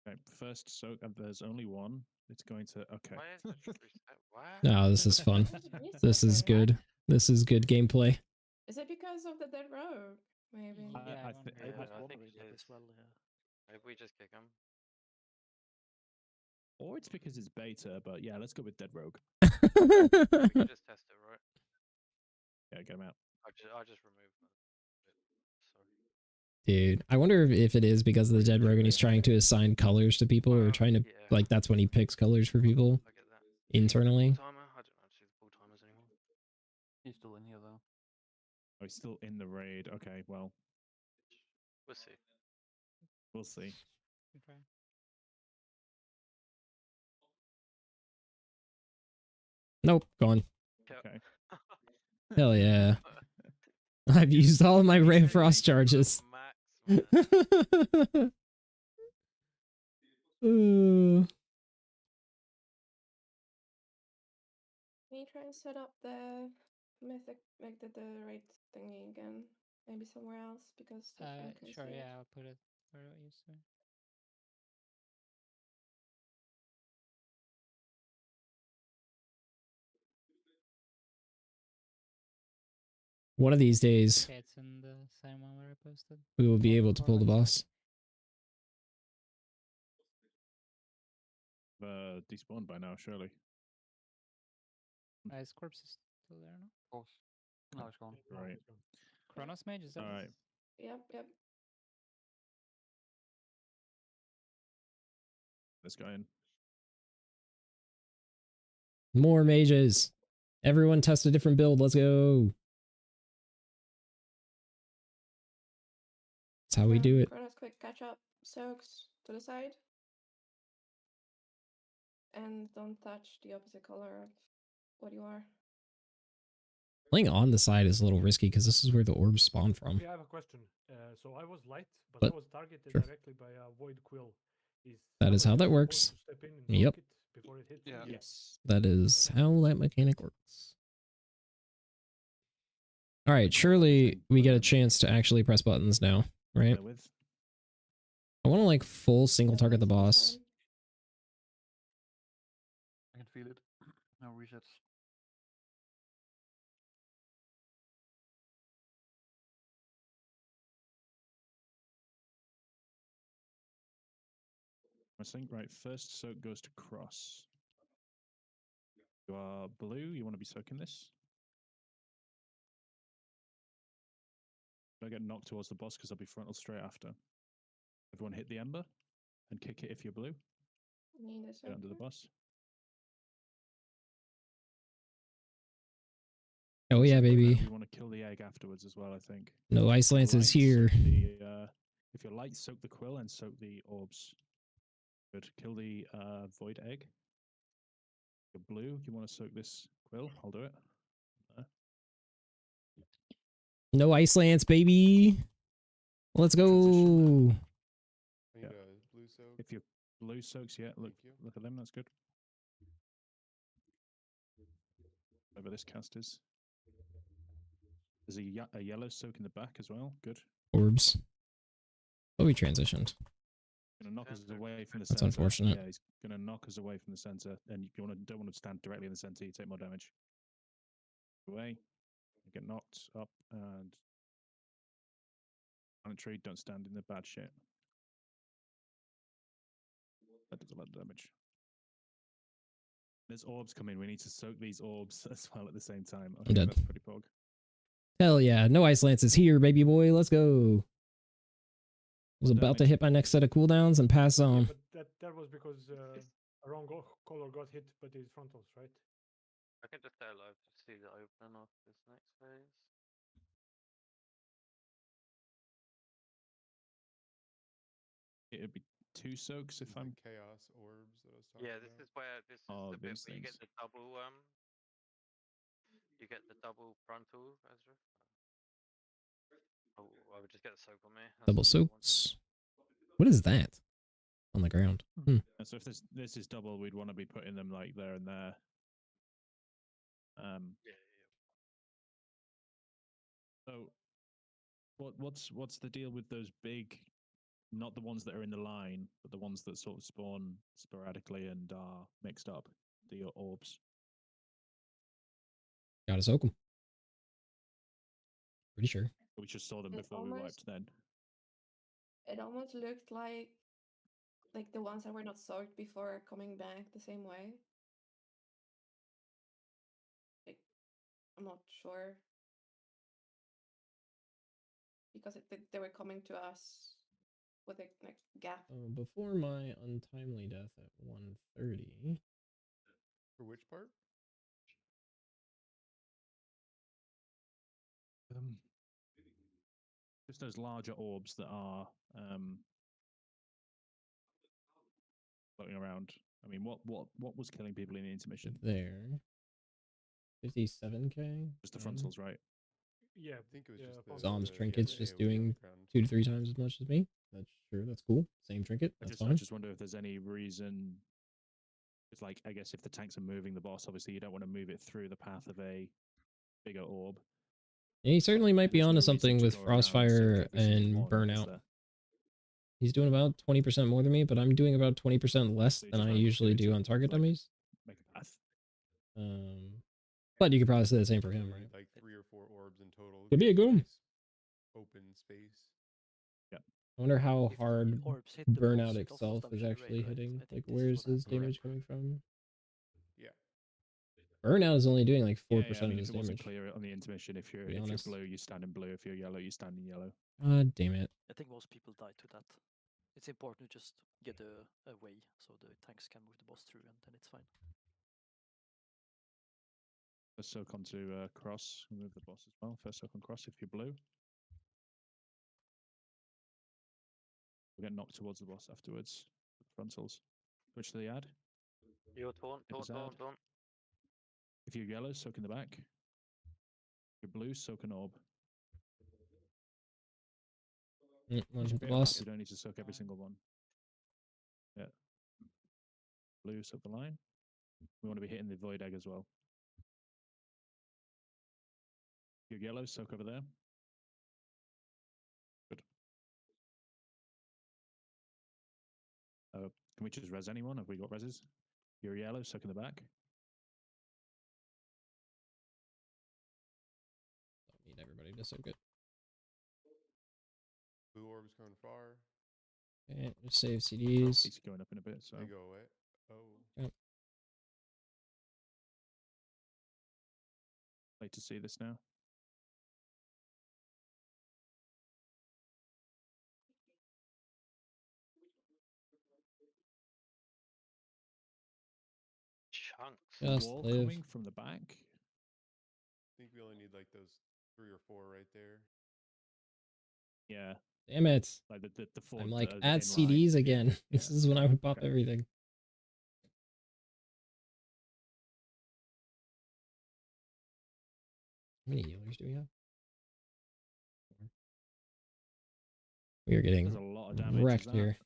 Okay, first soak, and there's only one. It's going to okay. No, this is fun. This is good. This is good gameplay. Is it because of the dead rogue? Maybe. I was wondering that as well. Yeah. Maybe we just kick him. Or it's because it's beta, but yeah, let's go with Dead Rogue. We can just test it, right? Yeah, get him out. I just removed them. Sorry. Dude, I wonder if it is because of the Dead Rogue and he's trying to assign colors to people or trying to, like, that's when he picks colors for people I get that. internally. Timer? I don't actually see the full timers anymore. He's still in here though. Oh, he's still in the raid. Okay, well. We'll see. We'll see. Okay. Nope, gone. Okay. Hell yeah. I've used all of my Ray of Frost charges. Can you try and set up the mythic, like the raid thingy again? Maybe somewhere else because the friend can Sure, see it. yeah, I'll put it where it used to. One of these days, Okay, it's in the same one where I posted. we will be able to pull the boss. Despawned by now, surely. His corpse is still there, no? Of course. No, it's gone. Right. Chronos Mage, is that All it? right. Yep. Let's go in. More mages. Everyone test a different build. Let's go. That's how we do it. Chronos, quick catch up. Soaks to the side. And don't touch the opposite color of what you are. Playing on the side is a little risky because this is where the orbs spawn from. Yeah, I have a question. So I was light, but I was targeted directly by a void quill. That is how that works. Yep. Before it hits? Yeah. Yes. That is how that mechanic works. All right, surely we get a chance to actually press buttons now, right? I want to like full single target the boss. I can feel it. No resets. I think, right, first soak goes to cross. You are blue, you want to be soaking this? Don't get knocked towards the boss because I'll be frontal straight after. Everyone hit the ember and kick it if you're blue. Get under the boss. Oh yeah, baby. We want to kill the egg afterwards as well, I think. No ice lances here. If you're light, soak the quill and soak the orbs. Good. Kill the void egg. You're blue, you want to soak this quill? I'll do it. No ice lance, baby. Let's go. Yeah. Blue soak. If you're blue soaks, yeah, look at them, that's good. Whatever this cast is. There's a yellow soak in the back as well. Good. Orbs. Oh, we transitioned. Gonna knock us away from the That's center. unfortunate. Yeah, he's gonna knock us away from the center, and you don't want to stand directly in the center. You take more damage. Away, you get knocked up, and planetary. Don't stand in the bad shit. That does a lot of damage. There's orbs coming. We need to soak these orbs as well at the same time. Okay, I'm dead. That's pretty pog. Hell yeah. No ice lances here, baby boy. Let's go. Was about to hit my next set of cooldowns and pass on. But that was because a wrong color got hit by these frontals, right? I can just stay alive to see the open of this next phase. It'd be 2 soaks if I'm chaos orbs that I was talking Yeah, this is where this is the bit where you get the double frontal, Ezra. Oh, I would just get a soak on me. Double soaks. What is that on the ground? So if this is double, we'd want to be putting them like there and there. So what's the deal with those big, not the ones that are in the line, but the ones that sort of spawn sporadically and are mixed up, the orbs? Gotta soak them. Pretty sure. We just saw them before we wiped then. It almost looked like like the ones that were not soaked before are coming back the same way. Like, I'm not sure. Because they were coming to us with a like, gap. Before my untimely death at 1:30. For which part? Just those larger orbs that are floating around. I mean, what was killing people in the intermission? There. 57k? Just the frontals, right? Yeah, I think it was just the Zom's the trinket's AoE just doing underground. 2 to 3 times as much as me. That's sure, that's cool. Same trinket, that's fine. I just wonder if there's any reason. It's like, I guess if the tanks are moving the boss, obviously you don't want to move it through the path of a bigger orb. Yeah, he certainly might be There's onto no reason something to with go around, soak Frostfire every single and one, is Burnout. there? He's doing about 20% more than me, but I'm doing about 20% less So you than just I wanna usually do it do to, on target like, dummies. make a path. But you could probably say the same for So him, you right? need like 3 or 4 orbs in total. Could be a give you goom. nice open space. Yeah. I wonder how If the hard orbs hit the boss, Burnout it also itself stops is your actually raid, right? hitting. I think Like, this is where's what his happened. damage coming from? Yeah. Burnout is only doing like 4% Yeah, I mean, of if his it wasn't damage. clear on the intermission, if you're honest. blue, you stand in blue. If you're yellow, you stand in yellow. God damn it. I think most people die to that. It's important to just get a way so the tanks can move the boss through, and then it's fine. First soak onto cross, remove the boss as well. First soak on cross if you're blue. We'll get knocked towards the boss afterwards. Frontals. Switch to the ad. You're taunt. If you're yellow, soak in the back. If you're blue, soak an orb. One's Bit of boss. path, you don't need to soak every single one. Yeah. Blue, soak the line. We want to be hitting the void egg as well. If you're yellow, soak over there. Good. Can we just res anyone? Have we got reses? You're yellow, soak in the back. Don't need everybody to soak it. Blue orbs coming far. Okay, just save CDs. He's going up in a bit, so. They go away. Oh. Yep. Late to see this now. Chunks. Just Wall live. coming from the back. I think we only need like those 3 or 4 right there. Yeah. Damn it. Like the 4. I'm like at CDs right. again. Yeah. This is when I would pop everything. How many healers do we have? We are getting There's a lot of damage. wrecked here.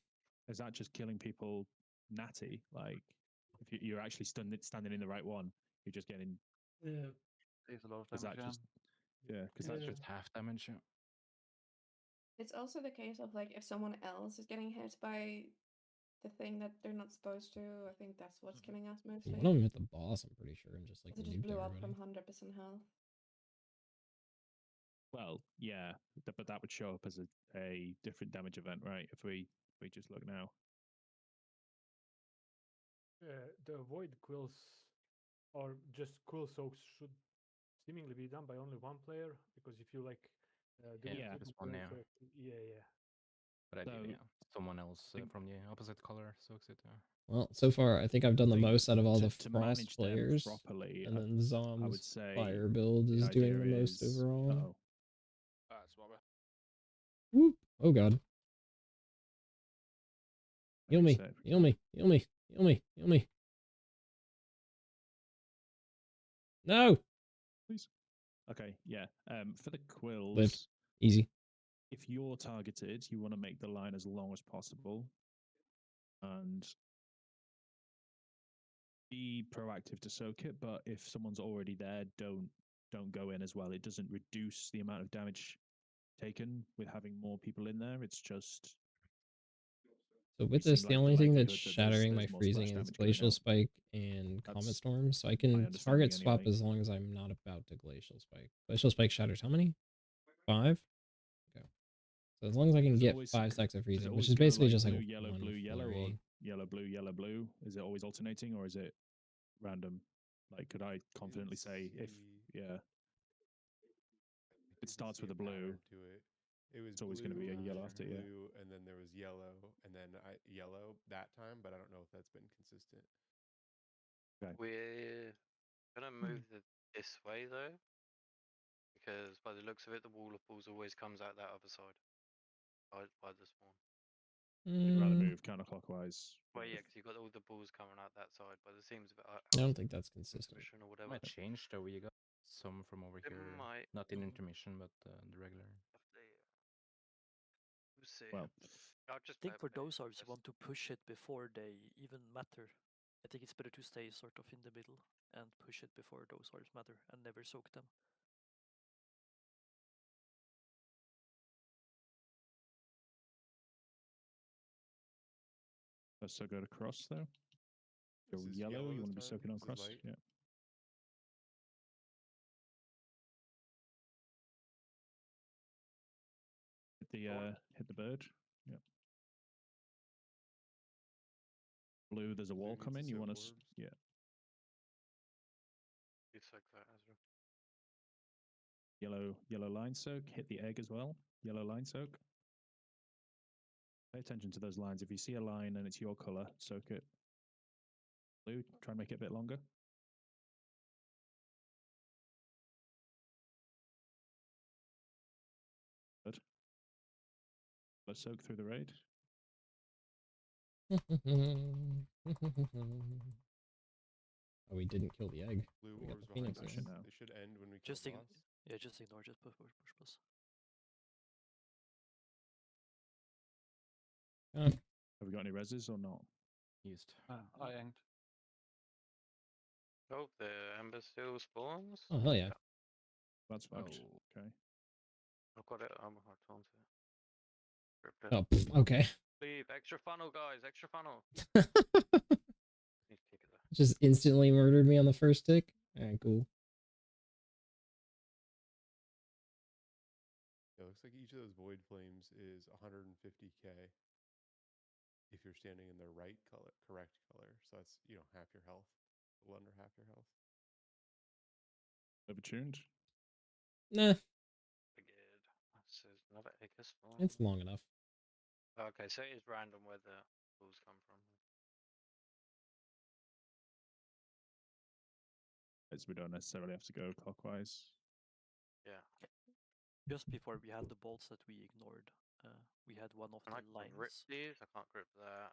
Is that just killing people natty? Like, if you're actually standing in the right one, you're just getting. Yeah. Takes a lot of damage. Is that just? Yeah, because That's that's just half damage. Yeah. It's also the case of like if someone else is getting hit by the thing that they're not supposed to. I think that's what's killing us mostly. One of them hit the boss, I'm pretty sure, and just like it just blew up from 100% health. Well, yeah, but that would show up as a different damage event, right? If we just look now. The void quills or just quill soaks should seemingly be done by only one player, because if you like do Yeah, it just with one, the yeah. correct- yeah. But I So- yeah, someone else from the opposite color soaks it. Well, so far I think I've done the most out of all the to frost manage them players. properly, And then I Zom's would say fire build the is doing the idea most is- overall. uh-oh. Whoop. Oh god. Heal me. Reset. Heal me. Heal me. Heal me. Heal me. No. Please. Okay, yeah. For the quills, Lived. Easy. if you're targeted, you want to make the line as long as possible, and be proactive to soak it. But if someone's already there, don't go in as well. It doesn't reduce the amount of damage taken with having more people in there. It's just. So with It this, seemed the like only the thing that's likelihood that shattering my there's more freezing splash is damage going Glacial out. Spike and Comet That's Storm. So I my can understanding target swap anyway. as long as I'm not about to Glacial Spike. Glacial Spike shatters how many? 5? Okay. So as long as I can Is it get always- 5 stacks of Does it freezing, which always is go basically like just like blue, yellow, one blue, yellow, or flurry. yellow, blue, yellow, blue? Is it always alternating, or is it random? Like, could I confidently say if it starts with a blue, to it. It was it's always going to be a blue, yellow after, yeah. blue, and then there was yellow, and then yellow that time, but I don't know if that's been consistent. Okay. We're gonna move this way though, because by the looks of it, the wall of balls always comes out that other side, by the spawn. You'd rather move counterclockwise. Well, yeah, because you've got all the balls coming out that side, by the seams of it. I don't think that's consistent. Or whatever. Might change though. You got some from over here, might. not in intermission, but the regular. We'll see. Well, I think for those arms you want to push it before they even matter. I think it's better to stay sort of in the middle and push it before those arms matter and never soak them. Let's go to cross though. Go yellow. You want to be soaking on cross? Yeah. Hit the bird. Yeah. Blue, there's a wall coming. You want to? Yeah. It's like that, Ezra. Yellow line soak. Hit the egg as well. Yellow line soak. Pay attention to those lines. If you see a line and it's your color, soak it. Blue, try and make it a bit longer. Good. Let's soak through the raid. Oh, we didn't kill the egg. Blue We got orbs the Phoenix behind now. us. They should end when we kill Just the boss. yeah, just ignore. Just push. Have we got any reses or not? Used. I yanked. Oh, the ember still spawns. Oh hell yeah! That's fucked. Oh. Okay. I've got it. I'm hard to answer. Oh, okay. Leave. Extra funnel, guys. Extra funnel. Just instantly murdered me on the first tick. Alright, cool. It looks like each of those void flames is 150k if you're standing in the right color, correct color. So that's, half your health, a little under half your health. Overtuned? Nah. Another acre spawn. It's long enough. Okay, so it is random where the balls come from. As we don't necessarily have to go clockwise. Yeah. Just before we had the bolts that we ignored, we had one of the lines. Grip these? I can't grip that.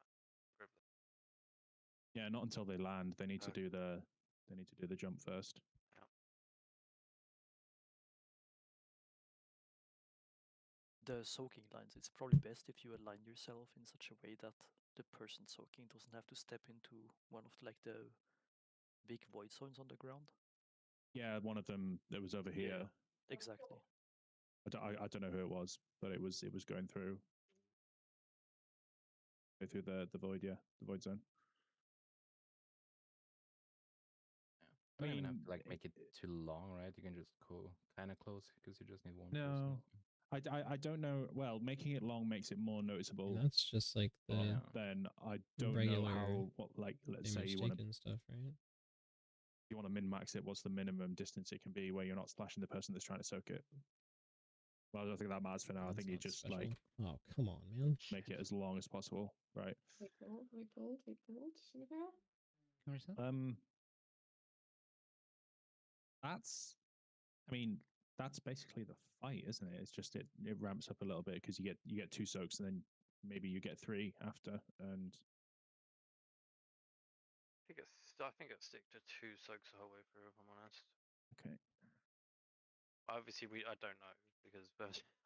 Yeah, not until they land. They need to do the jump first. Yeah. The soaking lines, it's probably best if you align yourself in such a way that the person soaking doesn't have to step into one of the big void zones on the ground. Yeah, one of them that was over here. Yeah, exactly. I don't know who it was, but it was going through the void, the void zone. You don't even have to make it too long, right? You can just go kind of close because you just need one person. I don't know. Well, making it long makes it more noticeable. And that's just like the then I don't know how. Let's say you want to stuff, right? You want to min max it. What's the minimum distance it can be where you're not splashing the person that's trying to soak it? Well, I don't think that matters for now. I think you just special. Oh, come on, man. Make it as long as possible, right? We pulled. That's basically the fight, isn't it? It's just it ramps up a little bit because you get 2 soaks and then maybe you get 3 after, and I think I'd stick to 2 soaks the whole way through, if I'm honest. Okay. Obviously, I don't know because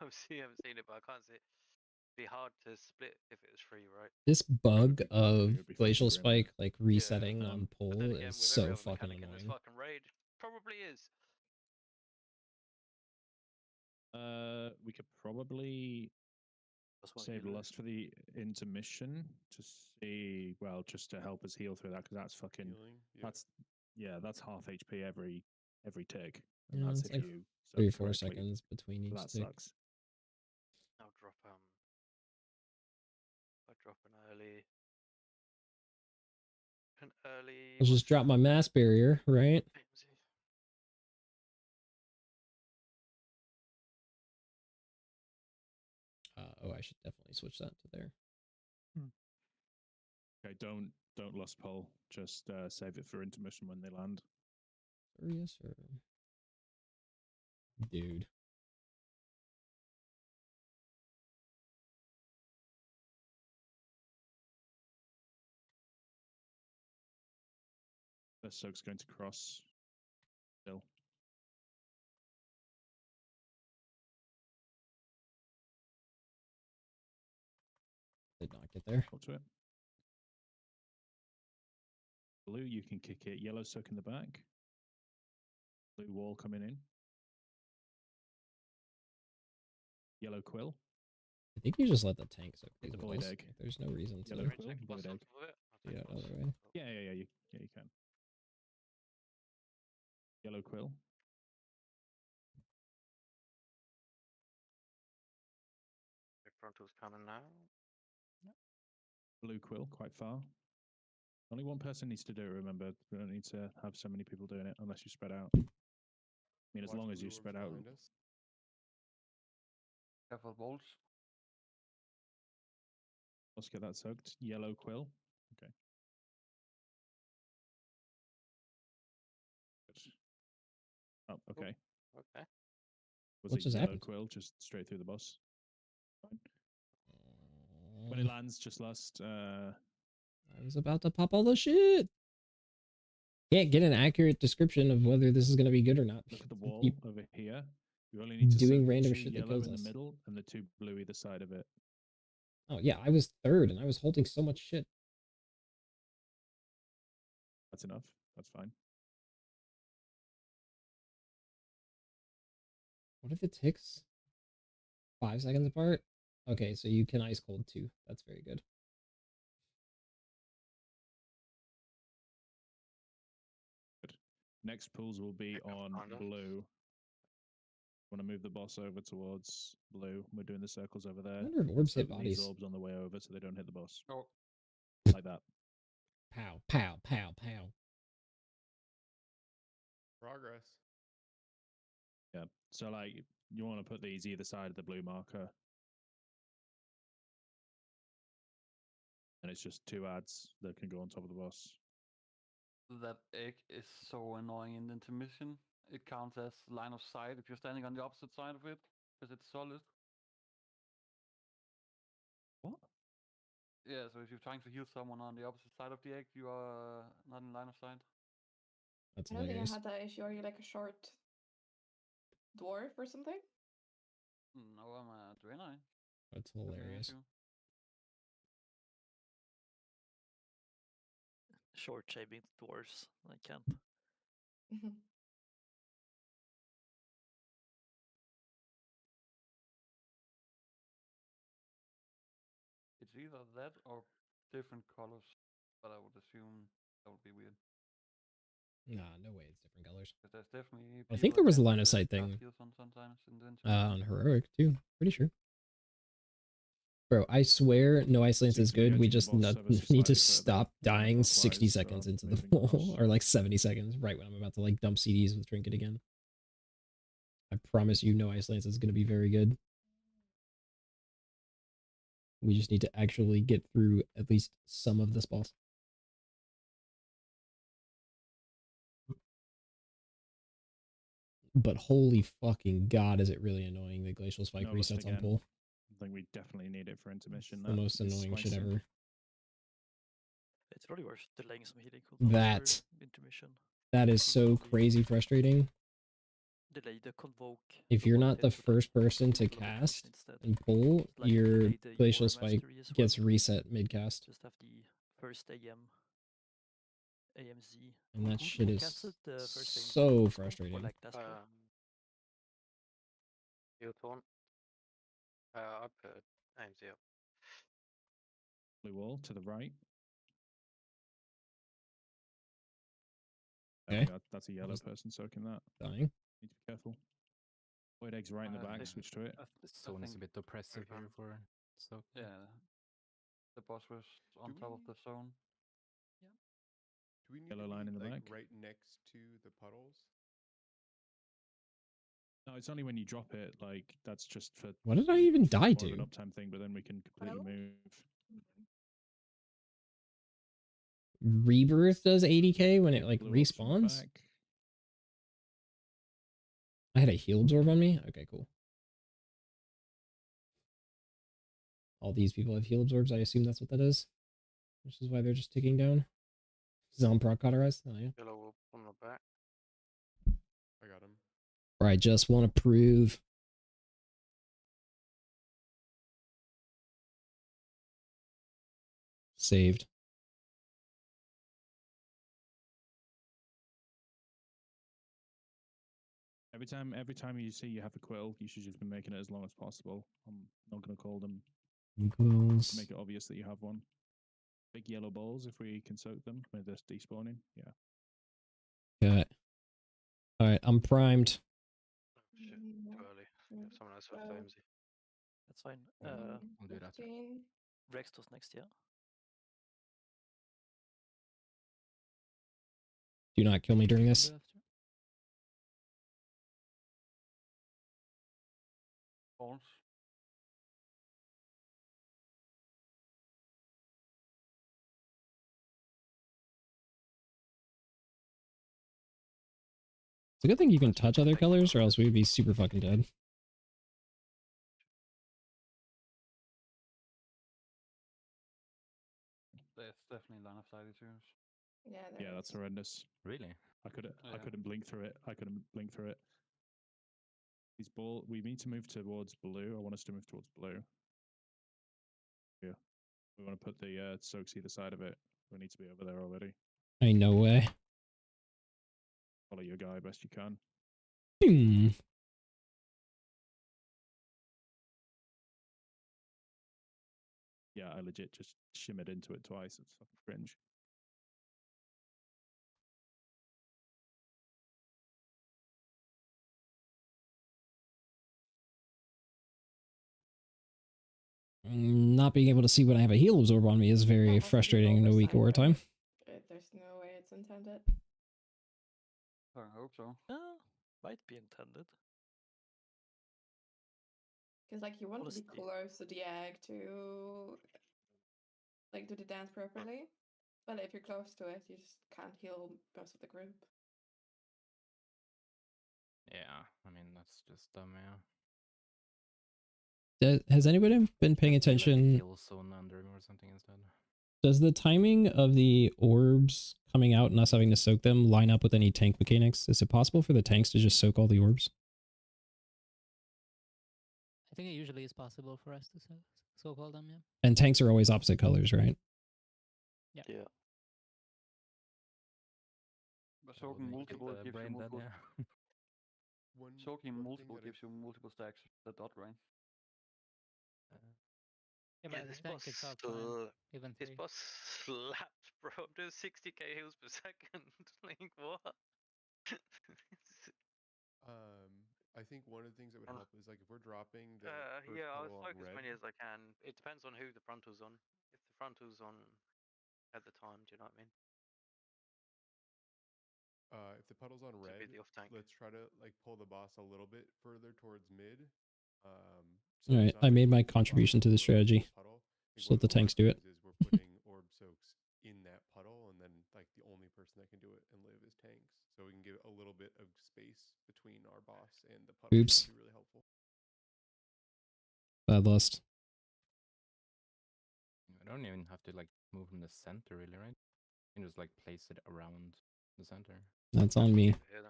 obviously I haven't seen it, but I can't see it. It'd be hard to split if it was free, right? This bug of Glacial Spike resetting on pull is so fucking annoying. This fucking raid probably is. We could probably save Lust for the intermission to see, just to help us heal through that, because that's fucking that's half HP every tick, and that's if like you 3-4 seconds between each that tick. sucks. I'll drop I'll drop an early. I'll just drop my mass barrier, right? Oh, I should definitely switch that to there. Okay, don't lost pole. Just save it for intermission when they land. Yes, sir. Dude. The soak's going to cross. Still. Did not get there. Up to it. Blue, you can kick it. Yellow soak in the back. Blue wall coming in. Yellow quill. I think you just let the tank soak The these void walls. egg. Like, there's no reason to. Yellow quill, void egg. Yeah, other way. Yeah, you can. Yellow quill. The frontal's coming now. Blue quill, quite far. Only one person needs to do it, remember. We don't need to have so many people doing it unless you spread out. I mean, as long as you spread out. Careful balls. Let's get that soaked. Yellow quill. Okay. Good. Oh, okay. Okay. Was What it just yellow happened? quill just straight through the boss? Fine. When it lands, just last. I was about to pop all the shit. Can't get an accurate description of whether this is going to be good or not. Look at the I wall keep over here. You only need to doing soak random two shit that yellow kills in the us. middle and the two blue either side of it. Oh yeah, I was third and I was holding so much shit. That's enough. That's fine. What if it ticks 5 seconds apart? Okay, so you can ice cold too. That's very good. Good. Next pulls will be on blue. Want to move the boss over towards blue. We're doing the circles over there. I wonder if orbs hit Soak bodies. these orbs on the way over so they don't hit the boss. Oh. Like that. Pow, pow, pow, pow. Progress. Yeah. So like you want to put these either side of the blue marker. And it's just two ads that can go on top of the boss. That egg is so annoying in the intermission. It counts as line of sight if you're standing on the opposite side of it, because it's solid. What? Yeah, so if you're trying to heal someone on the opposite side of the egg, you are not in line of sight. That's I don't think I hilarious. had that issue. Are you like a short dwarf or something? No, I'm a Draenei. That's hilarious. Short shaving dwarves. I can't. It's either that or different colors, but I would assume that would be weird. Nah, no way it's different colors. Because there's definitely. I think there was a line of sight sight thing sometimes in the on heroic too. Pretty sure. Bro, I swear no ice lance is good. We just need to stop dying 60 seconds into the pool, or like 70 seconds, right when I'm about to like dump CDs with Trinket again. I promise you no ice lance is going to be very good. We just need to actually get through at least some of this boss. But holy fucking god, is it really annoying that Glacial Spike resets on pull. I think we definitely need it for intermission. It's the most annoying shit ever. It's probably worth delaying some healing That intermission. That is so crazy frustrating. Delay the convoke. If you're not the first person to cast and pull, your Glacial Spike gets reset mid-cast. Just have the first AMZ. And that shit is first so frustrating. Like Your turn. I put AMZ up. Blue wall to the right. Okay. That's a yellow person soaking that. Dying. Need to be careful. Void Egg's right in the back, switch to it. The zone is a bit oppressive here for Stoke. Yeah. The boss was on top of the zone. Yeah. Do we need Yellow to line be, in the like, back? right next to the puddles? No, it's only when you drop it. Like that's just for. What did I even die more to? of an uptime thing, but then we can completely move. Rebirth does 80k when it like respawns. I had a heal absorb on me. Okay, cool. All these people have heal absorbs. I assume that's what that is, which is why they're just ticking down. Zone proc cauterized. Oh yeah. Yellow on the back. I got him. Or I just want to prove. Saved. Every time you see you have a quill, you should just be making it as long as possible. I'm not going to call them. Quills. To make it obvious that you have one. Big yellow balls, if we can soak them with this despawning. Yeah. Okay. All right, I'm primed. Shit, too early. Yeah, someone else with flamesy. That's fine. I'll do that. Rextos next, yeah. Do not kill me during this. Balls. It's a good thing you can touch other colors, or else we would be super fucking dead. There's definitely line of sight issues. Yeah, that's horrendous. Really? I couldn't blink through it. These ball. We need to move towards blue. I want us to move towards blue. Yeah. We want to put the soaks either side of it. We need to be over there already. Ain't no way. Follow your guy best you can. Yeah, I legit just shimmered into it twice. It's fucking cringe. Not being able to see when I have a heal absorb on me is very frustrating in a week of wartime. There's no way it's intended. I hope so. Might be intended. Because like you want Honestly. to be close to the egg to like do the dance properly, but if you're close to it, you just can't heal most of the group. Yeah, I mean that's just dumb, yeah. Has anybody been paying attention? Kill zone under him or something instead. Does the timing of the orbs coming out and us having to soak them line up with any tank mechanics? Is it possible for the tanks to just soak all the orbs? I think it usually is possible for us to soak all them, yeah. And tanks are always opposite colors, right? Yeah. Yeah. But soaking multiple gives you multiple. Soaking one multiple thing that gives you multiple stacks. The dot range. Yeah, but this the tank boss is all fine. Even this 3. boss slapped, bro. I'm doing 60k heals per second. Like what? I think one of the things that would help is like if we're dropping the first yeah, I'll puddle on soak as red. many as I can. It depends on who the frontal's on. If the frontal's on at the time, do you know what I mean? If the puddle's on red, the off tank. let's try to like pull the boss a little bit further towards mid. All right, I made my contribution to the strategy. Just let the tanks do it. Is we're putting orb soaks in that puddle, and then like the only person that can do it and live is tanks. So we can give a little bit of space between our boss and the puddle. Oops. Would be really helpful. Bad lust. I don't even have to like move from the center, really, right? You can just like place it around the center. That's on me. Yeah,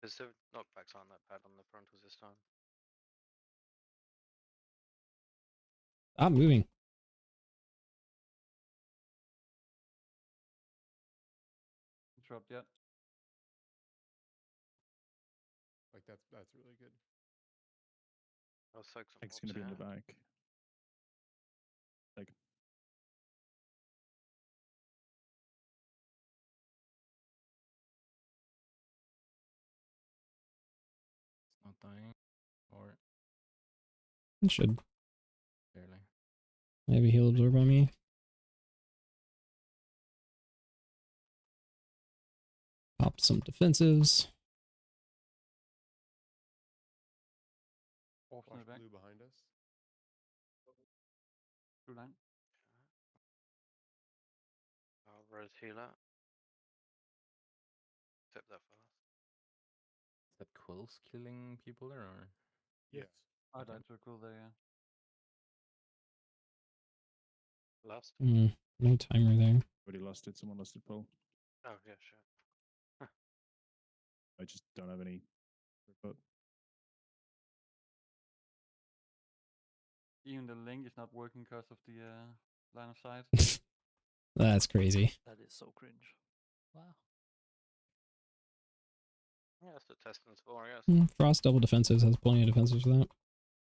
there's no knockbacks on that pad on the frontals this time. I'm moving. Dropped yet. Like that's really good. I'll soak some. It's going to be in the back. Like. It's not dying, or It should. barely. Maybe he'll absorb on me. Pop some defensives. Orcs in the back. Blue behind us. Blue line. I'll res healer. Except that fast. Is that quills killing people there, or? Yes. I died to a quill there, yeah. Last. No timer there. Already lost it. Someone lost it, Paul. Oh yeah, sure. I just don't have any. But Even the link is not working because of the line of sight. That's crazy. That is so cringe. Wow. Yeah, that's what testing's for, I guess. Frost double defensives has plenty of defensives for that.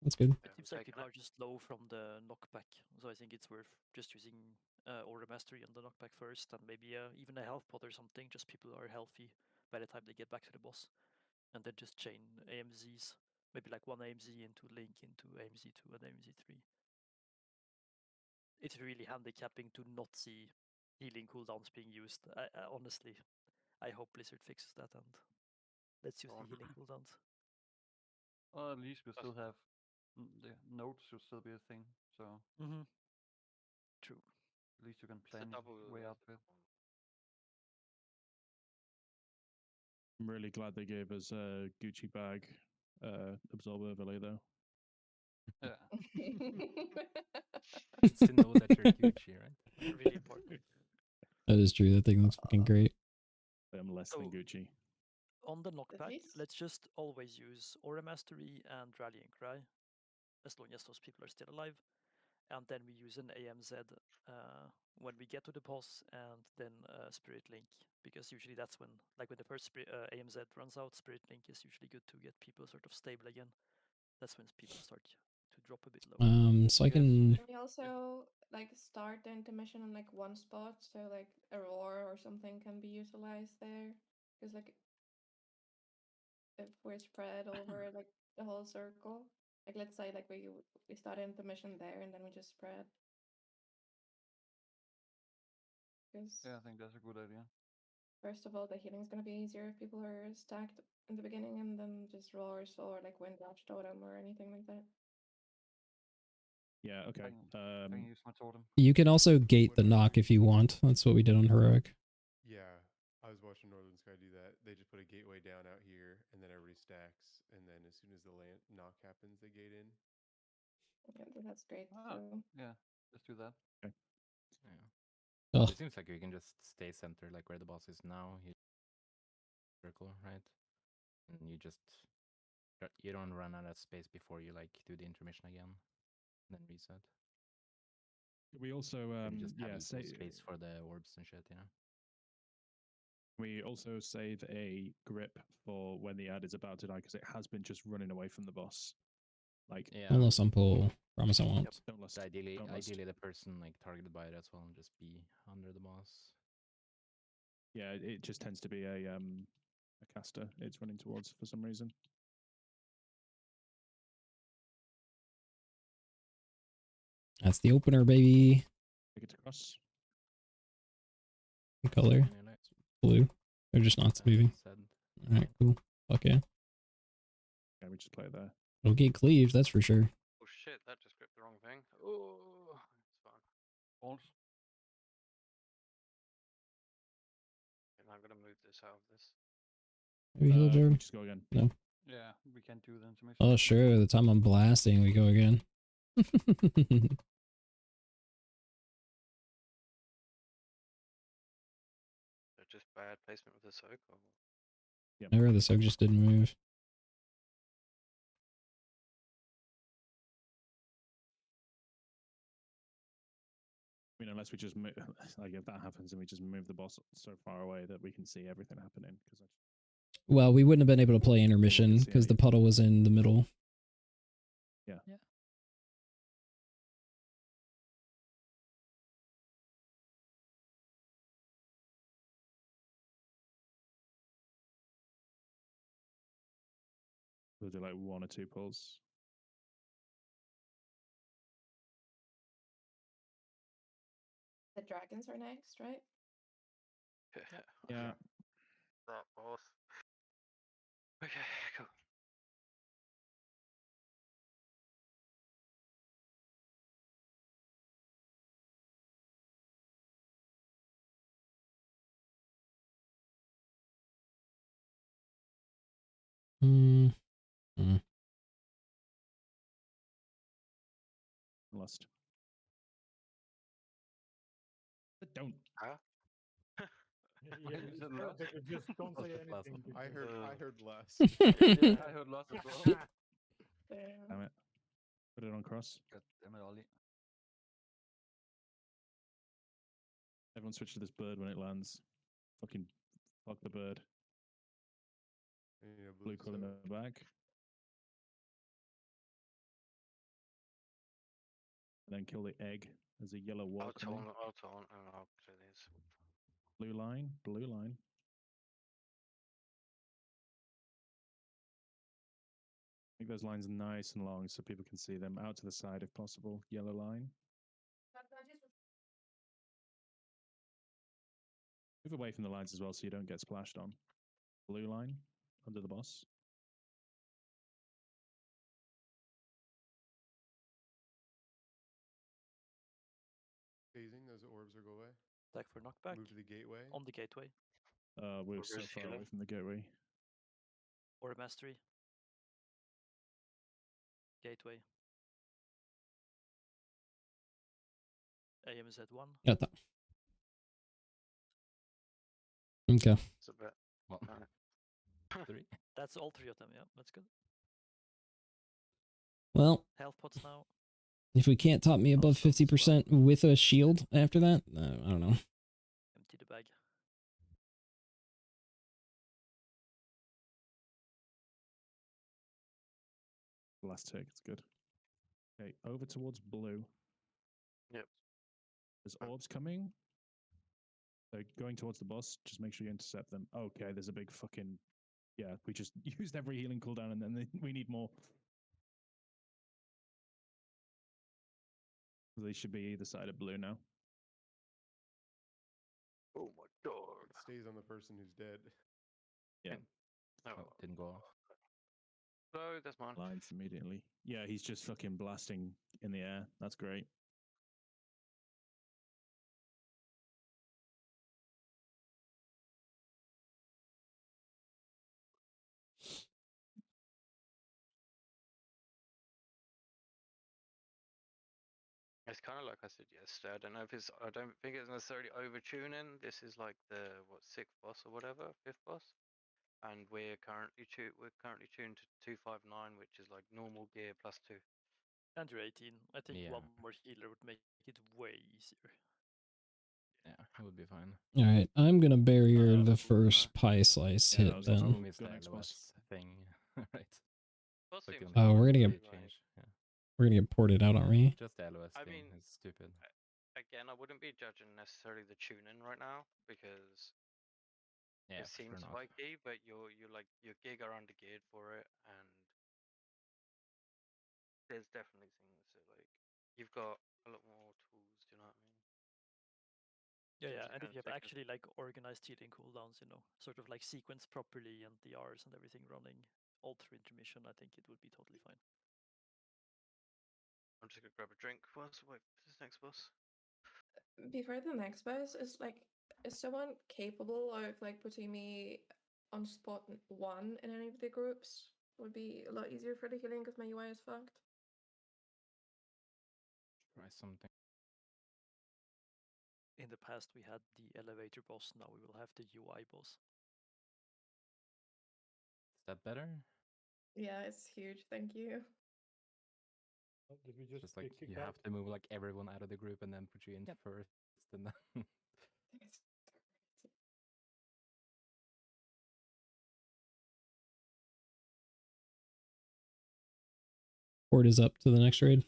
That's good. It seems like people are just low from the knockback, so I think it's worth just using Order Mastery on the knockback first, and maybe even a health pot or something, just people are healthy by the time they get back to the boss. And then just chain AMZs, maybe like one AMZ into Link, into AMZ2 and AMZ3. It's really handicapping to not see healing cooldowns being used. I honestly, I hope Blizzard fixes that and let's use the healing cooldowns. Well, at least we still have the nodes should still be a thing. So true. At least you can plan your way out of it. I'm really glad they gave us a Gucci bag absorb overlay though. Yeah. It's to know that you're Gucci, right? Really important. That is true. That thing looks fucking great. I'm less than Gucci. On the knockback, let's just always use Aura Mastery and Rallying Cry, as long as those people are still alive. And then we use an AMZ when we get to the boss, and then Spirit Link, because usually that's when, like when the first AMZ runs out, Spirit Link is usually good to get people sort of stable again. That's when people start to drop a bit low. So I can. We also like start the intermission on like one spot, so like a roar or something can be utilized there, because like if we're spread over like the whole circle, like let's say like we start intermission there and then we just spread. Yeah, I think that's a good idea. First of all, the healing is going to be easier if people are stacked in the beginning, and then just roars or like wind rush totem or anything like that. Yeah, okay. I can use my totem. You can also gate the knock if you want. That's what we did on Heroic. Yeah, I was watching Northern Sky do that. They just put a gateway down out here, and then everybody stacks, and then as soon as the knock happens, they gate in. Yeah, that's great. Yeah, let's do that. Okay. Yeah. Ugh. It seems like we can just stay center, like where the boss is now. Circle, right? And you don't run out of space before you like do the intermission again, and then reset. We also just have space for the orbs and shit, you know. We also save a grip for when the ad is about to die because it has been just running away from the boss. Like unless I'm pull, promise I won't. Yep, don't lust. Ideally, don't lust. the person like targeted by it as well, and just be under the boss. Yeah, it just tends to be a caster it's running towards for some reason. That's the opener, baby. Take it across. What color? Blue. They're just not moving. Alright, cool. Fuck yeah. Yeah, we just play it there. It'll get cleaved, that's for sure. Oh shit, that just gripped the wrong thing. Oh, it's fine. False. And I'm gonna move this out of this. Maybe heal Can we Jordan? just go again? No. Yeah, we can't do the intermission. Oh sure, the time I'm blasting, we go again. Just bad placement with the soak. Or... Yep. Never, the soak just didn't move. I mean, unless we just move, like if that happens and we just move the boss so far away that we can see everything happening. Well, we wouldn't have been able to play intermission because the puddle was in the middle. Yeah. Yeah. We'll do like 1 or 2 pulls. The dragons are next, right? Yeah. That boss. Okay, cool. Lost. But don't. Huh? Yeah, just don't say anything. I heard less. Yeah, I heard lost as well. Damn it. Put it on cross. God damn it, Ollie. Everyone switch to this bird when it lands. Fucking fuck the bird. Blue quill in the back. And then kill the egg. There's a yellow wall coming. I'll taunt and I'll do this. Blue line. Blue line. Make those lines nice and long so people can see them. Out to the side if possible. Yellow line. Move away from the lines as well so you don't get splashed on. Blue line. Under the boss. Phasing, those orbs are go away. Attack for knockback. Move to the gateway. On the gateway. We're so far away from the gateway. Or mastery. Gateway. AM is at 1. Got that. Okay. It's a bit. Well, 3. That's all 3 of them, yeah. That's good. Well, Health pots now. if we can't top me above 50% with a shield after that, I don't know. Empty the bag. Last tick, it's good. Okay, over towards blue. Yep. There's orbs coming. They're going towards the boss. Just make sure you intercept them. Okay, there's a big fucking... Yeah, we just used every healing cooldown and then we need more. They should be either side of blue now. Oh my god. It stays on the person who's dead. Yeah. Oh, didn't go off. No, that's mine. Lines immediately. Yeah, he's just fucking blasting in the air. That's great. It's kind of like I said yesterday. I don't know if it's. I don't think it's necessarily overtuning. This is like the 6th boss or whatever, 5th boss, and we're currently tuned to 259, which is like normal gear plus 2. Under 18. I think Yeah. 1 more healer would make it way easier. Yeah, it would be fine. All right, I'm gonna barrier the first pie slice hit The then. problem is the next LOS thing, right? Boss Like seems the Oh, only we're gonna big get- change. Yeah. We're gonna get ported out, aren't we? Just the LOS I thing mean, is stupid. Again, I wouldn't be judging necessarily the tuning right now because Yeah, it for sure seems not. spiky, but your gig are under geared for it, and there's definitely things that like you've got a lot more tools. Do you know what I mean? Yeah, So yeah, it's and if gonna you have take actually like organized healing cooldowns, sort of like sequence properly and the Rs and everything running all through intermission, I think it would be totally fine. I'm just gonna grab a drink whilst I wait for this next boss. Before the next boss, is someone capable of like putting me on spot 1 in any of the groups? Would be a lot easier for the healing because my UI is fucked. Try something. In the past, we had the elevator boss. Now we will have the UI boss. Is that better? Yeah, it's huge. Thank you. Did we just like get kicked you out? have to move like everyone out of the group and then put you in first, and then Port is up to the next raid.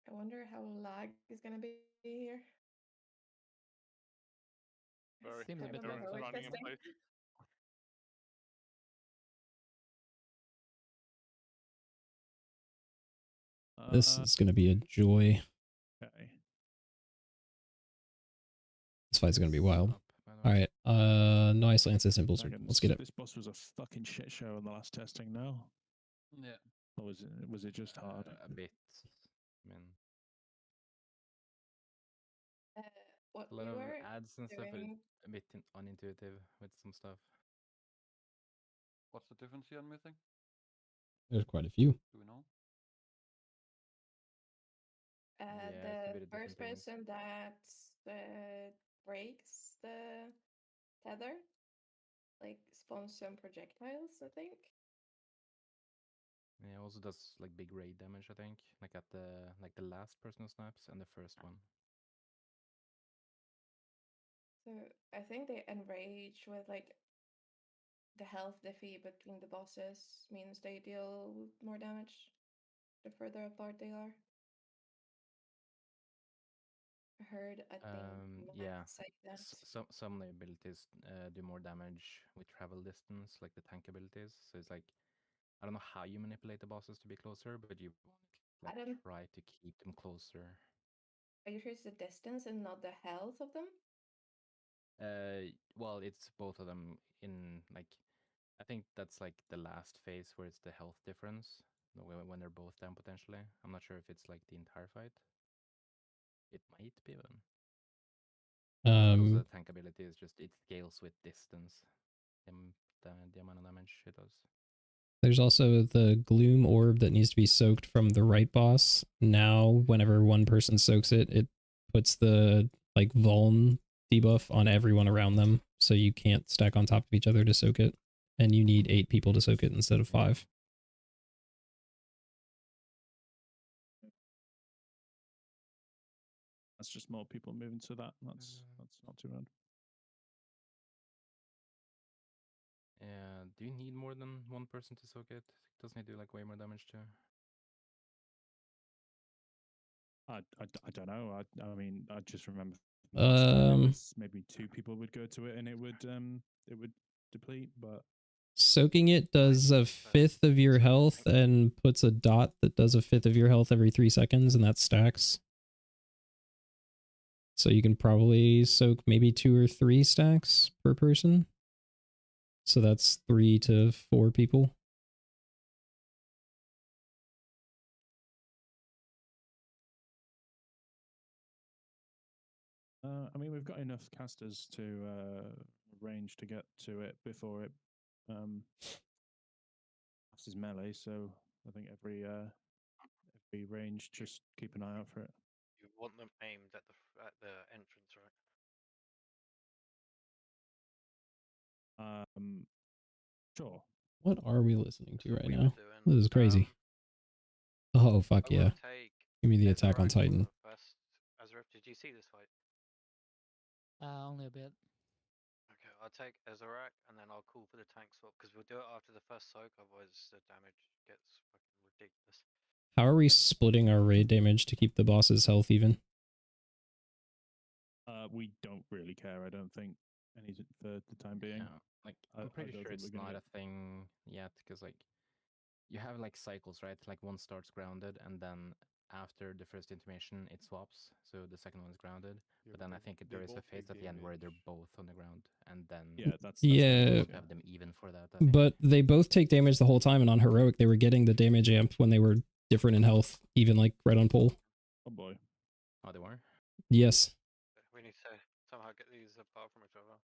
I wonder how lag is gonna be here. Seems a bit Kind of like like running in testing. place. This is going to be a joy. Okay. This fight's going to be wild. All right. No Icelands symbols. Let's get it. This boss was a fucking shit show in the last testing. No. Yeah. Or was it just hard? A bit. I mean, What a lot we of were ads and stuff, but doing... a bit unintuitive with some stuff. What's the difference here on Mythic? There's quite a few. Do we know? The first person that breaks the tether, like, spawns some projectiles, I think. Yeah, also does like big raid damage, I think. Like at the last person who snaps and the first one. So I think they enrage with like the health defeat between the bosses means they deal more damage the further apart they are. I heard, I think, yeah. say that. Some abilities do more damage with travel distance, like the tank abilities. So it's like, I don't know how you manipulate the bosses to be closer, but you want to try to keep them closer. Are you sure it's the distance and not the health of them? Well, it's both of them in like, I think that's like the last phase where it's the health difference when they're both down potentially. I'm not sure if it's like the entire fight. It might be then. Also, the tank ability is just, it scales with distance. The amount of damage it does. There's also the gloom orb that needs to be soaked from the right boss. Now, whenever one person soaks it, it puts the like vuln debuff on everyone around them, so you can't stack on top of each other to soak it, and you need 8 people to soak it instead of 5. That's just more people moving to that. That's not too bad. Yeah, do you need more than one person to soak it? Doesn't it do like way more damage too? I don't know. I mean, I just remember last time it was maybe 2 people would go to it and it would deplete, but soaking it does 1/5 of your health and puts a dot that does 1/5 of your health every 3 seconds, and that stacks. So you can probably soak maybe 2 or 3 stacks per person. So that's 3 to 4 people. I mean, we've got enough casters to range to get to it before it passes melee. So I think every range, just keep an eye out for it. You want them aimed at the entrance, right? Sure. What are we listening to right now? This is crazy. Oh fuck yeah! Give me the Attack on Titan. Azareth, did you see this fight? Only a bit. Okay, I'll take Azarac and then I'll call for the tank swap because we'll do it after the first soak, otherwise the damage gets fucking ridiculous. How are we splitting our raid damage to keep the boss's health even? We don't really care, I don't think, any for the time being. Yeah, like I'm pretty sure it's not a thing yet, because like you have like cycles, right? Like one starts grounded, and then after the first intimation, it swaps, so the second one is grounded. Yeah, but then I think there is a phase at the end where they're both on the ground, and then that's have them even for that. But they both take damage the whole time, and on heroic they were getting the damage amp when they were different in health, even like right on pole. Oh boy. Oh, they were? Yes. We need to somehow get these apart from each other.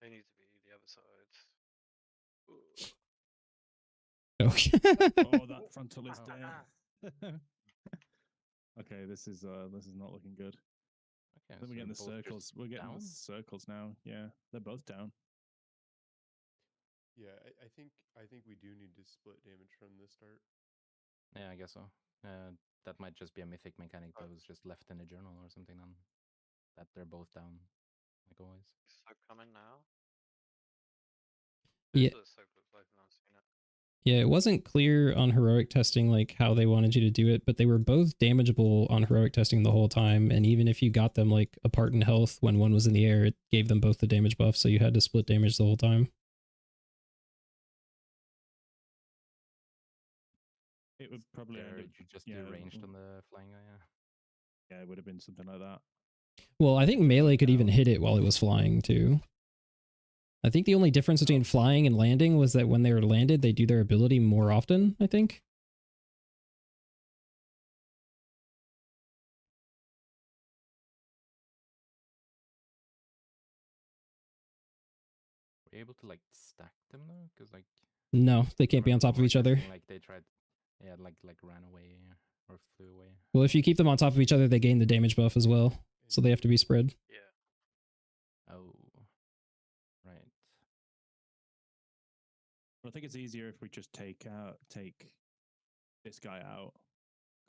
They need to be the other side. Okay. Oh, that frontal is down. Okay, this is not looking good. Okay, then we're getting the circles. We're getting the circles now. Yeah, they're both down. Yeah, I think we do need to split damage from the start. Yeah, I guess so. That might just be a mythic mechanic that was just left in the journal or something then. That they're both down, like always. So coming now? Yeah. Yeah, it wasn't clear on heroic testing like how they wanted you to do it, but they were both damageable on heroic testing the whole time, and even if you got them like apart in health when one was in the air, it gave them both the damage buff, so you had to split damage the whole time. It would probably end up, you just do ranged on the flying guy. Yeah, it would have been something like that. Well, I think melee could even hit it while it was flying too. I think the only difference between flying and landing was that when they were landed, they do their ability more often, I think. Were you able to like stack them though? Because like no, they can't be on top of each other. Like they tried, yeah, like ran away or flew away. Well, if you keep them on top of each other, they gain the damage buff as well, so they have to be spread. Yeah. Oh, right. Well, I think it's easier if we just take this guy out,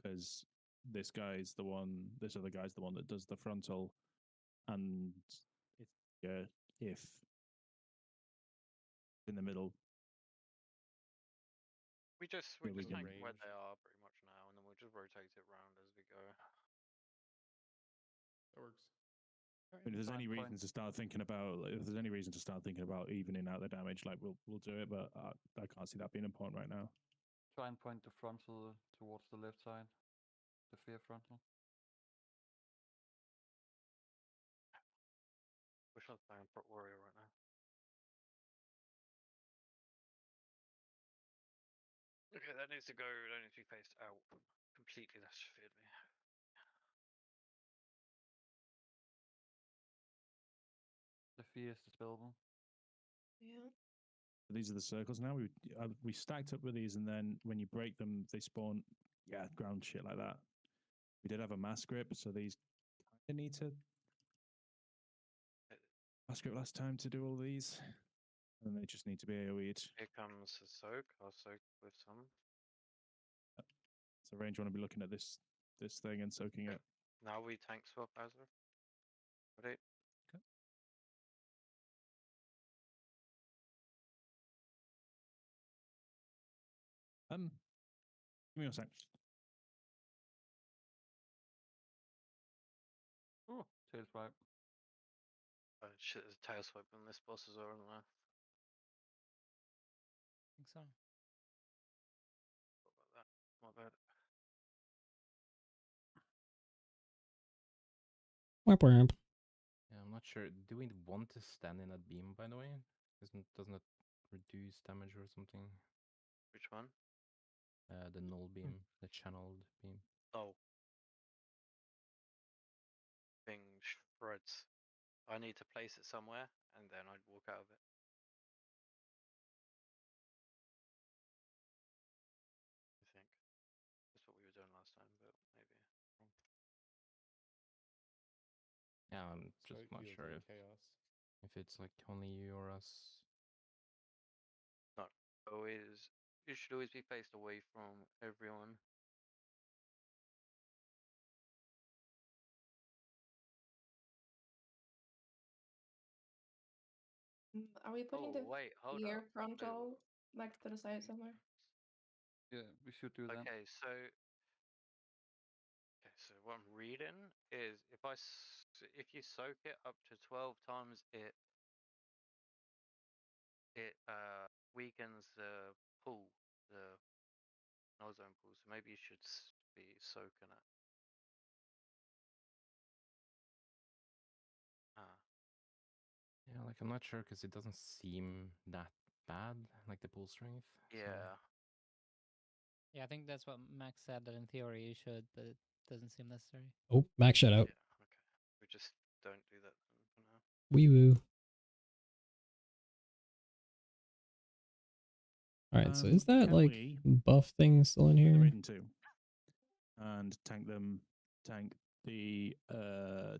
because this other guy's the one that does the frontal, and it's if in the middle. We just Yeah, we tank can- where they are pretty much now, and then we'll just rotate it around as we go. That works. If there's any reason to start thinking about, evening out the damage, like we'll do it, but I can't see that being important right now. Try and point the frontal towards the left side, the fear frontal. We're not playing Prot Warrior right now. Okay, that needs to go. That needs to be faced out completely. That feared me. The fear is dispellable. Yeah. These are the circles now. We stacked up with these, and then when you break them, they spawn ground shit like that. We did have a mass grip, so these kind of need to mass grip last time to do all these, and they just need to be AoE'd. Here comes the soak. I'll soak with some. So range want to be looking at this thing and soaking it. Now we tank swap Azure. Ready? Okay. Give me a sec. Oh, tail swipe. Oh shit, there's a tail swipe on this boss as well, isn't there? I think so. What about that? My bad. Yeah, I'm not sure. Do we want to stand in that beam, by the way? Doesn't it reduce damage or something? Which one? The null beam, the channeled beam. Oh. Thing shreds. I need to place it somewhere, and then I'd walk out of it. I think. That's what we were doing last time, but maybe wrong. Yeah, I'm just not sure if it's like only you or us. Not always. You should always be faced away from everyone. Are we putting the hold ear up. frontal like to the side somewhere? Yeah, we should do that. Okay, so what I'm reading is if you soak it up to 12 times, it weakens the pull, the ozone pull. So maybe you should be soaking it. Yeah, like I'm not sure because it doesn't seem that bad, like the pull strength. Yeah. So. Yeah, I think that's what Max said, that in theory you should, but it doesn't seem necessary. Oh, Max, shut up. Yeah, okay. We just don't do that for now. Wee woo. All right, so is that like buff thing still in here? Too. And tank the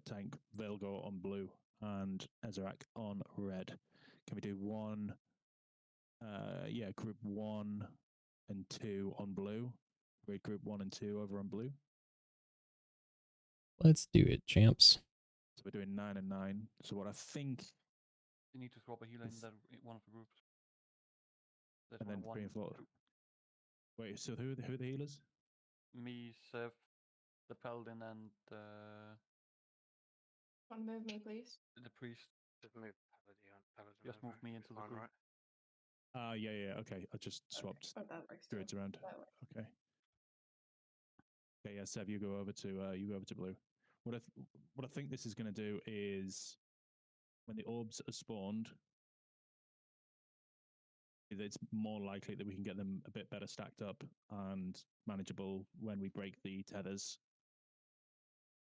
tank Velgor on blue and Ezerak on red. Can we do one? Group 1 and 2 on blue. Read group 1 and 2 over on blue. Let's do it, champs. So we're doing 9 and 9. So what I think you need to swap a healer in one of the groups. There's and then one floor. Wait, so who are the healers? Me, Seth, the paladin, and One move me, please. the priest. Just move paladin. Just move me into the group. Right? Yeah. Okay, I just swapped Oh, that works. druids around. Okay. Okay, yeah, Seb, you go over to blue. What I think this is going to do is when the orbs are spawned, it's more likely that we can get them a bit better stacked up and manageable when we break the tethers.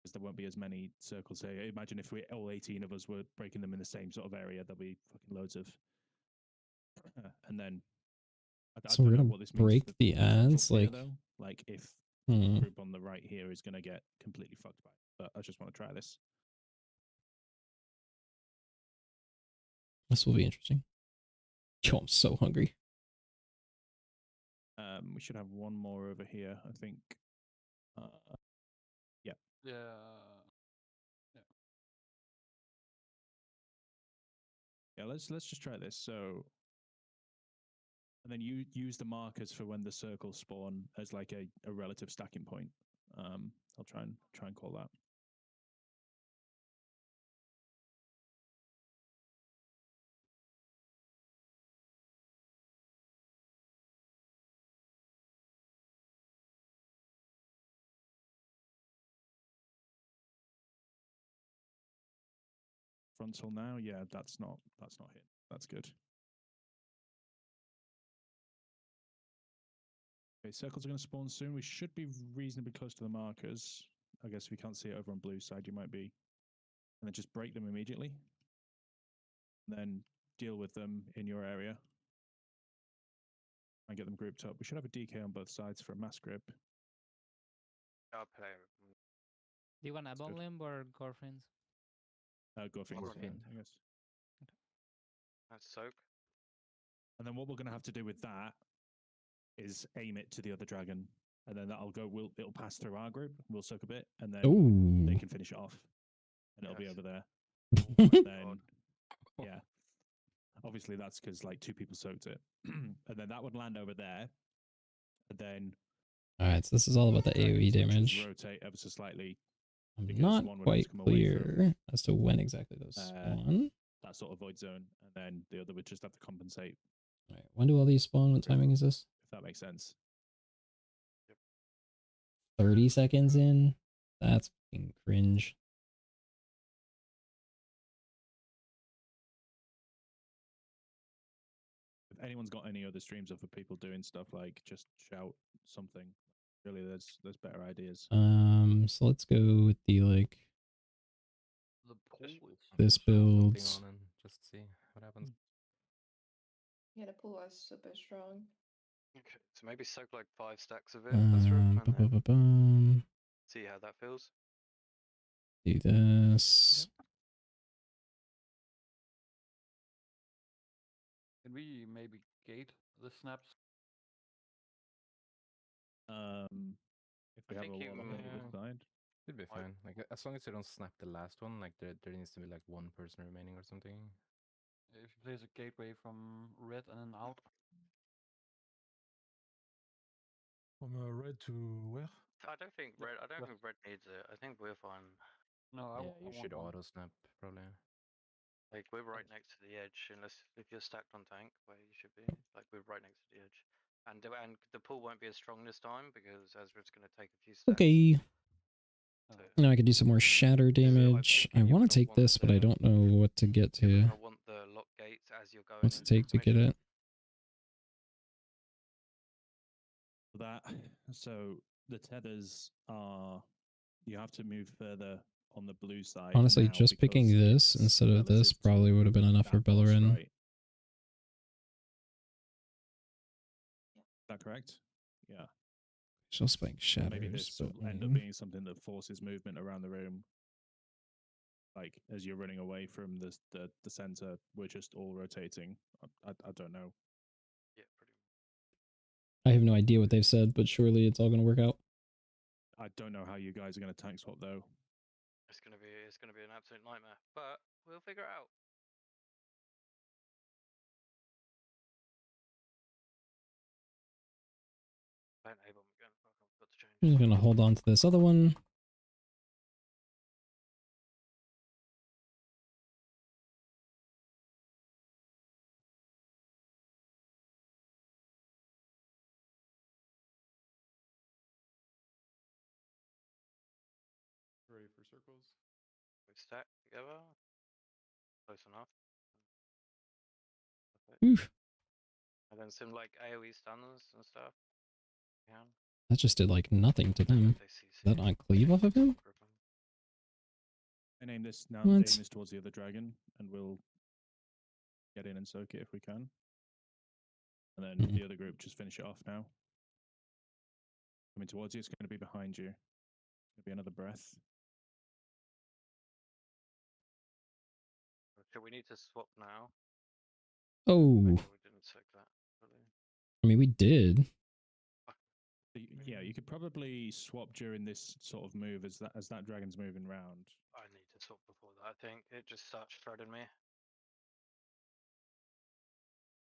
Because there won't be as many circles here. Imagine if we all 18 of us were breaking them in the same sort of area, there'll be fucking loads of. And then I So don't we're know gonna what this means break for the ads, here, like though. Like if the group on the right here is going to get completely fucked by it. But I just want to try this. This will be interesting. Yo, I'm so hungry. We should have one more over here, I think. Yeah. Yeah. Yeah, let's just try this. So, and then you use the markers for when the circles spawn as like a relative stacking point. I'll try and call that. Frontal now, yeah, that's not hit. That's good. Okay, circles are going to spawn soon. We should be reasonably close to the markers. I guess if you can't see it over on blue side, you might be. And then just break them immediately. And then deal with them in your area. And get them grouped up. We should have a DK on both sides for a mass grip. I'll play. Do you want Ebon Limb or Gorfins? Gorfins, I guess. Okay. That's soak. And then what we're going to have to do with that is aim it to the other dragon, and then that'll go. It'll pass through our group. We'll soak a bit, and then they can finish it off, and it'll be over there. Then, yeah, obviously that's because like 2 people soaked it, and then that would land over there, and then. All right, so this is all about the AoE damage. Rotate ever so slightly. I'm not quite clear as to when exactly those spawn. That sort of void zone, and then the other would just have to compensate. All right, when do all these spawn? What timing is this? If that makes sense. 30 seconds in? That's fucking cringe. If anyone's got any other streams of people doing stuff, like just shout something. Really, there's better ideas. So let's go with the like The pool is this build. On and just see what happens. Yeah, the pool was super strong. Okay, so maybe soak like 5 stacks of it. And see how that feels. Do this. Can we maybe gate the snaps? If we have a wall on either side, should be fine. Like as long as you don't snap the last one, like there needs to be like 1 person remaining or something. If you place a gateway from red and then out. From red to where? I don't think red needs it. I think we're fine. No, you should auto snap probably. Like we're right next to the edge, unless if you're stacked on tank, where you should be. Like we're right next to the edge, and the pool won't be as strong this time because Ezra's going to take a few stacks. Okay. Now I can do some more shatter damage. I want to take this, but I don't know what to get to. I want the lock gates as you're going. What's it take to get it? So the tethers are. You have to move further on the blue side. Honestly, just picking this instead of this probably would have been enough for Bellerin. Right. Is that correct? Yeah. She'll spike shatters. Maybe this will end up being something that forces movement around the room. Like as you're running away from the center, we're just all rotating. I don't know. Yeah, pretty much. I have no idea what they've said, but surely it's all going to work out. I don't know how you guys are going to tank swap though. It's gonna be an absolute nightmare, but we'll figure it out. I ain't able again. I've got to change. I'm just going to hold on to this other one. circles. We stack together. Close enough. Oof. And then some like AoE stunners and stuff. Yeah. That just did like nothing to them. That not cleave off of him? And aim this now. What? Aim this towards the other dragon, and we'll get in and soak it if we can. And then the other group just finish it off now. Coming towards you, it's going to be behind you. It's going to be another breath. So we need to swap now. Oh. We didn't check that. Really. I mean, we did. Yeah, you could probably swap during this sort of move as that dragon's moving round. I need to swap before that. I think it just starts shredding me.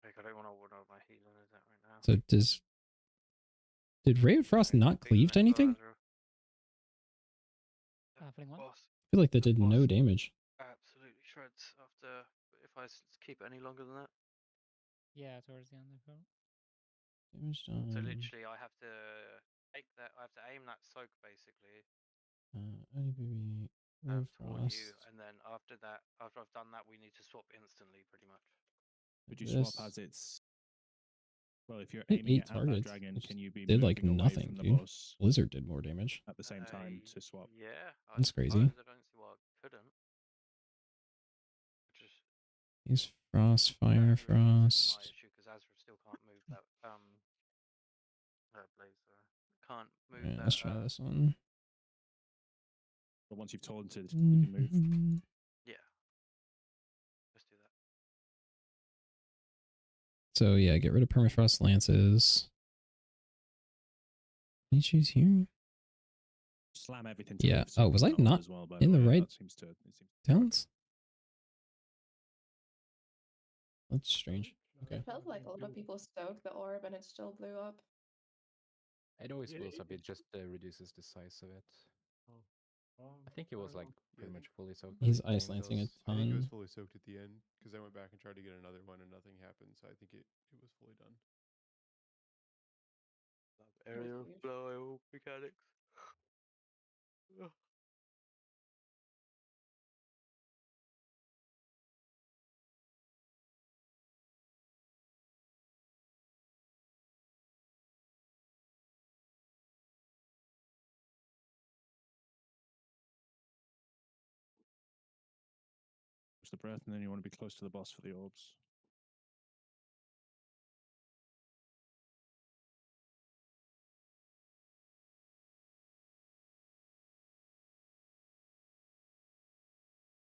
Like I don't want to order my healing is that right now. So did Ray of Frost not cleave to anything? One. I feel like that did no damage. Absolutely shreds after if I keep it any longer than that. Yeah, towards the end of it. Damage done. So literally, I have to take that. I have to aim that soak basically. Ray of toward you, Frost. and then after that, after I've done that, we need to swap instantly, pretty much. Would you swap as it's? Well, if you're Hit aiming it 8 at that targets. dragon, It can you be did moving like away nothing, from the dude. boss Blizzard did more damage. at the same time to swap? Yeah, That's crazy. I don't see why I couldn't. Just He's Frost, Fire, Frost. my issue because Azra still can't move that Blazer can't move Alright, that. let's try this one. But once you've taunted, you can move. Yeah, let's do that. So yeah, get rid of Permafrost Lances. Can you choose here? Slam everything. To Yeah. Oh, was I not well, in the right seems to talents? That's strange. Okay. It felt like a lot of people stoked the orb and it still blew up. It always blows up. It just reduces the size of it. I think it was like pretty much fully soaked. He's ice lancing a I think it was ton. fully soaked at the end because I went back and tried to get another one and nothing happened. So I think it was fully done. Aerial blow mechanics. Push the breath, and then you want to be close to the boss for the orbs.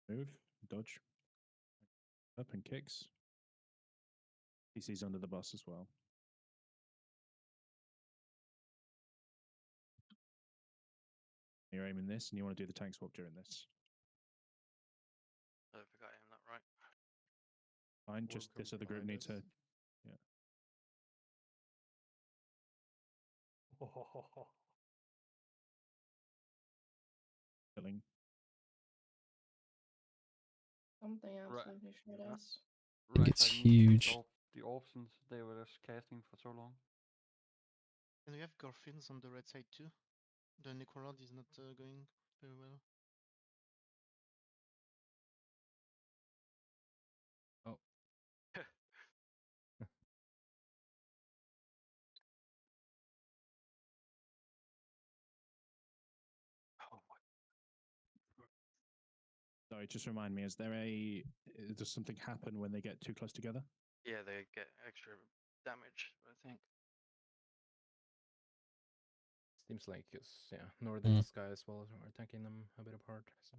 Move, dodge, up and kicks. PC's under the boss as well. You're aiming this, and you want to do the tank swap during this. I don't think I aimed that right. Fine, just this other group need to. Yeah. Killing. Something absolutely shred us. I think it's huge. The options they were just casting for so long. And we have Gorfins on the red side too. The Necrolord is not going very well. Oh. Sorry, just remind me, does something happen when they get too close together? Yeah, they get extra damage, I think. Seems like Northern Sky as well are attacking them a bit apart. So.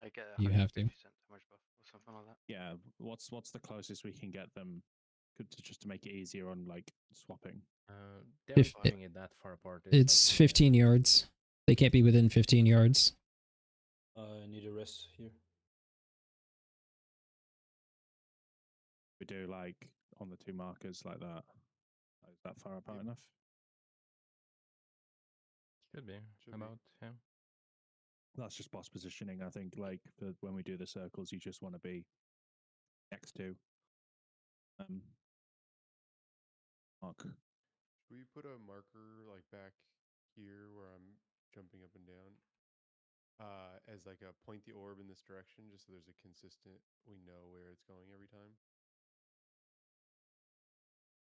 I get You have to. damage buff or something like that. Yeah, what's the closest we can get them? Just to make it easier on like swapping. They're putting it that far apart. It's like, 15 yards. They can't be within 15 yards. I need a rest here. We do like on the two markers like that. Is that far apart enough? Should be. About, yeah. That's just boss positioning. I think like when we do the circles, you just want to be next to mark. Should we put a marker like back here where I'm jumping up and down? as like a point the orb in this direction, just so there's a consistent, we know where it's going every time.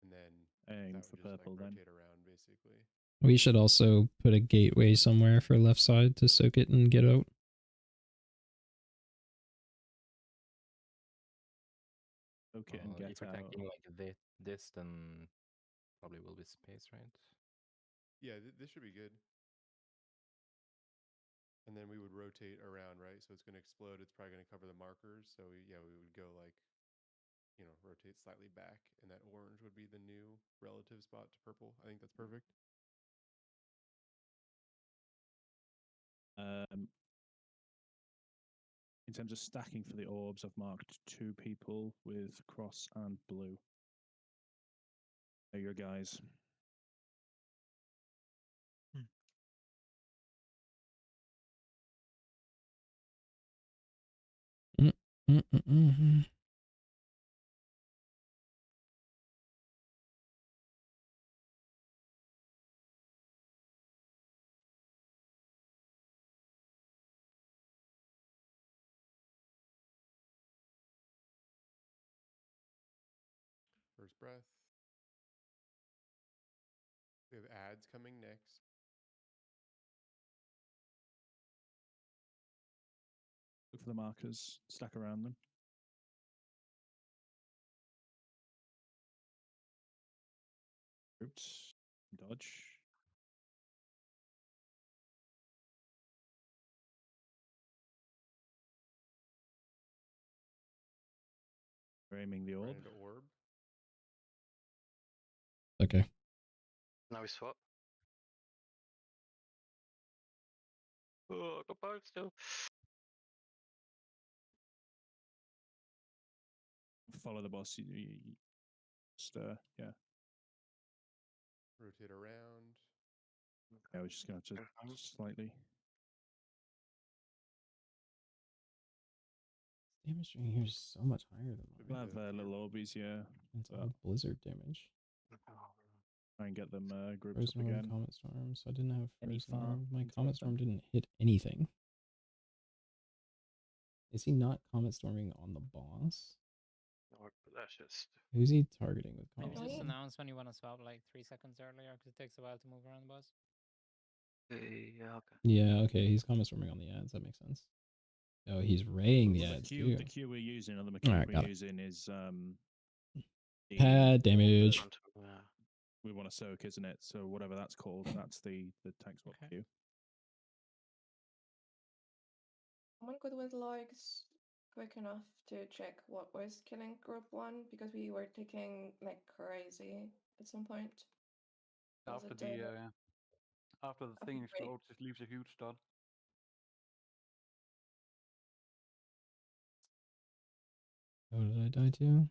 And then aim that for would just purple like then. rotate around basically. We should also put a gateway somewhere for left side to soak it and get out. Okay, and get if we're out. attacking like this, then probably will be space, right? Yeah, this should be good. And then we would rotate around, right? So it's going to explode. It's probably going to cover the markers. So yeah, we would go like, you know, rotate slightly back, and that orange would be the new relative spot to purple. I think that's perfect. In terms of stacking for the orbs, I've marked 2 people with cross and blue. There you go, guys. First breath. We have ads coming next. Look for the markers, stack around them. Oops, dodge. We're aiming the orb. Orb. Okay. Now we swap. Oh, I got both still. Follow the boss. Just, yeah. Rotate around. Yeah, we're just going to slightly. Damage string here is so much higher than We'll have little orbies, yeah. It's all blizzard damage. Try and get them grouped Frozen up Orb, again. Comet Storm. So I didn't have Any Frozen far Orb. My into Comet that Storm then? didn't hit anything. Is he not Comet Storming on the boss? No, but that's just. Who's he targeting with Comet Maybe just Storm? announce when you want to swap like 3 seconds earlier, because it takes a while to move around the boss. Yeah, okay. Yeah, okay. He's Comet Storming on the ads. That makes sense. Oh, he's raying the ads too. The Q we're using, or the mechanic we're using is pad damage. We want to soak, isn't it? So whatever that's called, that's the tank swap Q. Someone good with logs quick enough to check what was killing group 1, because we were ticking like crazy at some point. After the thing explodes, it leaves a huge dot. What did I die to?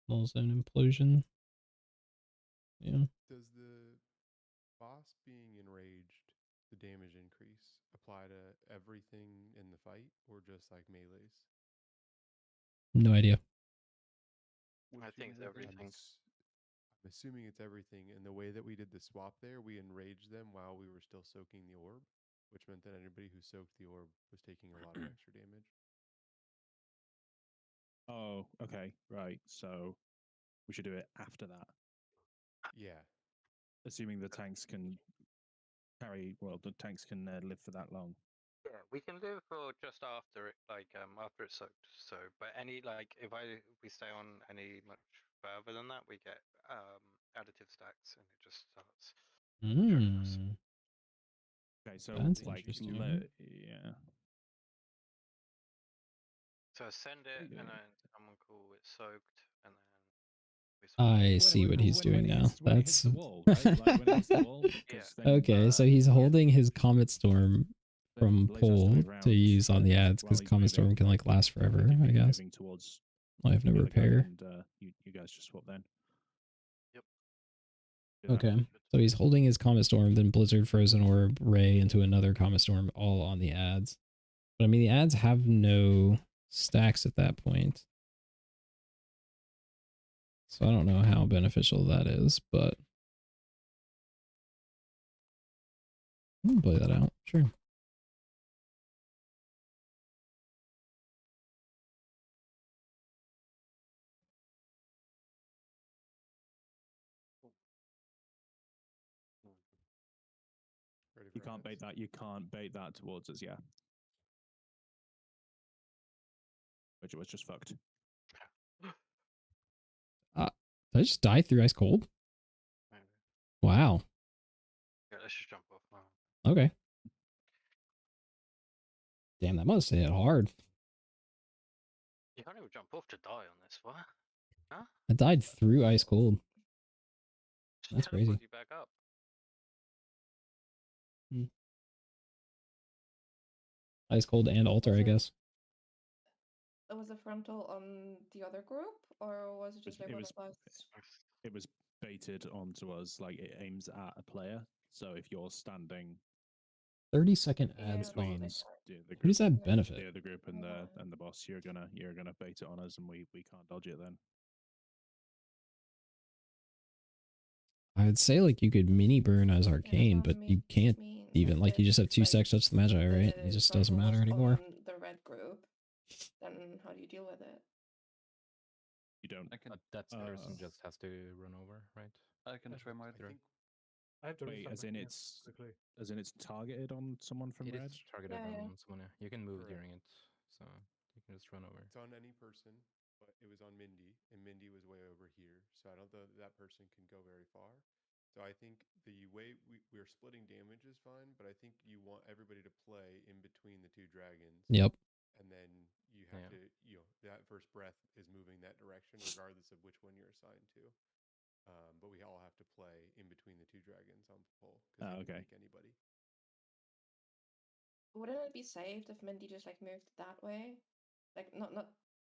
Null zone implosion. Yeah. Does the boss being enraged, the damage increase, apply to everything in the fight or just like melees? No idea. I think it's everything. I'm assuming it's everything. And the way that we did the swap there, we enraged them while we were still soaking the orb, which meant that anybody who soaked the orb was taking a lot of extra damage. Oh, okay, right. So we should do it after that. Yeah. Assuming the tanks can carry, well, the tanks can live for that long. Yeah, we can do it for just after it, like after it's soaked. So, but any like if we stay on any much further than that, we get additive stacks, and it just starts. Okay, so that's like interesting. yeah. So send it, and then someone cool it soaked, and then. I see what he's doing now. That's okay. So he's holding his Comet Storm from pole to use on the ads because Comet Storm can like last forever, I guess. I have no repair. And you guys just swap then. Yep. Okay. So he's holding his Comet Storm, then Blizzard, Frozen Orb, Ray into another Comet Storm, all on the ads. But I mean, the ads have no stacks at that point. So I don't know how beneficial that is, but We can play that out, sure. You can't bait that. You can't bait that towards us. Yeah. Which was just fucked. Did I just die through ice cold? Maybe. Wow. Yeah, let's just jump off now. Okay. Damn, that must hit hard. You can't even jump off to die on this, what? Huh? I died through ice cold. That's crazy. You back up. Ice cold and altar, I guess. Was the frontal on the other group, or was it just like one of us? It was baited onto us, like it aims at a player. So if you're standing 30-second ad between spawns. the Who does that benefit? The other group and the boss, you're gonna bait it on us, and we can't dodge it then. I would say like you could mini burn as arcane, but you can't even like you just have 2 stacks touch the magi, right? It just doesn't matter anymore. The red group, then how do you deal with it? You don't. That person just has to run over, right? I can try my. I have to wait, as in it's targeted on someone from red. It is targeted on someone. You can move during it, so you can just run over. It's on any person, but it was on Mindy, and Mindy was way over here, so I don't know that person can go very far. So I think the way we're splitting damage is fine, but I think you want everybody to play in between the 2 dragons. Yep. And then you have to, that first breath is moving that direction, regardless of which one you're assigned to. But we all have to play in between the 2 dragons on the pole because they can make anybody. Wouldn't it be saved if Mindy just like moved that way, like not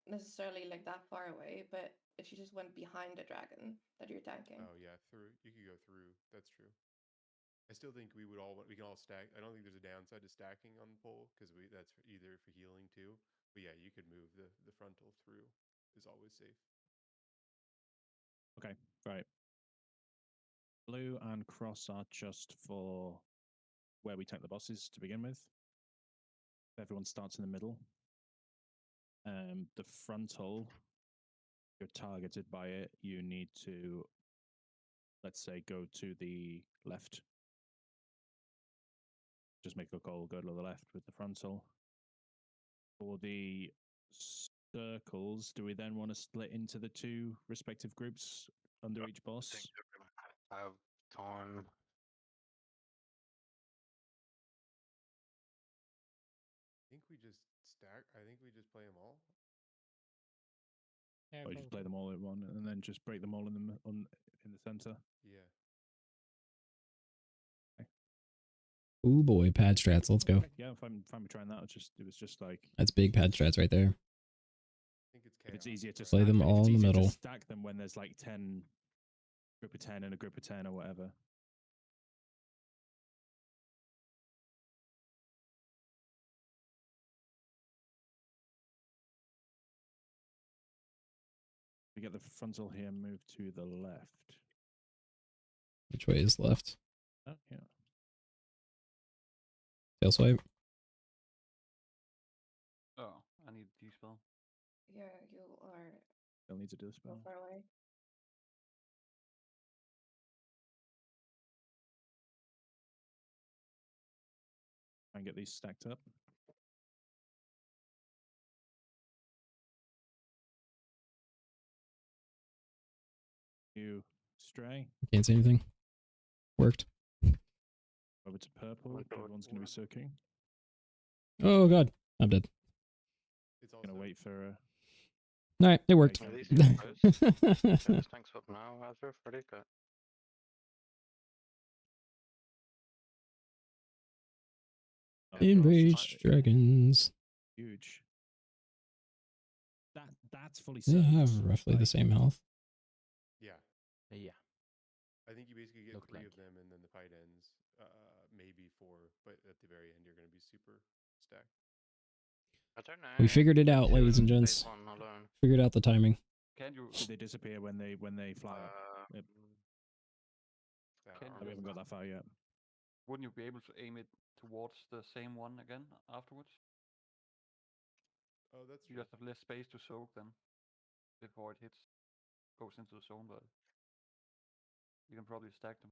necessarily like that far away, but if she just went behind a dragon that you're tanking? Oh yeah, through. You could go through. That's true. I still think we can all stack. I don't think there's a downside to stacking on the pole because that's either for healing too. But yeah, you could move the frontal through. Is always safe. Okay, right. Blue and cross are just for where we take the bosses to begin with. Everyone starts in the middle. The frontal, you're targeted by it. You need to, let's say, go to the left. Just make a goal, go to the left with the frontal. For the circles, do we then want to split into the 2 respective groups under each boss? I think you're gonna have time. I think we just stack. I think we just play them all. Or you just play them all at one, and then just break them all in the center. Yeah. Okay. Ooh boy, pad strats. Let's go. Yeah, if I'm trying that, it was just like that's big pad strats right there. I think it's if it's easier to play them all in the middle. Stack them when there's like 10 group of 10 and a group of 10 or whatever. We get the frontal here, move to the left. Which way is left? Oh, yeah. Tail swipe. Oh, I need to spell. Yeah, you are. Still need to do a spell. Far away. Try and get these stacked up. You stray. Can't see anything. Worked. Over to purple. Everyone's going to be soaking. Oh god, I'm dead. It's going to wait for. All right, it worked. Thanks up now, Azure. Pretty good. Enraged dragons. Huge. That's fully. They have roughly the same health. Yeah. Yeah. I think you basically get 3 like. of them, and then the fight ends. Maybe 4, but at the very end, you're going to be super stacked. I don't know. We figured it out, ladies and gents. Figured out the timing. Can you? Did they disappear when they fly? Yep. We haven't got that far yet. Wouldn't you be able to aim it towards the same one again afterwards? Oh, that's You true. just have less space to soak then before it goes into the zone, but you can probably stack them.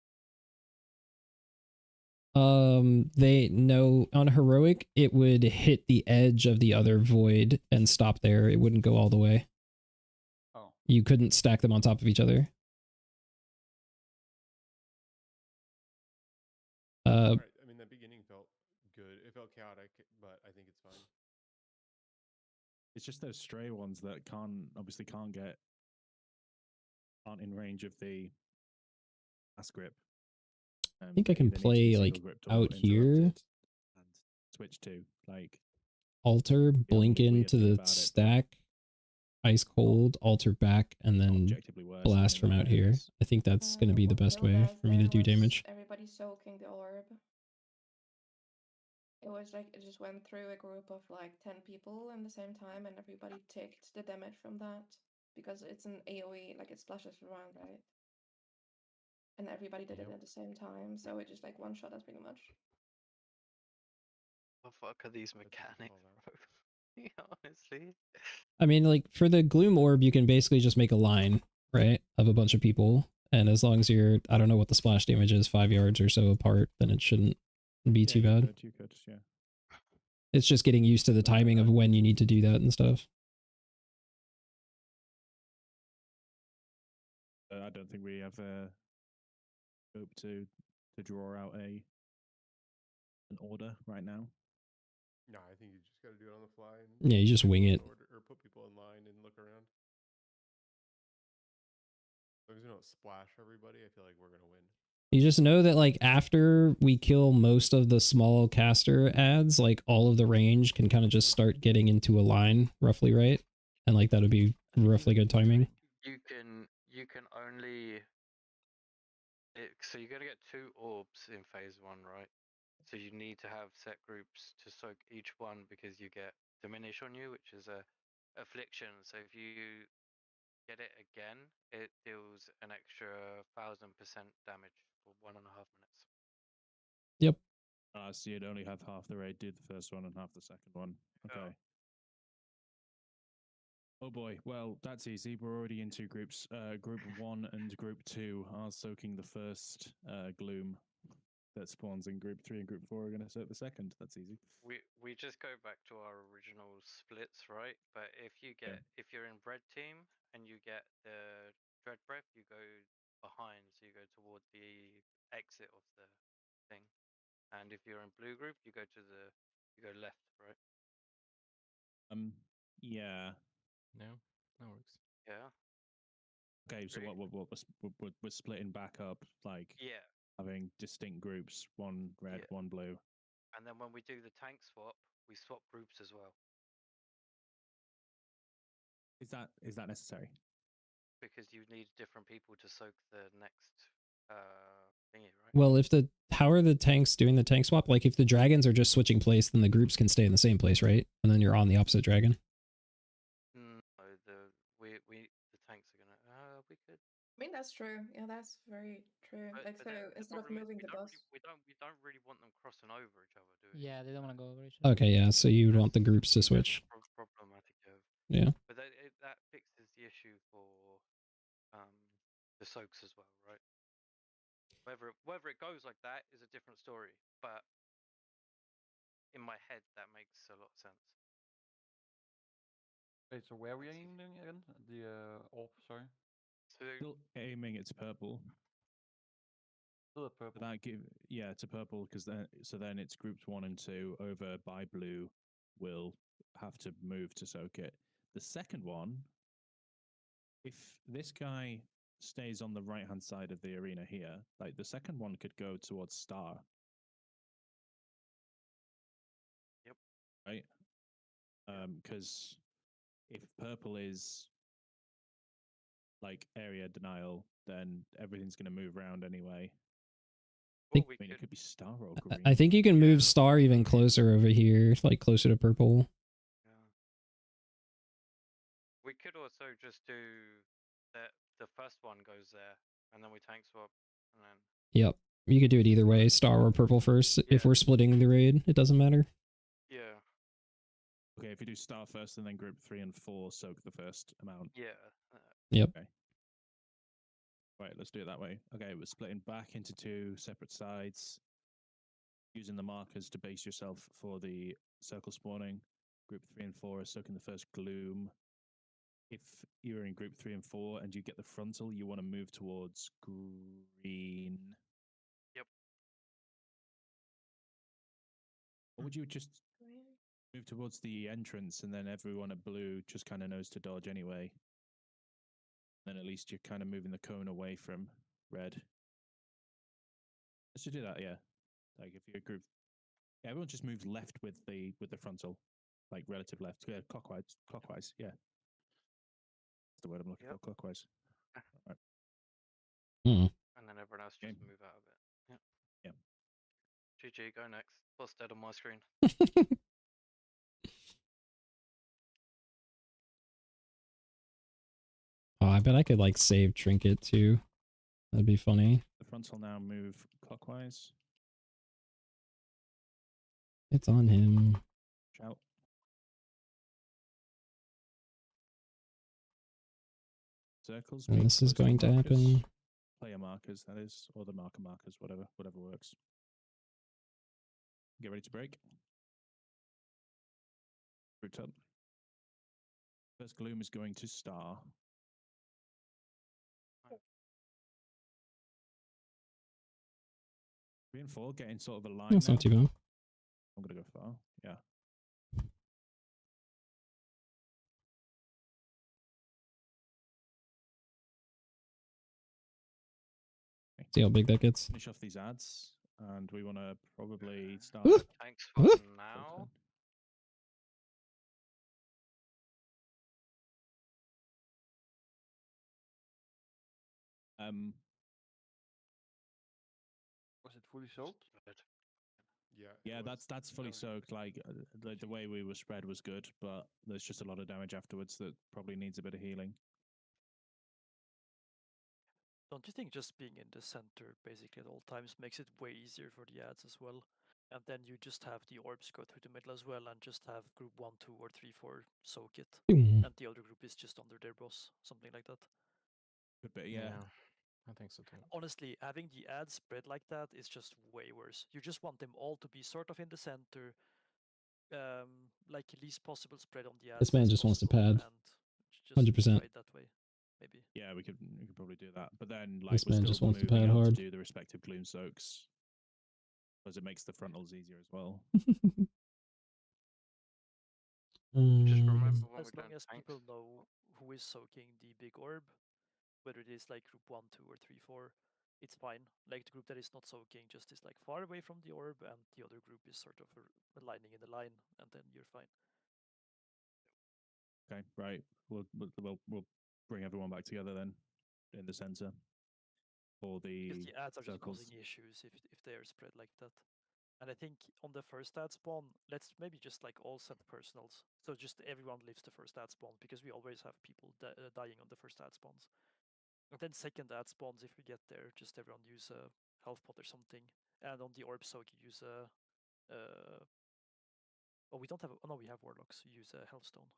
They know on heroic it would hit the edge of the other void and stop there. It wouldn't go all the way. Oh. You couldn't stack them on top of each other. Right. I mean, the beginning felt good. It felt chaotic, but I think it's fine. It's just those stray ones that obviously can't aren't in range of the fast grip. I think I can play like out here. And switch to like alter, blink into the stack, ice cold, alter back, and then blast from out here. I think that's going to be the best way for me to do damage. Everybody soaking the orb. It was like it just went through a group of like 10 people in the same time, and everybody ticked the damage from that because it's an AoE, like it splashes around, right? And everybody did it at the same time, so it just like one shot us pretty much. What the fuck are these mechanics, bro? Yeah, honestly. I mean, like for the gloom orb, you can basically just make a line, right, of a bunch of people, and as long as you're, I don't know what the splash damage is, 5 yards or so apart, then it shouldn't be too bad. You could, yeah. It's just getting used to the timing of when you need to do that and stuff. I don't think we have scope to draw out an order right now. No, I think you just got to do it on the fly. And yeah, you just wing it. Or put people in line and look around. As long as we don't splash everybody, I feel like we're going to win. You just know that like after we kill most of the small caster ads, like all of the range can kind of just start getting into a line roughly, right? And like that would be roughly good timing. You can only so you're gonna get 2 orbs in phase 1, right? So you need to have set groups to soak each one because you get diminish on you, which is a affliction. So if you get it again, it deals an extra 1000% damage for 1.5 minutes. Yep. So you'd only have half the raid do the first one and half the second one. Okay. Oh boy, well, that's easy. We're already in 2 groups. Group 1 and Group 2 are soaking the first gloom that spawns in Group 3, and Group 4 are going to soak the second. That's easy. We just go back to our original splits, right? But if you're in red team and you get the dread breath, you go behind, so you go towards the exit of the thing. And if you're in blue group, you go left, right? Yeah. No, that works. Yeah. Okay, so what we're splitting back up, like having distinct groups, one red, one blue. And then when we do the tank swap, we swap groups as well. Is that necessary? Because you need different people to soak the next thingy, right? Well, how are the tanks doing the tank swap? Like if the dragons are just switching place, then the groups can stay in the same place, right? And then you're on the opposite dragon. No, the tanks are gonna we could. I mean that's true. Yeah, that's very true. But, like so instead of moving the bus. We don't really want them crossing over each other, do we? Yeah, they don't want to go over each other. Okay, yeah, so you would want the groups to switch. Problematic. Yeah. But that fixes the issue for the soaks as well, right? Whether it goes like that is a different story, but in my head that makes a lot of sense. Wait, so where are we aiming again? The orb, sorry. Still aiming it's purple. Still a purple. To purple because then it's groups 1 and 2 over by blue will have to move to soak it. The second one, if this guy stays on the right hand side of the arena here, like the second one could go towards star. Yep. Right. Because if purple is like area denial, then everything's going to move around anyway. I mean, it could be star or green. I think you can move star even closer over here, like closer to purple. Yeah. We could also just do that. The first one goes there, and then we tank swap, and then. Yep. You could do it either way, star or purple first. Yeah. If we're splitting the raid, it doesn't matter. Yeah. Okay, if you do star first and then group 3 and 4 soak the first amount. Yeah. Yep. Okay. Right, let's do it that way. Okay, we're splitting back into 2 separate sides. Using the markers to base yourself for the circle spawning. Group 3 and 4 are soaking the first gloom. If you're in group 3 and 4 and you get the frontal, you want to move towards green. Yep. Or would you just move towards the entrance and then everyone at blue just kind of knows to dodge anyway? Then at least you're kind of moving the cone away from red. Let's just do that, yeah. Like if you're a group, yeah, everyone just moves left with the frontal, like relative left, yeah, clockwise, yeah. That's the word I'm looking for, clockwise. Right. And then everyone else just move out of it. Yeah. GG, go next. Boss dead on my screen. Oh, I bet I could like save trinket too. That'd be funny. The frontal now move clockwise. It's on him. Shout. Circles. And this is going to happen. Player markers, that is, or the markers, whatever works. Get ready to break. Root up. First gloom is going to star. 3 and 4 getting sort of a line. That's now. not too bad. I'm gonna go far. Yeah. See how big that gets. Finish off these ads, and we want to probably start. Thanks for now. Was it fully soaked? Yeah, that's fully soaked. Like the way we were spread was good, but there's just a lot of damage afterwards that probably needs a bit of healing. Don't you think just being in the center basically at all times makes it way easier for the ads as well? And then you just have the orbs go through the middle as well and just have group 1, 2, or 3, 4 soak it. And the other group is just under their boss, something like that. Good bit, yeah. I think so too. Honestly, having the ads spread like that is just way worse. You just want them all to be sort of in the center, like least possible spread on the ads. This man just wants to pad. 100%. That way, maybe. Yeah, we could probably do that, but then like This we're man still just wants to moving pad out hard. to do the respective gloom soaks, because it makes the frontals easier as well. Just remember when As long as people know who is soaking the big orb, whether it is like group 1, 2, or 3, 4, it's fine. Like the group that is not soaking just is like far away from the orb, and the other group is sort of aligning in the line, and then you're fine. Okay, right. We'll bring everyone back together then in the center for the. Because the ads are circles. just causing issues if they are spread like that. And I think on the first ad spawn, let's maybe just like all send personals. So just everyone leaves the first ad spawn, because we always have people dying on the first ad spawns. And then second ad spawns, if we get there, just everyone use a health pot or something. And on the orb soak, you use a... oh, we don't have... Oh no, we have warlocks. You use a health stone.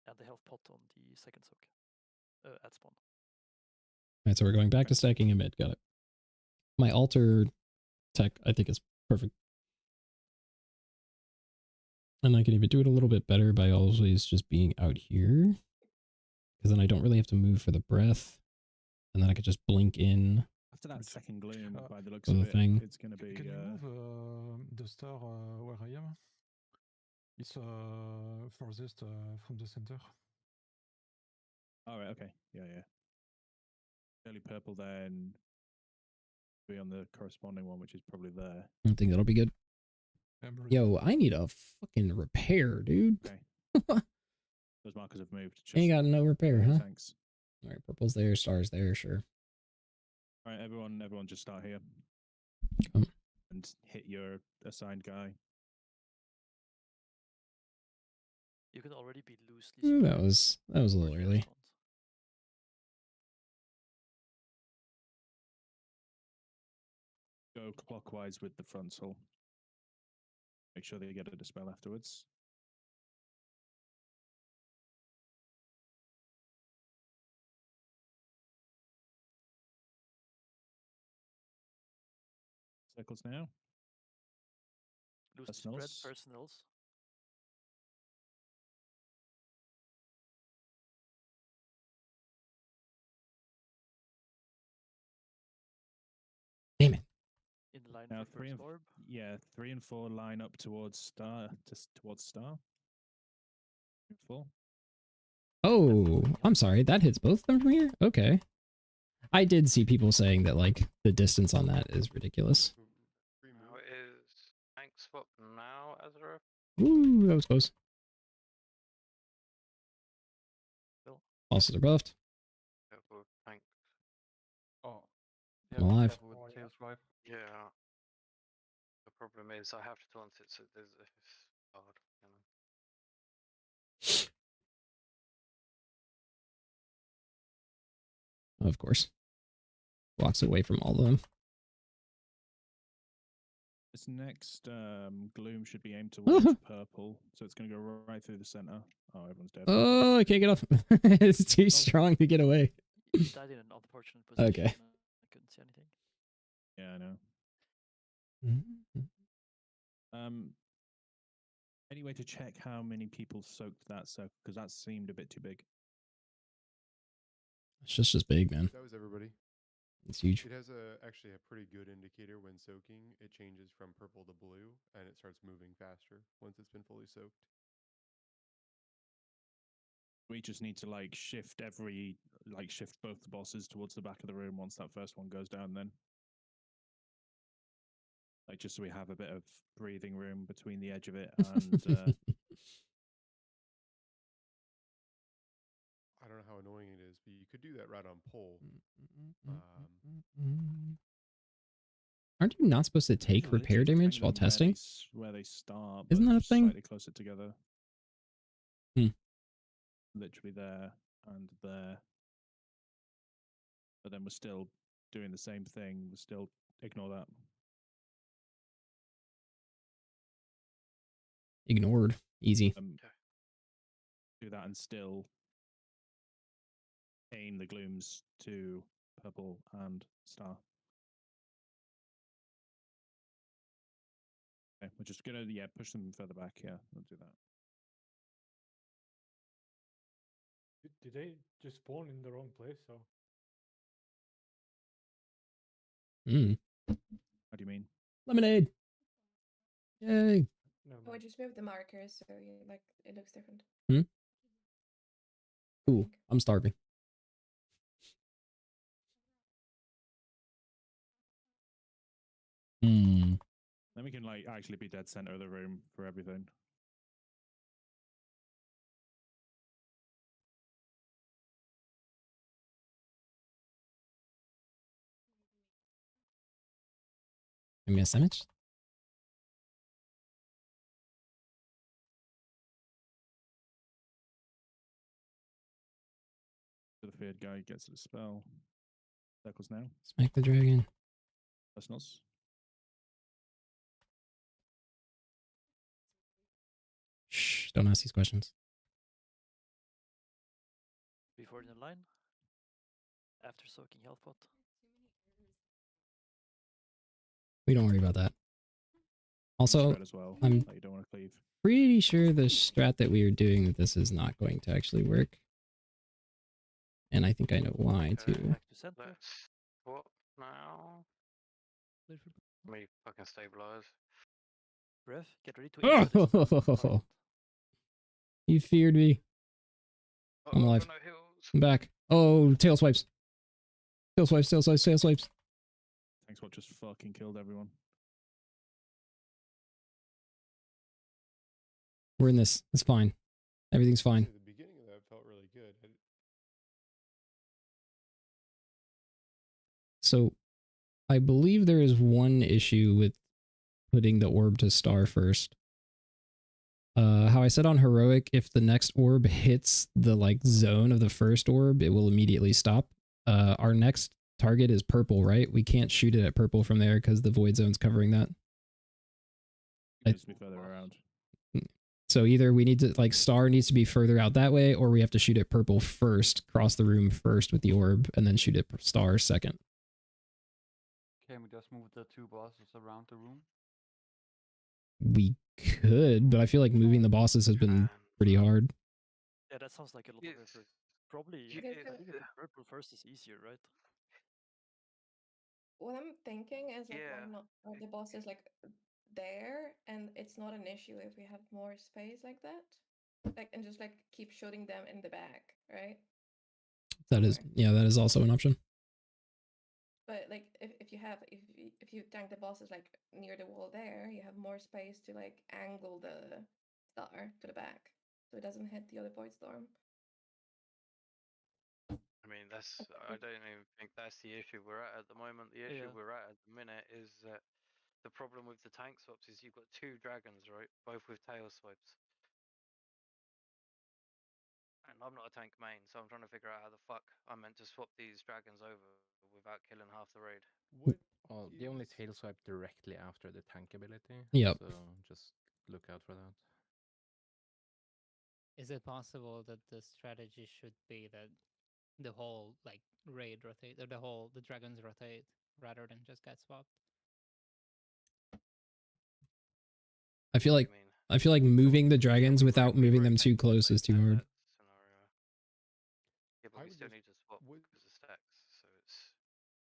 And the health pot on the second soak. Ad spawn. Alright, so we're going back to stacking a mid. Got it. My altar tech, I think, is perfect. And I can even do it a little bit better by always just being out here. Because then I don't really have to move for the breath. And then I could just blink in. After that second gloom, by the looks of of the it, thing. it's going to be... Can you move the star where I am? It's furthest from the center. All right, okay. Yeah. Early purple then be on the corresponding one, which is probably there. I think that'll be good. Yo, I need a fucking repair, dude. Okay. Those markers have moved. Ain't got no repair, huh? Thanks. All right, purple's there, star's there, sure. All right, everyone just start here. And hit your assigned guy. You can already be loosely Ooh, that was a little early. go clockwise with the frontal. Make sure they get a dispel afterwards. Circles now. Lose spread personals. Damn it. In line Now for first orb. Yeah, 3 and 4 line up towards star. Towards star. 4. Oh, I'm sorry. That hits both of them from here? Okay. I did see people saying that, like, the distance on that is ridiculous. Now is tank swap now, Azura? Ooh, that was close. Bosses are buffed. Careful with tank. Oh. I'm alive. Careful with tail swipe. Yeah. The problem is I have to taunt it, so there's it's hard, you know. Of course. Walks away from all of them. This next gloom should be aimed towards purple, so it's going to go right through the center. Oh, everyone's dead. Oh, I can't get off. It's too strong to get away. He died in an unfortunate position. Okay. I couldn't see anything. Yeah, I know. Any way to check how many people soaked that circle? Because that seemed a bit too big. It's just big, man. That was everybody. It's huge. It has actually a pretty good indicator when soaking. It changes from purple to blue, and it starts moving faster once it's been fully soaked. We just need to shift both the bosses towards the back of the room once that first one goes down. Then, just so we have a bit of breathing room between the edge of it and. I don't know how annoying it is, but you could do that right on pull. Aren't you not supposed to take repair damage while testing? Where they start. Isn't that a thing? Slightly closer together. Literally there and there. But then we're still doing the same thing. We're still ignore that. Ignored. Easy. Do that and still aim the glooms to purple and star. Okay, we're just gonna push them further back. Yeah, we'll do that. Did they just spawn in the wrong place? So. How do you mean? Lemonade. Yay. Oh, I just moved the markers, so it looks different. Cool. I'm starving. Then we can actually be dead center of the room for everything. Give me a sandwich. The feared guy gets a spell. Circles now. Smack the dragon. Personals. Shh, don't ask these questions. Before in the line. After soaking health pot. We don't worry about that. Also, as well. I'm you don't want to cleave. Pretty sure the strat that we are doing with this is not going to actually work. And I think I know why, too. Let's what now? Let me fucking stabilize. Breath, get ready to Oh! You feared me. I'm alive. No heals. I'm back. Oh, tail swipes. Tail swipes, tail swipes, tail swipes. Thanks what just fucking killed everyone. We're in this. It's fine. Everything's fine. The beginning of that felt really good. So, I believe there is one issue with putting the orb to star first. How I said on heroic, if the next orb hits the zone of the first orb, it will immediately stop. Our next target is purple, right? We can't shoot it at purple from there because the void zone's covering that. It needs to be further around. So either we need to, like, star needs to be further out that way, or we have to shoot at purple first, cross the room first with the orb, and then shoot at star second. Can we just move the two bosses around the room? We could, but I feel like moving the bosses has been pretty hard. Yeah, that sounds like a lot of effort. Probably moving the purple first is easier, right? What I'm thinking is like why not are the bosses like there, and it's not an issue if we have more space like that, like, and just like keep shooting them in the back, right? That is, yeah, that is also an option. But like if you tank the bosses like near the wall there, you have more space to like angle the star to the back so it doesn't hit the other void storm. I mean, I don't even think that's the issue we're at the moment. The issue we're at the minute is that the problem with the tank swaps is you've got two dragons, right? Both with tail swipes. And I'm not a tank main, so I'm trying to figure out how the fuck I'm meant to swap these dragons over without killing half the raid. Well, the only tail swipe directly after the tank ability. Yep. So just look out for that. Is it possible that the strategy should be that the whole like raid rotate, or the dragons rotate rather than just get swapped? I feel like moving the dragons without moving them too close is too hard. Yeah, but we still need to swap because of stacks, so it's...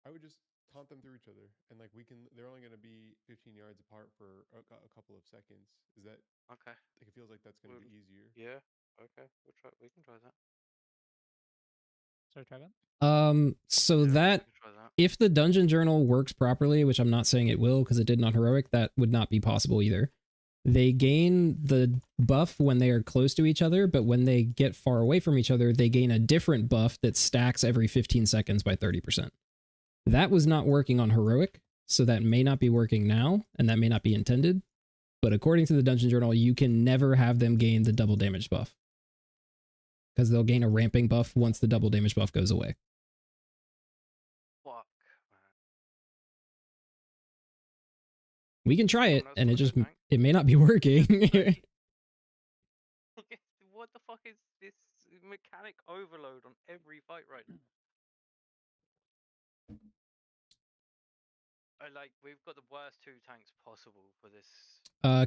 I would just taunt them through each other, and like they're only going to be 15 yards apart for a couple of seconds. Is that okay? Like, it feels like that's going to be easier. Yeah. Okay. We can try that. Sorry, try that. So that if the dungeon journal works properly, which I'm not saying it will because it did not heroic, that would not be possible either. They gain the buff when they are close to each other, but when they get far away from each other, they gain a different buff that stacks every 15 seconds by 30%. That was not working on heroic, so that may not be working now, and that may not be intended. But according to the dungeon journal, you can never have them gain the double damage buff, because they'll gain a ramping buff once the double damage buff goes away. Fuck, We can try it, and it may not be working. what the fuck is this mechanic overload on every fight right now? We've got the worst two tanks possible for this.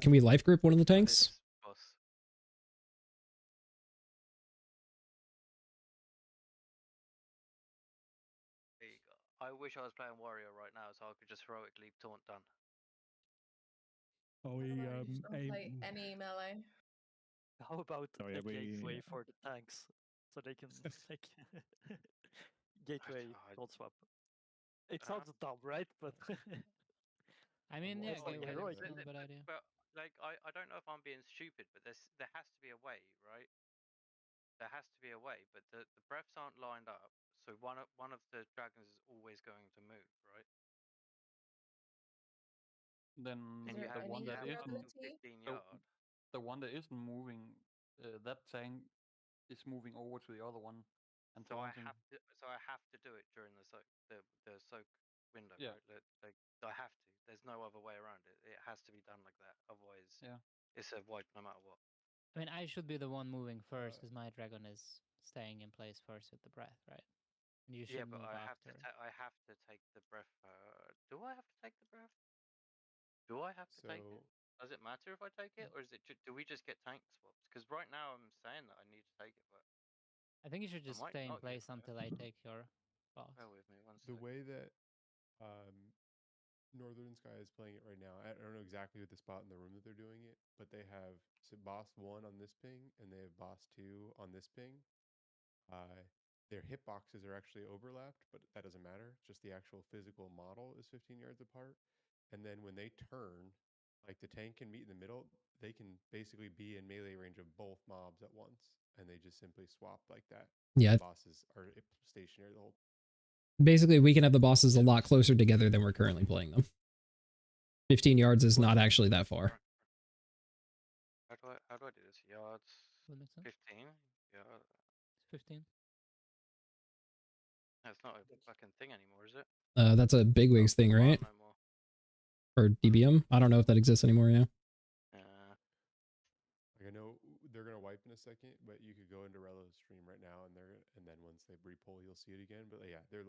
Can we life grip one of the tanks? Boss. There you go. I wish I was playing warrior right now, so I could just heroically taunt done. Oh, we Just don't play any melee. How about a gateway for the tanks, so they can like gateway not swap? It sounds dumb, right? But I mean, yeah, gateway heroic. is not a bad idea. But like, I don't know if I'm being stupid, but there has to be a way, right? There has to be a way, but the breaths aren't lined up, so one of the dragons is always going to move, right? Then the one that isn't 15 yard. the one that isn't moving, that tank is moving over to the other one and So I taunting. have to do it during the soak window, Yeah. right? Like I have to. There's no other way around it. It has to be done like that. Otherwise, it's a wipe no matter what. I mean, I should be the one moving first because my dragon is staying in place first with the breath, right? And you should move I after. I have to take the breath. Do I have to take the breath? Do I have to take it? Does it matter if I take it, or is it? Do we just get tank swaps? Because right now I'm saying that I need to take it, but I think you should just stay in place until I take your boss. Bear with me one The way that Northern Sky is playing it right now, I don't know exactly what the spot in the room that they're doing it, but they have boss 1 on this ping and they have boss 2 on this ping. Their hitboxes are actually overlapped, but that doesn't matter. Just the actual physical model is 15 yards apart. And then when they turn, like the tank can meet in the middle, they can basically be in melee range of both mobs at once, and they just simply swap like that. Yeah. The bosses are stationary the whole. Basically, we can have the bosses a lot closer together than we're currently playing them. 15 yards is not actually that far. How do I do this? Yards. 15. Yeah. 15. That's not a fucking thing anymore, is it? That's a bigwigs thing, right? No more. Or DBM? I don't know if that exists anymore. Yeah. Like I know they're gonna wipe in a second, but you could go into Relo's stream right now, and then once they repull, you'll see it again. But yeah, they're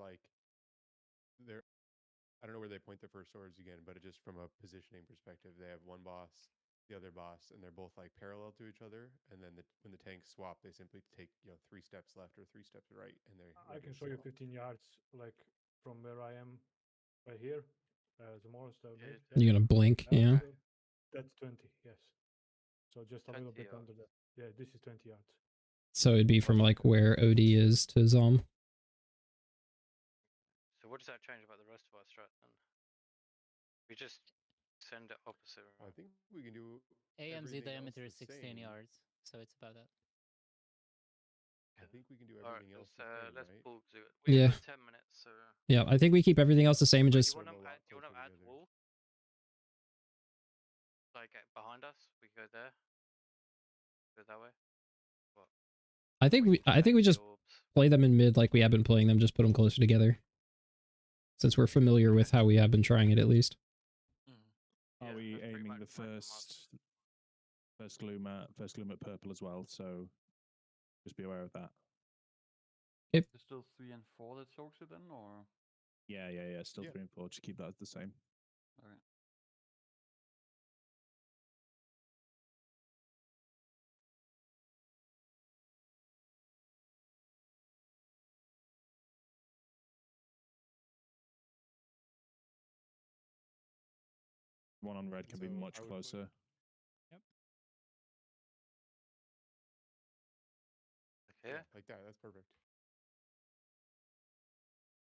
I don't know where they point their first swords again, but just from a positioning perspective, they have one boss, the other boss, and they're both like parallel to each other. And then when the tanks swap, they simply take 3 steps left or 3 steps right, and they're. I can show you 15 yards, like from where I am, right here. The monster. You're gonna blink, yeah. That's 20. Yes. So just a little bit under that. Yeah, this is 20 yards. So it'd be from like where OD is to Zom. So what does that change about the rest of our strat then? We just send it opposite. I think we can do. AMZ diameter is 16 yards, so it's about that. I think we can do everything else the same, let's right? pull to it. We Yeah. got 10 minutes, so. Yeah, I think we keep everything else the same and just. Do you want to add wall? Like behind us, we go there. Go that way. What? I think we just play them in mid like we have been playing them. Just put them closer together, since we're familiar with how we have been trying it at least. Are we aiming the first gloom at purple as well? So just be aware of that. It's still 3 and 4 that soaks it in, or? Yeah. Still 3 and 4. Just keep that the same. Okay. One on red can be much closer. Yep. Yeah, like that. That's perfect.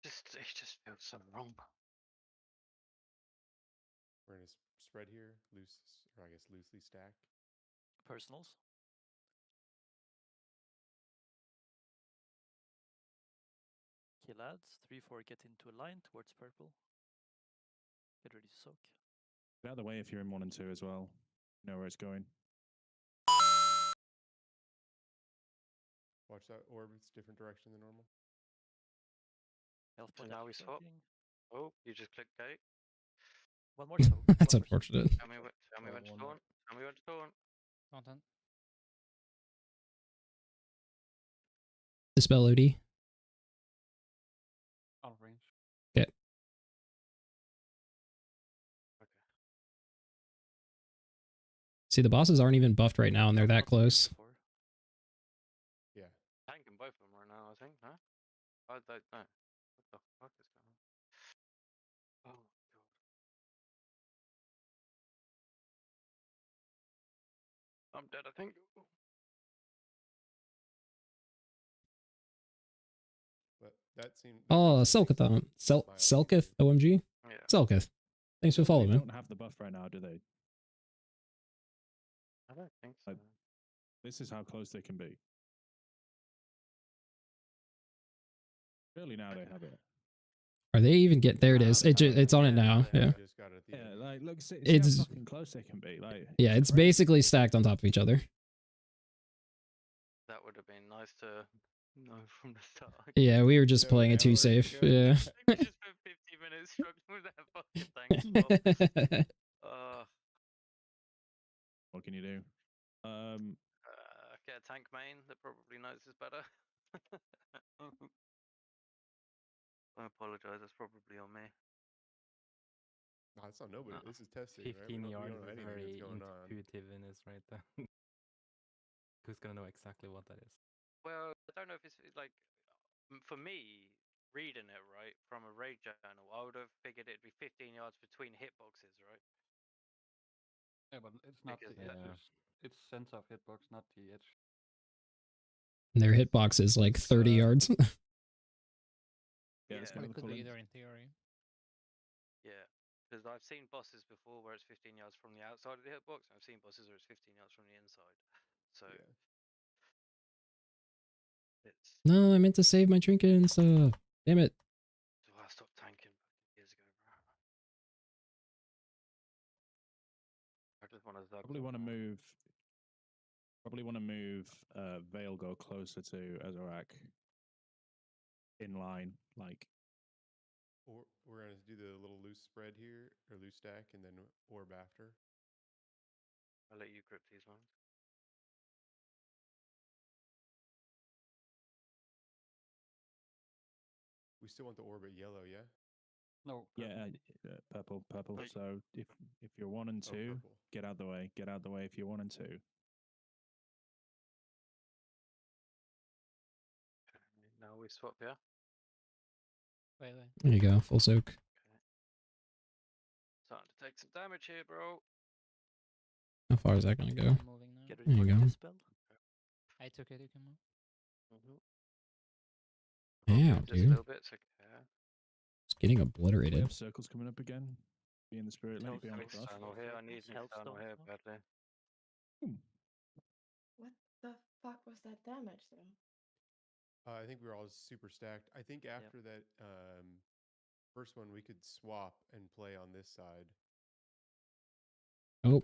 It just feels so wrong. We're gonna spread here, loosely stack. Personals. Okay, lads. 3-4 get into a line towards purple. Get ready to soak. Get out of the way if you're in 1 and 2 as well. You know where it's going. Watch that orb. It's different direction than normal. And now we swap. Oh, you just click gate. One more soak. That's unfortunate. Tell me when to taunt. Tell me when to taunt. Content. Dispel OD. Out of range. Okay. See, the bosses aren't even buffed right now, and they're that close. Yeah. Tanking both of them right now, I think, huh? I don't know. What the fuck is going on? Oh, God. I'm dead, I think. But that seemed. Oh, Selkathon. Selkith, OMG? Yeah. Selkith. Thanks for following, They man. don't have the buff right now, do they? I don't think so. This is how close they can be. Surely now they have it. Are they even there? It is. It's on it now. Yeah. Yeah, like look, see It's how fucking close they can be. Like, yeah, it's basically stacked on top of each other. That would have been nice to know from the start. Yeah, we were just playing it too safe. Yeah. We just spent 50 minutes struggling with that fucking tank. What can you do? Get a tank main that probably knows this better. I apologize, that's probably on me. No, it's not nobody. This is testing, 15 right? We don't yards know is anything very that's going on. intuitiveness right there. Who's gonna know exactly what that is? Well, I don't know if it's like, for me, reading it, right, from a raid journal, I would have figured it'd be 15 yards between hitboxes, right? Yeah, but it's not the edges. It's sense of hitbox, not the edge. And their hitbox is like 30 yards. Yeah, it could be either in theory. Yeah, because I've seen bosses before where it's 15 yards from the outside of the hitbox, and I've seen bosses where it's 15 yards from the inside. So it's. No, I meant to save my trinket and stuff. Damn it. So I stopped tanking years ago, bro. I just want to. Probably want to move. Veil go closer to Azarak. in line, like. Or we're gonna do the little loose spread here, or loose stack, and then orb after. I'll let you grip these ones. We still want the orb at yellow, yeah? No. Yeah, purple. Oh. So if you're 1 and 2, purple. get out the way. Get out the way if you're 1 and 2. Now we swap, yeah? Wait. There you go, full soak. Okay. Starting to take some damage here, bro. How far is that gonna go? I'm moving now. Get There you ready for go. the spell. I took it, you can move. Yeah, Just a dude. little bit, so It's getting We obliterated. have circles coming up again. Be in the spirit lane. Be on the cross. external here. I need an external here badly. What the fuck was that damage though? I think we were all super stacked. I think after that first one, we could swap and play on this side. Oh.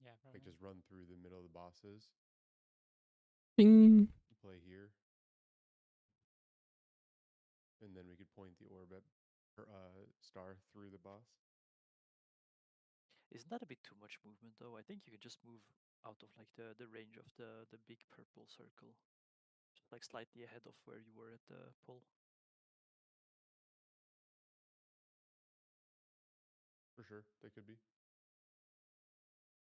Yeah, like just run through the middle of the bosses. Bing. Play here. And then we could point the orb at star through the boss. Isn't that a bit too much movement though? I think you can just move out of like the range of the big purple circle. Just like slightly ahead of where you were at the pull. For sure, they could be.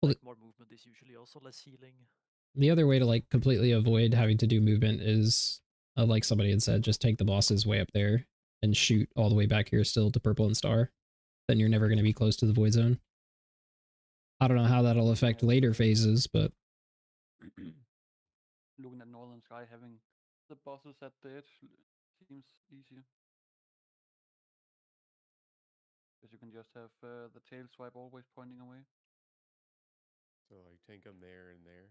Well, like more movement is usually also less healing. The other way to like completely avoid having to do movement is, like somebody had said, just take the bosses way up there and shoot all the way back here still to purple and star. Then you're never going to be close to the void zone. I don't know how that'll affect later phases, but looking at Northern Sky, having the bosses at the edge seems easier. Because you can just have the tail swipe always pointing away. So like tank them there and there.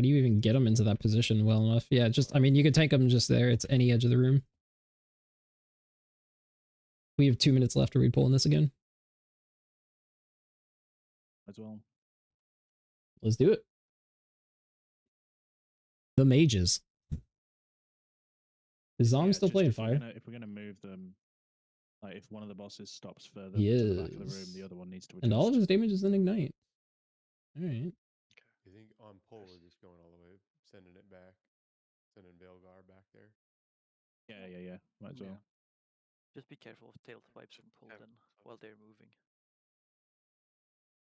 how do you even get them into that position well enough? Yeah, just, I mean, you can tank them just there. It's any edge of the room. We have 2 minutes left. Are we pulling this again? As well. Let's do it. The mages. Is Zom still playing fire? If we're gonna move them, like if one of the bosses stops further He to the back of the room, is. the other one needs to adjust. And all of his damage is in ignite. All right. You think on pull we're just going all the way, sending it back, sending Veilgar back there? Yeah. Might as well. Just be careful of tail swipes and pull then while they're moving.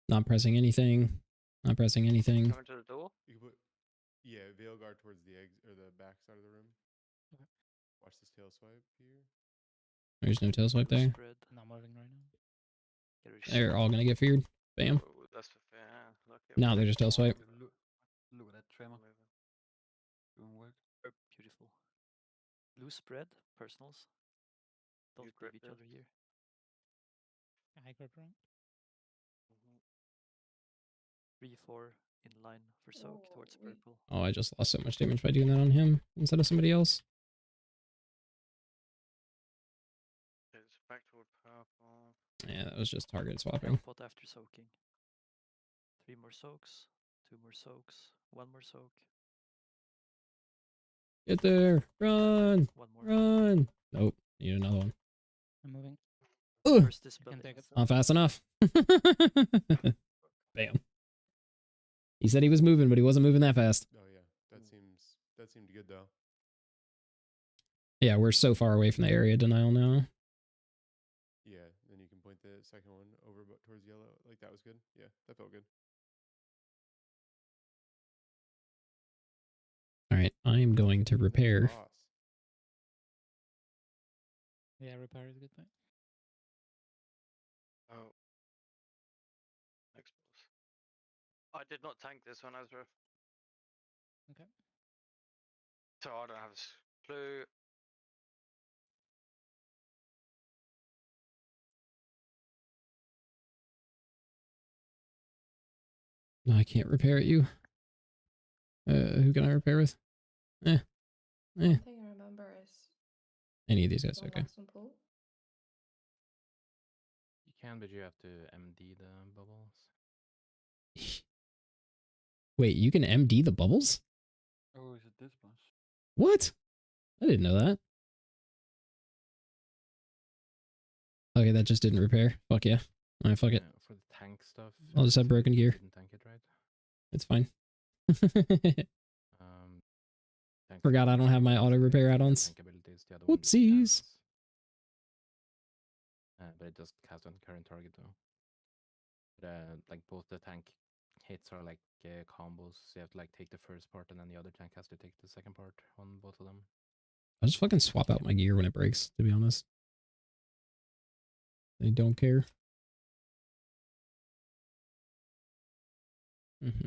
Not pressing anything. Not pressing anything. Coming to the door? You can put, yeah, Veilgar towards the eggs or the back side of the room. Okay. Watch this tail swipe here. There's no tail swipe there. Not moving right now. They're all gonna get feared. Bam. Oh, that's fair. Now they're just tail swipe. Look at that tremor. Doing work. Beautiful. Loose spread, personals. Don't grab each other here. I grab wrong. 3-4 in line for soak towards purple. Oh, I just lost so much damage by doing that on him instead of somebody else. It's back toward purple. Yeah, that was just target swapping. Teleport after soaking. 3 more soaks. 2 more soaks. 1 more soak. Get there. Run. One more. Run. Nope. Need another one. I'm moving. Ugh. First dispel. Not fast enough. Bam. He said he was moving, but he wasn't moving that fast. Oh yeah, that seemed good though. Yeah, we're so far away from the area denial now. Yeah, then you can point the second one over towards yellow. Like that was good. Yeah, that felt good. All right, I am going to repair. Yeah, repair is a good point. Oh. Next boss. I did not tank this one, Azra. Okay. So I don't have a clue. No, I can't repair at you. Who can I repair with? One thing I remember is Any of these guys, okay. You can, but you have to MD the bubbles. Wait, you can MD the bubbles? Oh, is it this boss? What? I didn't know that. Okay, that just didn't repair. Fuck yeah. Alright, fuck it. For the tank stuff, I'll just have broken gear. didn't tank it, right? It's fine. Um, Forgot I don't have my auto repair add-ons. Whoopsies. But it does cast on current target though. But, like both the tank hits are like combos, so you have to like take the first part and then the other tank has to take the second part on both of them. I'll just fucking swap out my gear when it breaks, to be honest. I don't care. And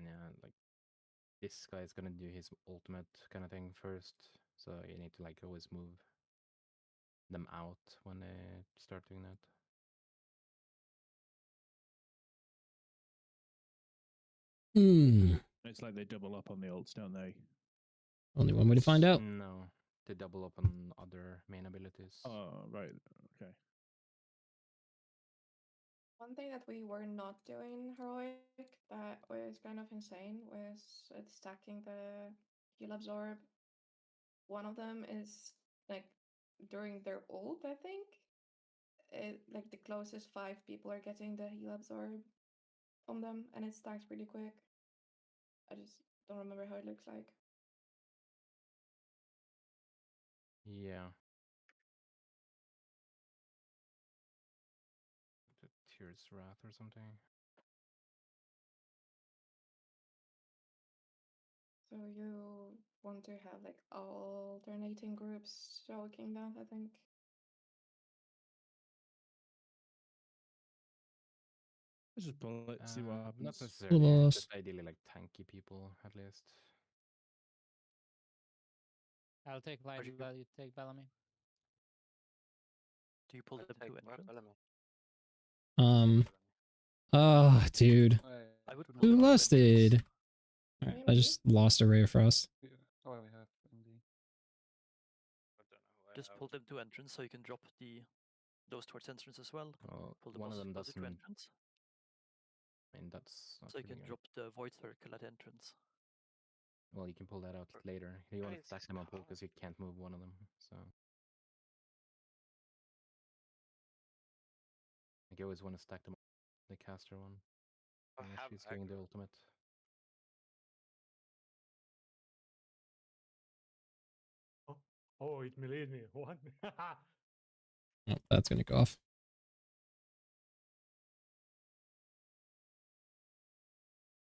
yeah, like this guy is gonna do his ultimate kind of thing first, so you need to like always move them out when they start doing that. It's like they double up on the ults, don't they? Only one way to find out. No, they double up on other main abilities. Oh, right. Okay. One thing that we were not doing heroic that was kind of insane was stacking the heal absorb. One of them is like during their ult, I think. Like the closest 5 people are getting the heal absorb on them, and it stacks pretty quick. I just don't remember how it looks like. Yeah. The Tears Wrath or something. So you want to have like alternating groups joking that, I think. Let's just pull it, see what happens. Not necessarily, just ideally like tanky people at least. I'll take Light, you take Bellamy. Do you pull them to entrance? Oh, dude. I would Who lusted? Alright, I just lost a Ray of Frost. Oh, we have MD. Just pull them to entrance so you can drop those towards entrance as well. Pull the One of bosses them closer to doesn't. entrance. I mean, that's not So you really can good. drop the void circle at entrance. Well, you can pull that out later. You want to stack them on pull because you can't move one of them. So, like, you always want to stack them on the caster one. Unless she's doing the ultimate. Oh, it meleeed me. What? Oh, that's gonna go off.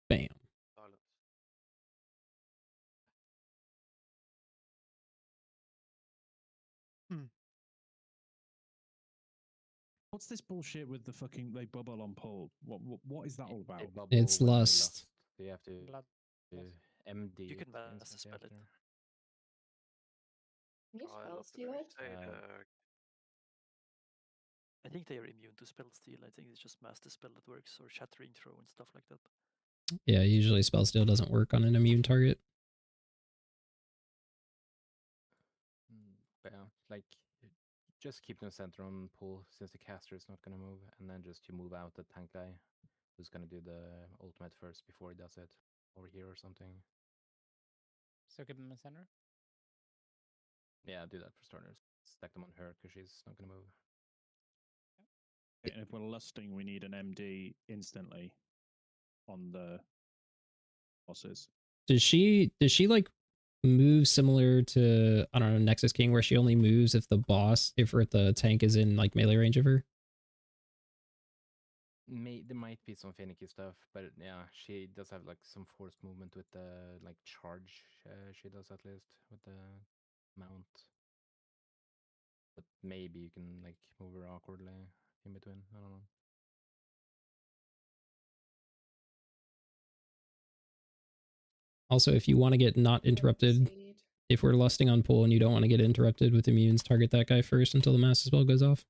Bam. What's this bullshit with the fucking they bubble on pull? What is that all about? It's lust. So you have to MD. You can it master instantly spell it. after. Can you spell steal it? I think they are immune to spell steal. I think it's just master spell that works, or shattering throw and stuff like that. Yeah, usually spell steal doesn't work on an immune target. But yeah, like just keep the center on pull since the caster is not gonna move, and then just you move out the tank guy who's gonna do the ultimate first before he does it, over here or something. So keep him in center. Yeah, do that for starters. Stack them on her because she's not gonna move. And if we're lusting, we need an MD instantly on the bosses. Does she like move similar to, I don't know, Nexus King, where she only moves if the tank is in like melee range of her? There might be some finicky stuff, but yeah, she does have like some forced movement with the like charge. She does at least with the mount. But maybe you can like move her awkwardly in between. I don't know. Also, if you want to get not interrupted, if we're lusting on pull and you don't want to get interrupted with immunes, target that guy first until the master spell goes off.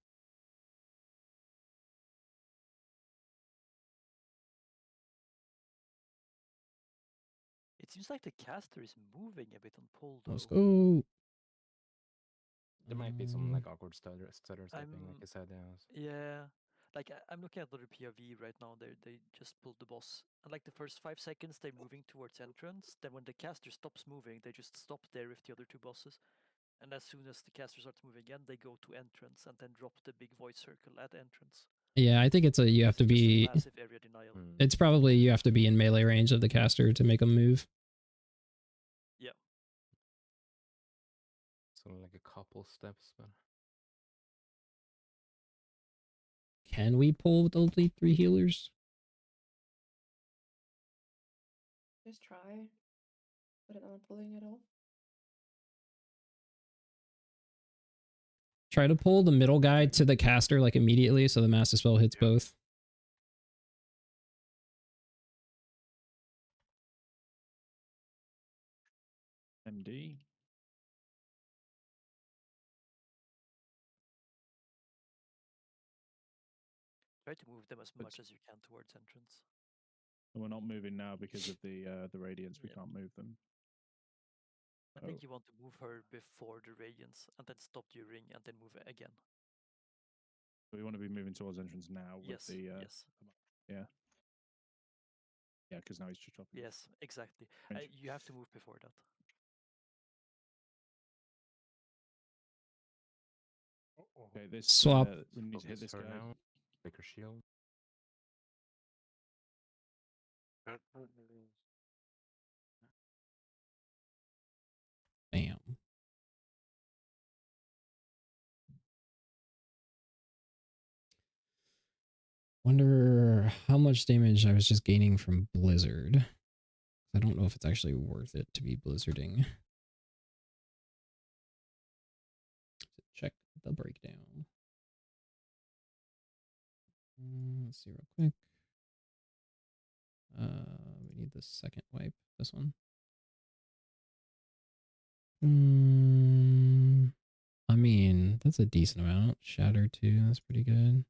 It seems like the caster is moving a bit on pull though. Let's go. There might be some like awkward stutter stepping, like I said. Yeah. Yeah, like I'm looking at the POV right now. They just pulled the boss, and like the first 5 seconds they're moving towards entrance. Then when the caster stops moving, they just stop there with the other 2 bosses. And as soon as the caster starts moving again, they go to entrance and then drop the big void circle at entrance. Yeah, I think it's a you have to be. Massive area denial. It's probably you have to be in melee range of the caster to make them move. Yeah. So like a couple steps, but can we pull with only 3 healers? Just try. Put it on pulling at all. Try to pull the middle guy to the caster like immediately so the master spell hits both. MD. Try to move them as much as you can towards entrance. We're not moving now because of the radiance. We can't move them. I think you want to move her before the radiance and then stop during and then move it again. We want to be moving towards entrance now with the yes. Yeah, because now he's just dropping. Yes, exactly. You have to move before that. Okay, this swap. We need to hit this guy now. Take her shield. Bam. Wonder how much damage I was just gaining from Blizzard. I don't know if it's actually worth it to be blizzarding. Check the breakdown. Let's see real quick. We need the second wipe. This one. I mean, that's a decent amount. Shatter too. That's pretty good.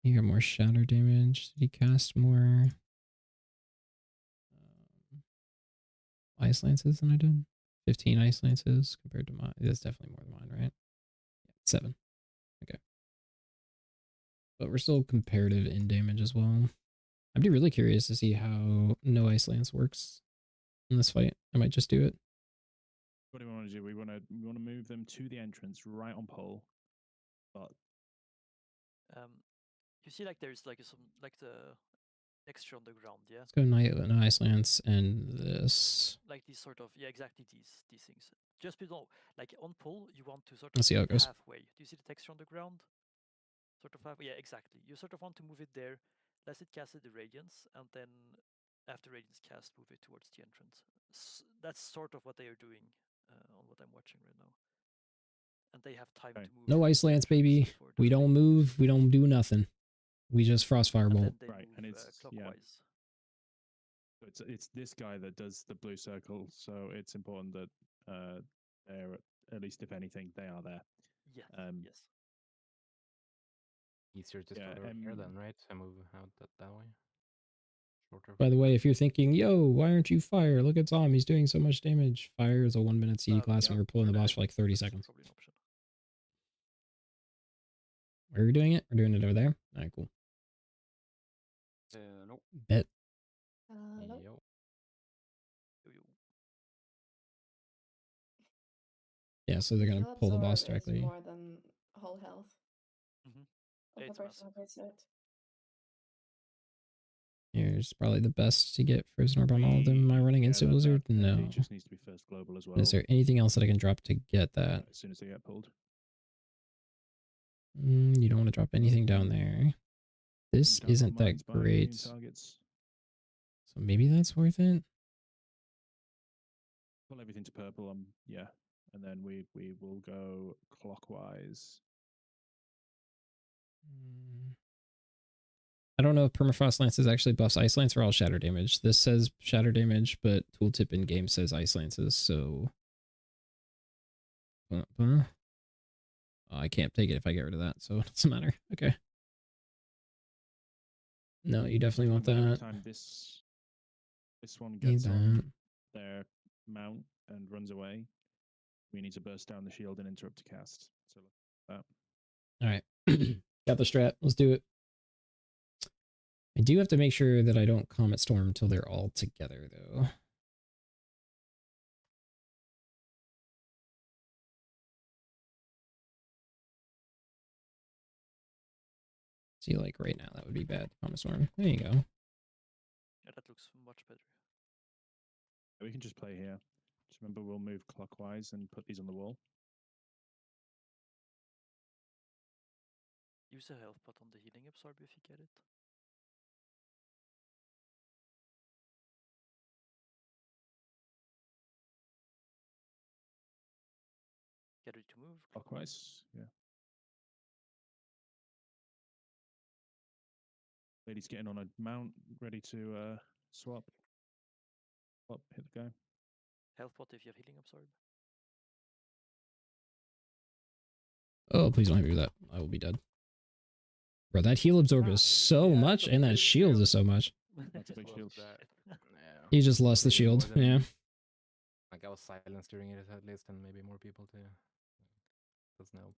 You get more shatter damage. Did he cast more ice lances than I did? 15 ice lances compared to mine. That's definitely more than mine, right? 7. Okay. But we're still comparative in damage as well. I'd be really curious to see how no ice lance works in this fight. I might just do it. What do we want to do? We want to move them to the entrance right on pole. But you see, like there's like some like the texture on the ground, yeah. Let's go no ice lance and this. Like these sort of exactly these things. Just below, like on pull, you want to sort of Let's see how it goes. halfway. Do you see the texture on the ground? Sort of halfway. Yeah, exactly. You sort of want to move it there, let it cast the radiance, and then after radiance cast, move it towards the entrance. That's sort of what they are doing on what I'm watching right now. And they have time to move. No ice lance, baby. We don't move. We don't do nothing. We just frost firebolt. Right, and it's clockwise. So it's this guy that does the blue circle, so it's important that they're at least, if anything, they are there. Yeah. Yes. Easier to start over here then, right? And move out that way. Shorter. By the way, if you're thinking, yo, why aren't you fire? Look at Zom, he's doing so much damage. Fire is a 1-minute CD class when you're pulling the boss for like 30 seconds. Where are we doing it? We're doing it over there? Alright, cool. Nope. Bet. Hello? Yeah, so they're gonna pull the boss directly. More than whole health. Yeah, Of the person who hits it. Here's probably the best to get Frozen Orb on all of them. Am I running Instant Blizzard? No. It just needs to be first global as well. Is there anything else that I can drop to get that? As soon as they get pulled. You don't want to drop anything down there. This isn't that great. So maybe that's worth it. Pull everything to purple. Yeah, and then we will go clockwise. I don't know if Permafrost Lances actually buffs Ice Lance or all shatter damage. This says shatter damage, but tooltip in game says Ice Lances, so I can't take it if I get rid of that, so it doesn't matter. Okay. No, you definitely want that. Every time this one gets on their mount and runs away, we need to burst down the shield and interrupt a cast. So look at that. All right. Got the strat. Let's do it. I do have to make sure that I don't Comet Storm until they're all together, though. See, like right now, that would be bad. Comet Storm. There you go. Yeah, that looks much better. We can just play here. Just remember, we'll move clockwise and put these on the wall. Use a health pot on the healing absorb if you get it. Get ready to move. Clockwise, yeah. Lady's getting on a mount, ready to swap. Swap, hit the guy. Health pot if you have healing absorb. Oh, please don't hit me with that. I will be dead. Bro, that heal absorb is so much, and that shield is so much. That's a big shield. You just lost the shield, yeah. Like I was silenced during it at least, and maybe more people too. Doesn't help.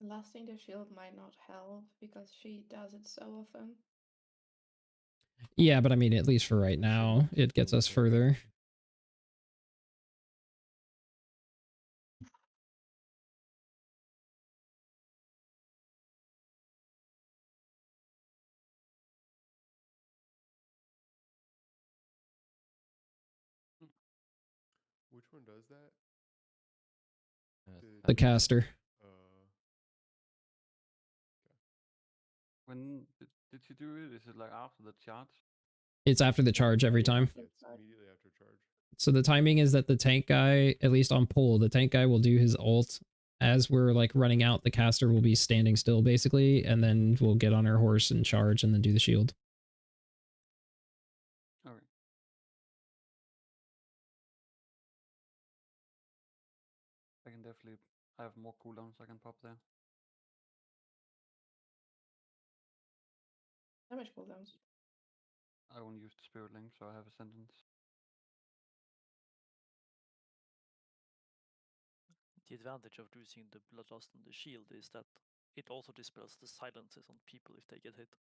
Lasting the shield might not help because she does it so often. Yeah, but I mean, at least for right now, it gets us further. Which one does that? The caster. When did you do it? Is it like after the charge? It's after the charge every time. Yeah, it's immediately after charge. So the timing is that the tank guy, at least on pull, the tank guy will do his ult as we're like running out. The caster will be standing still basically, and then we'll get on our horse and charge and then do the shield. All right. I can definitely. I have more cooldowns I can pop there. How much cooldowns? I only use the spirit link, so I have a sentence. The advantage of using the bloodlust on the shield is that it also dispels the silences on people if they get hit.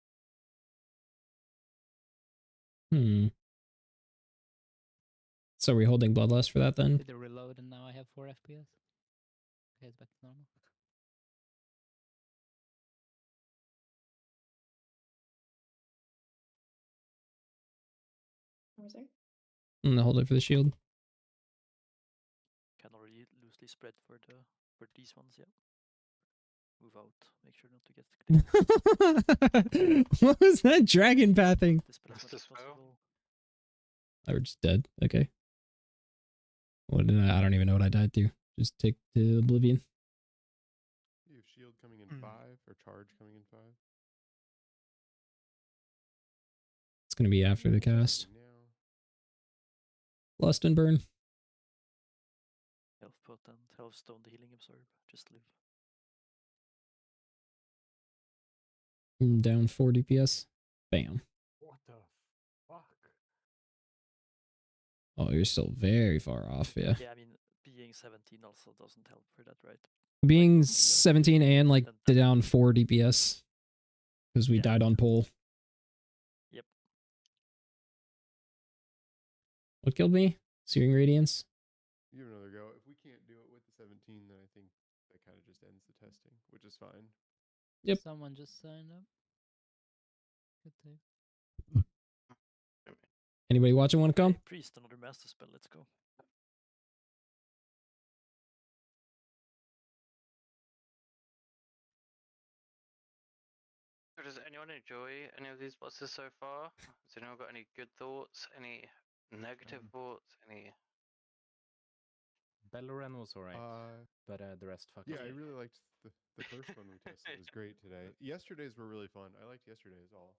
So are we holding bloodlust for that then? Did it reload and now I have 4 FPS? Okay, it's back to normal. I'm gonna hold it for the shield. Can already loosely spread for these ones, yeah. Move out. Make sure not to get What was that dragon pathing? I were just dead. Okay. What did I don't even know what I died to. Just take to oblivion. You have shield coming in 5 or charge coming in 5. It's gonna be after the cast. Lust and burn. Health pot and health stone, the healing absorb. Just live. Down 4 DPS. Bam. What the fuck? Oh, you're still very far off, yeah. Yeah, I mean, being 17 also doesn't help for that, right? Being 17 and like down 4 DPS. Because we died on pole. Yep. What killed me? Searing Radiance? You have another go. If we can't do it with the 17, then I think that kind of just ends the testing, which is fine. Yep. Someone just signed up. Good take. Anybody watching want to come? Priest, another master spell, let's go. So does anyone enjoy any of these bosses so far? Has anyone got any good thoughts? Any negative thoughts? Any? Belloran was alright, but the rest fucked. Yeah, I really liked the first one we tested. It was great today. Yesterday's were really fun. I liked yesterday's all.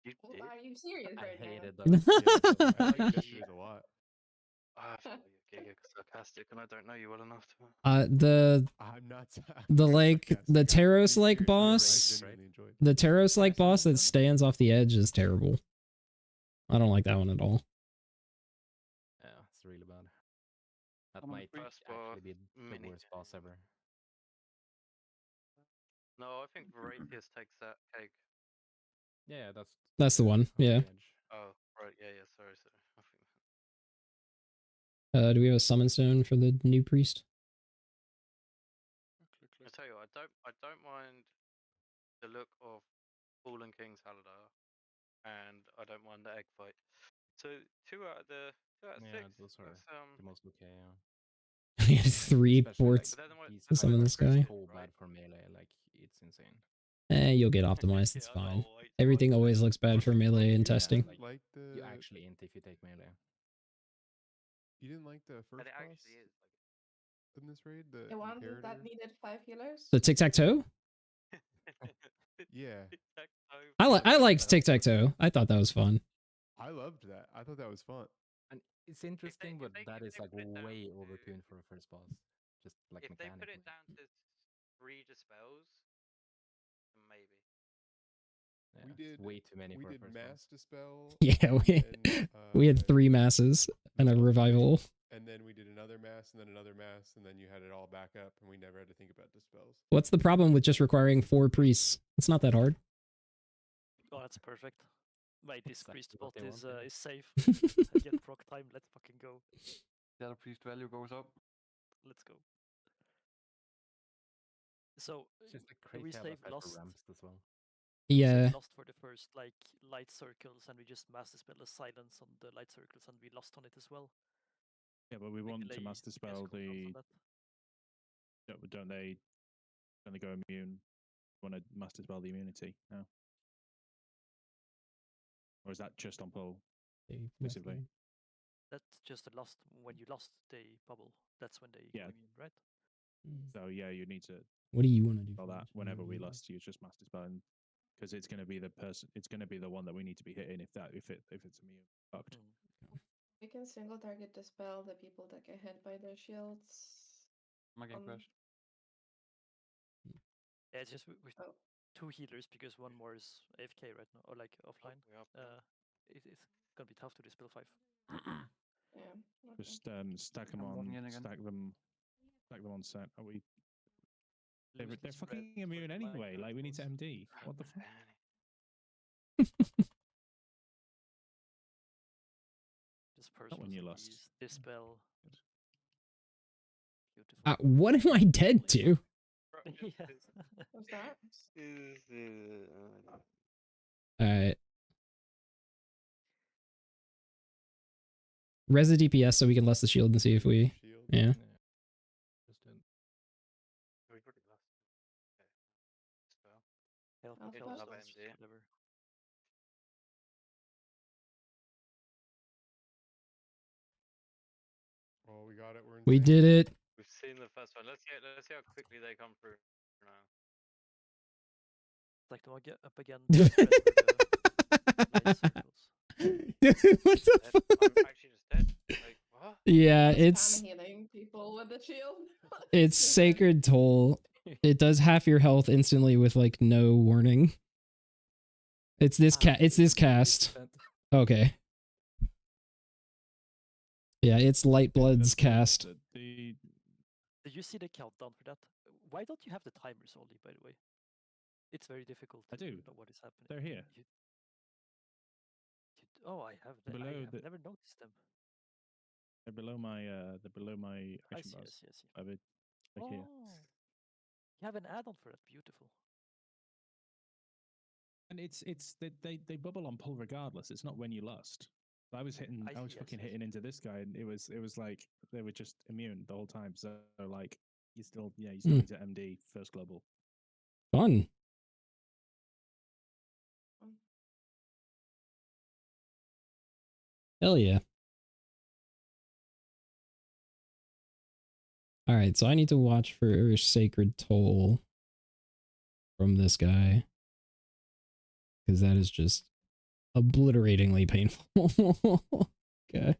Are you serious right now? I hated those. I liked yesterday's a lot. I feel giga sarcastic, and I don't know you well enough to. I'm not. The Taros like boss, the Taros like boss that stands off the edge is terrible. I don't like that one at all. Yeah, it's really bad. That might actually be the worst boss ever. No, I think Voratius takes that cake. Yeah, that's the one. Yeah. Oh, right. Yeah. Sorry. Do we have a summon stone for the new priest? I tell you, I don't mind the look of Fallen King's Haladar, and I don't mind the egg fight. So 2 out of 6. Those are the most okay. He had 3 ports to summon this guy. So bad for melee, like it's insane. You'll get optimized. It's fine. Everything always looks bad for melee in testing. Like you actually int if you take melee. You didn't like the first boss in this raid? The one that needed 5 healers? The tic-tac-toe? Yeah. I liked tic-tac-toe. I thought that was fun. I loved that. I thought that was fun. And it's interesting, but that is like way overtuned for a first boss. Just like if mechanically. they put it down to 3 dispels, maybe. Yeah, we did way too many. We for did a first mass boss. dispel. Yeah, we had 3 masses and a revival. And then we did another mass, and then another mass, and then you had it all back up, and we never had to think about dispels. What's the problem with just requiring 4 priests? It's not that hard. Oh, that's perfect. Wait, this priest spot is safe. I get proc time. Let's fucking go. The other priest value goes up. Let's go. So just like crazy lost ramps as well. Yeah. Lost for the first like light circles, and we just master spell a silence on the light circles, and we lost on it as well. Yeah, but we want to master spell the. Don't they go immune? Want to master spell the immunity? No. Or is that just on pull exclusively? That's just a lost when you lost the bubble. That's when they get immune, right? So yeah, you need to. What do you want to do? For that whenever we lost, you just master spelling, because it's going to be the person. It's going to be the one that we need to be hitting if it's immune fucked. We can single target dispel the people that get hit by their shields. Am I getting crushed? Yeah, it's just with 2 healers because one more is AFK right now, or like offline. It's gonna be tough to dispel 5. Yeah. Okay. Just stack them on. Stack them on set. Are we? They're fucking immune anyway. Like we need to MD. What the fuck? This person when you lost. Dispel. Beautiful. What am I dead to? What's that? Alright. Res the DPS so we can less the shield and see if we. Yeah. Oh, we got it. We did it. We've seen the first one. Let's see how quickly they come through now. Like, do I get up again? Dude, what the fuck? I'm actually just dead. Like, what? Yeah, it's healing people with the shield. it's Sacred Toll. It does half your health instantly with like no warning. It's this cast. Okay. Yeah, it's Lightblood's cast. Do you see the countdown for that? Why don't you have the timers only, by the way? It's very difficult to know what is happening. They're here. Oh, I have them. I have never noticed them. They're below my action bars. I see. I have it like here. You have an add-on for that. Beautiful. And they bubble on pull regardless. It's not when you lost. I was fucking hitting into this guy, and it was like they were just immune the whole time. So like you still need to MD first global. Fun. Hell yeah. Alright, so I need to watch for Sacred Toll from this guy. Because that is just obliteratingly painful. Okay.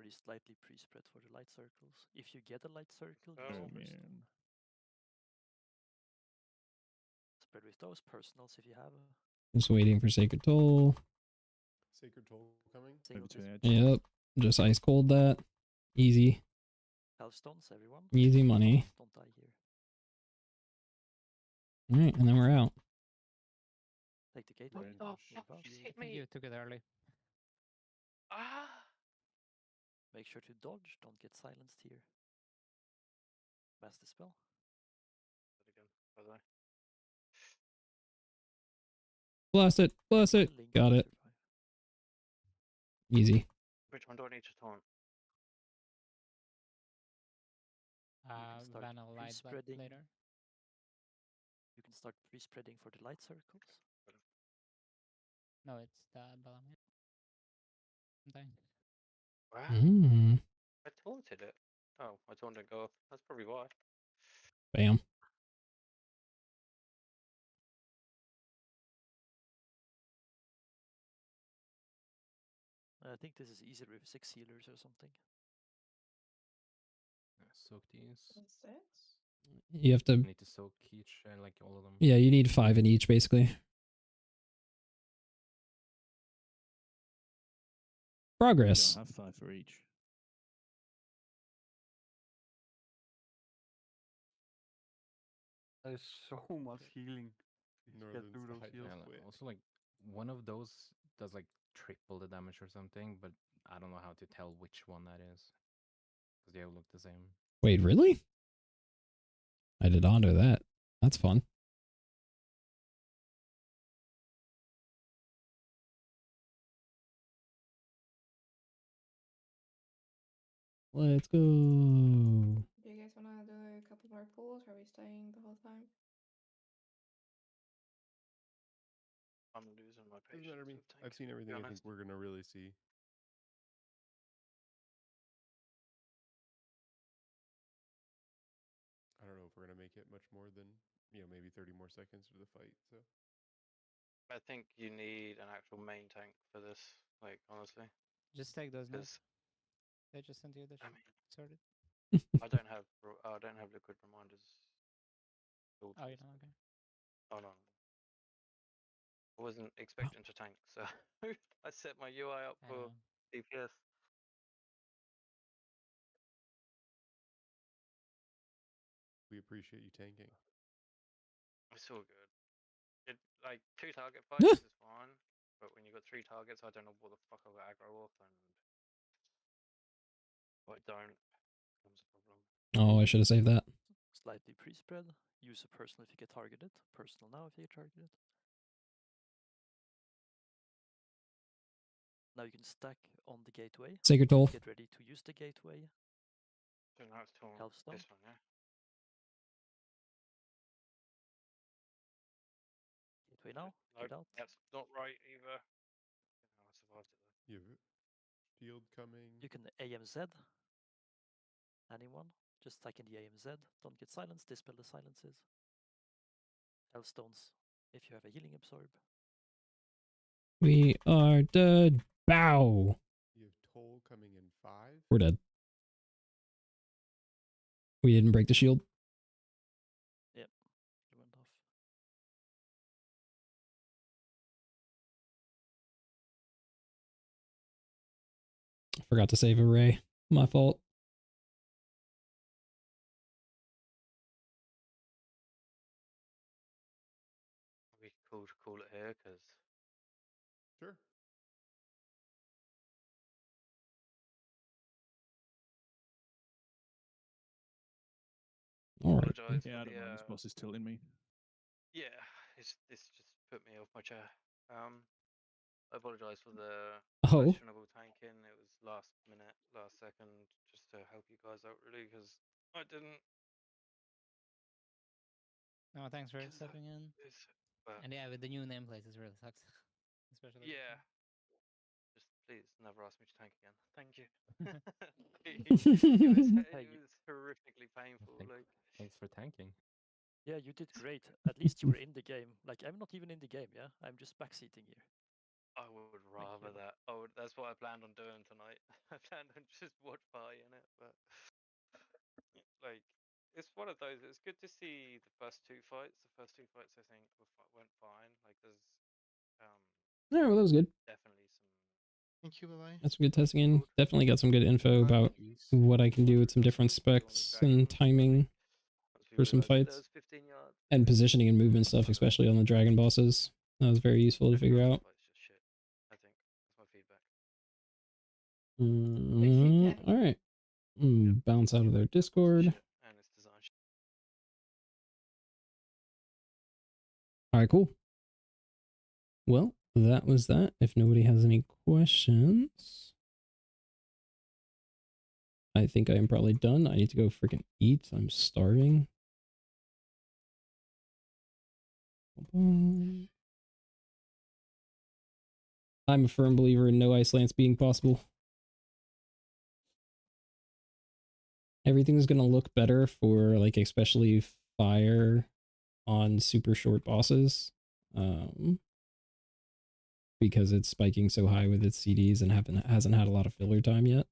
only slightly pre-spread for the light circles. If you get a light circle, use Oh, personal. man. Spread with those personals if you have. Just waiting for Sacred Toll. Sacred Toll coming. Single to the edge. Yep. Just ice cold that. Easy. Hellstones, everyone. Easy money. Don't die here. All right, and then we're out. Take the gateway. What the fuck just hit me? You took it early. Ah! Make sure to dodge. Don't get silenced here. Master spell. Again, by the way. Blast it. Blast it. Link Got will it. survive. Easy. Which one do I need to taunt? Start Vanilla light pre-spreading. later. You can start pre-spreading for the light circles. No, it's the Balam. I'm dying. Wow. Mm. I taunted it. Oh, I taunted it go off. That's probably why. Bam. I think this is easier with 6 healers or something. Soak these. 6? You have to. I need to soak each, like all of them. Yeah, you need 5 in each, basically. Progress. You don't have 5 for each. There's so much healing. Northern Get through those side heals. is And quick. also, like, one of those does like triple the damage or something, but I don't know how to tell which one that is because they all look the same. Wait, really? I did not know that. That's fun. Let's go. Do you guys want to do a couple more pools, or are we staying the whole time? I'm losing my Doesn't patience. matter to me. with tanks, I've seen to be everything I think honest. we're gonna really see. I don't know if we're gonna make it much more than maybe 30 more seconds to the fight. So I think you need an actual main tank for this. Like honestly, Just take those notes. because They just sent you the I mean, sorted. I don't have liquid reminders. Oh, you don't. Okay. Oh no. I wasn't expecting to tank, so I set my UI up for DPS. we appreciate you tanking. It's all good. It like 2 target fights is fine, but when you got 3 targets, I don't know what the fuck I got aggro off, and what I don't becomes a problem. Oh, I should have saved that. Slightly pre-spread. Use a personal if you get targeted. Personal now if you get targeted. Now you can stack on the gateway. Sacred Toll. Get ready to use the gateway. So now it's torn. Hellstone. This one, yeah. Gateway now. Nope, Get out. that's not right either. I survived it though. You have field coming. You can AMZ. Anyone. Just stack in the AMZ. Don't get silenced. Dispel the silences. Hellstones. If you have a healing absorb. We are dead. Bow. You have toll coming in 5. We're dead. We didn't break the shield. Yep. It went off. Forgot to save a ray. My fault. We could call it here because. Sure. All right. Apologize Yeah, I for don't mind. This boss is tilting me. Yeah, this just put me off my chair. I apologise for the questionable tanking. It was last minute, last second, just to help you guys out really, because I didn't. No, thanks for stepping in. But And yeah, with the new nameplates, it really sucks. Especially. yeah. Just please never ask me to tank again. Thank you. it was horrifically painful. Thanks for tanking. Yeah, you did great. At least you were in the game. Like, I'm not even in the game, yeah? I'm just backseating here. I would rather that. That's what I planned on doing tonight. I planned on just watch partying it, but like it's one of those. It's good to see the first two fights. The first two fights I think went fine. Like there's Yeah, well, that was good. definitely some. Thank you. Bye bye. That's some good testing in. Definitely got some good info about what I can do with some different specs and timing for some fights. And positioning and movement stuff, especially on the dragon bosses. That was very useful to figure out. I think that's my feedback. All right. Bounce out of their Discord. All right, cool. Well, that was that. If nobody has any questions, I think I am probably done. I need to go freaking eat. I'm starving. I'm a firm believer in no ice lance being possible. Everything's going to look better for, like, especially fire on super short bosses. Because it's spiking so high with its CDs and hasn't had a lot of filler time yet.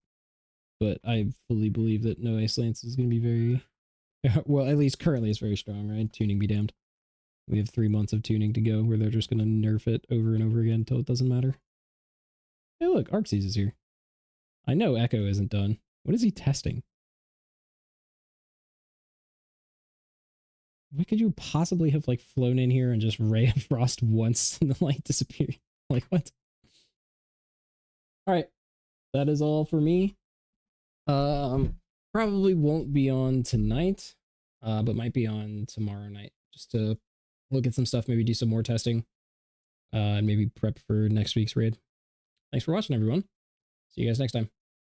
But I fully believe that no ice lance is going to be very... well, at least currently it's very strong, right? Tuning be damned. We have 3 months of tuning to go where they're just going to nerf it over and over again until it doesn't matter. Hey, look, Arxes is here. I know Echo isn't done. What is he testing? What could you possibly have, like, flown in here and just Ray of Frost once and the light disappeared? Like, what? Alright. That is all for me. Probably won't be on tonight, but might be on tomorrow night. Just to look at some stuff, maybe do some more testing, and maybe prep for next week's raid. Thanks for watching, everyone. See you guys next time.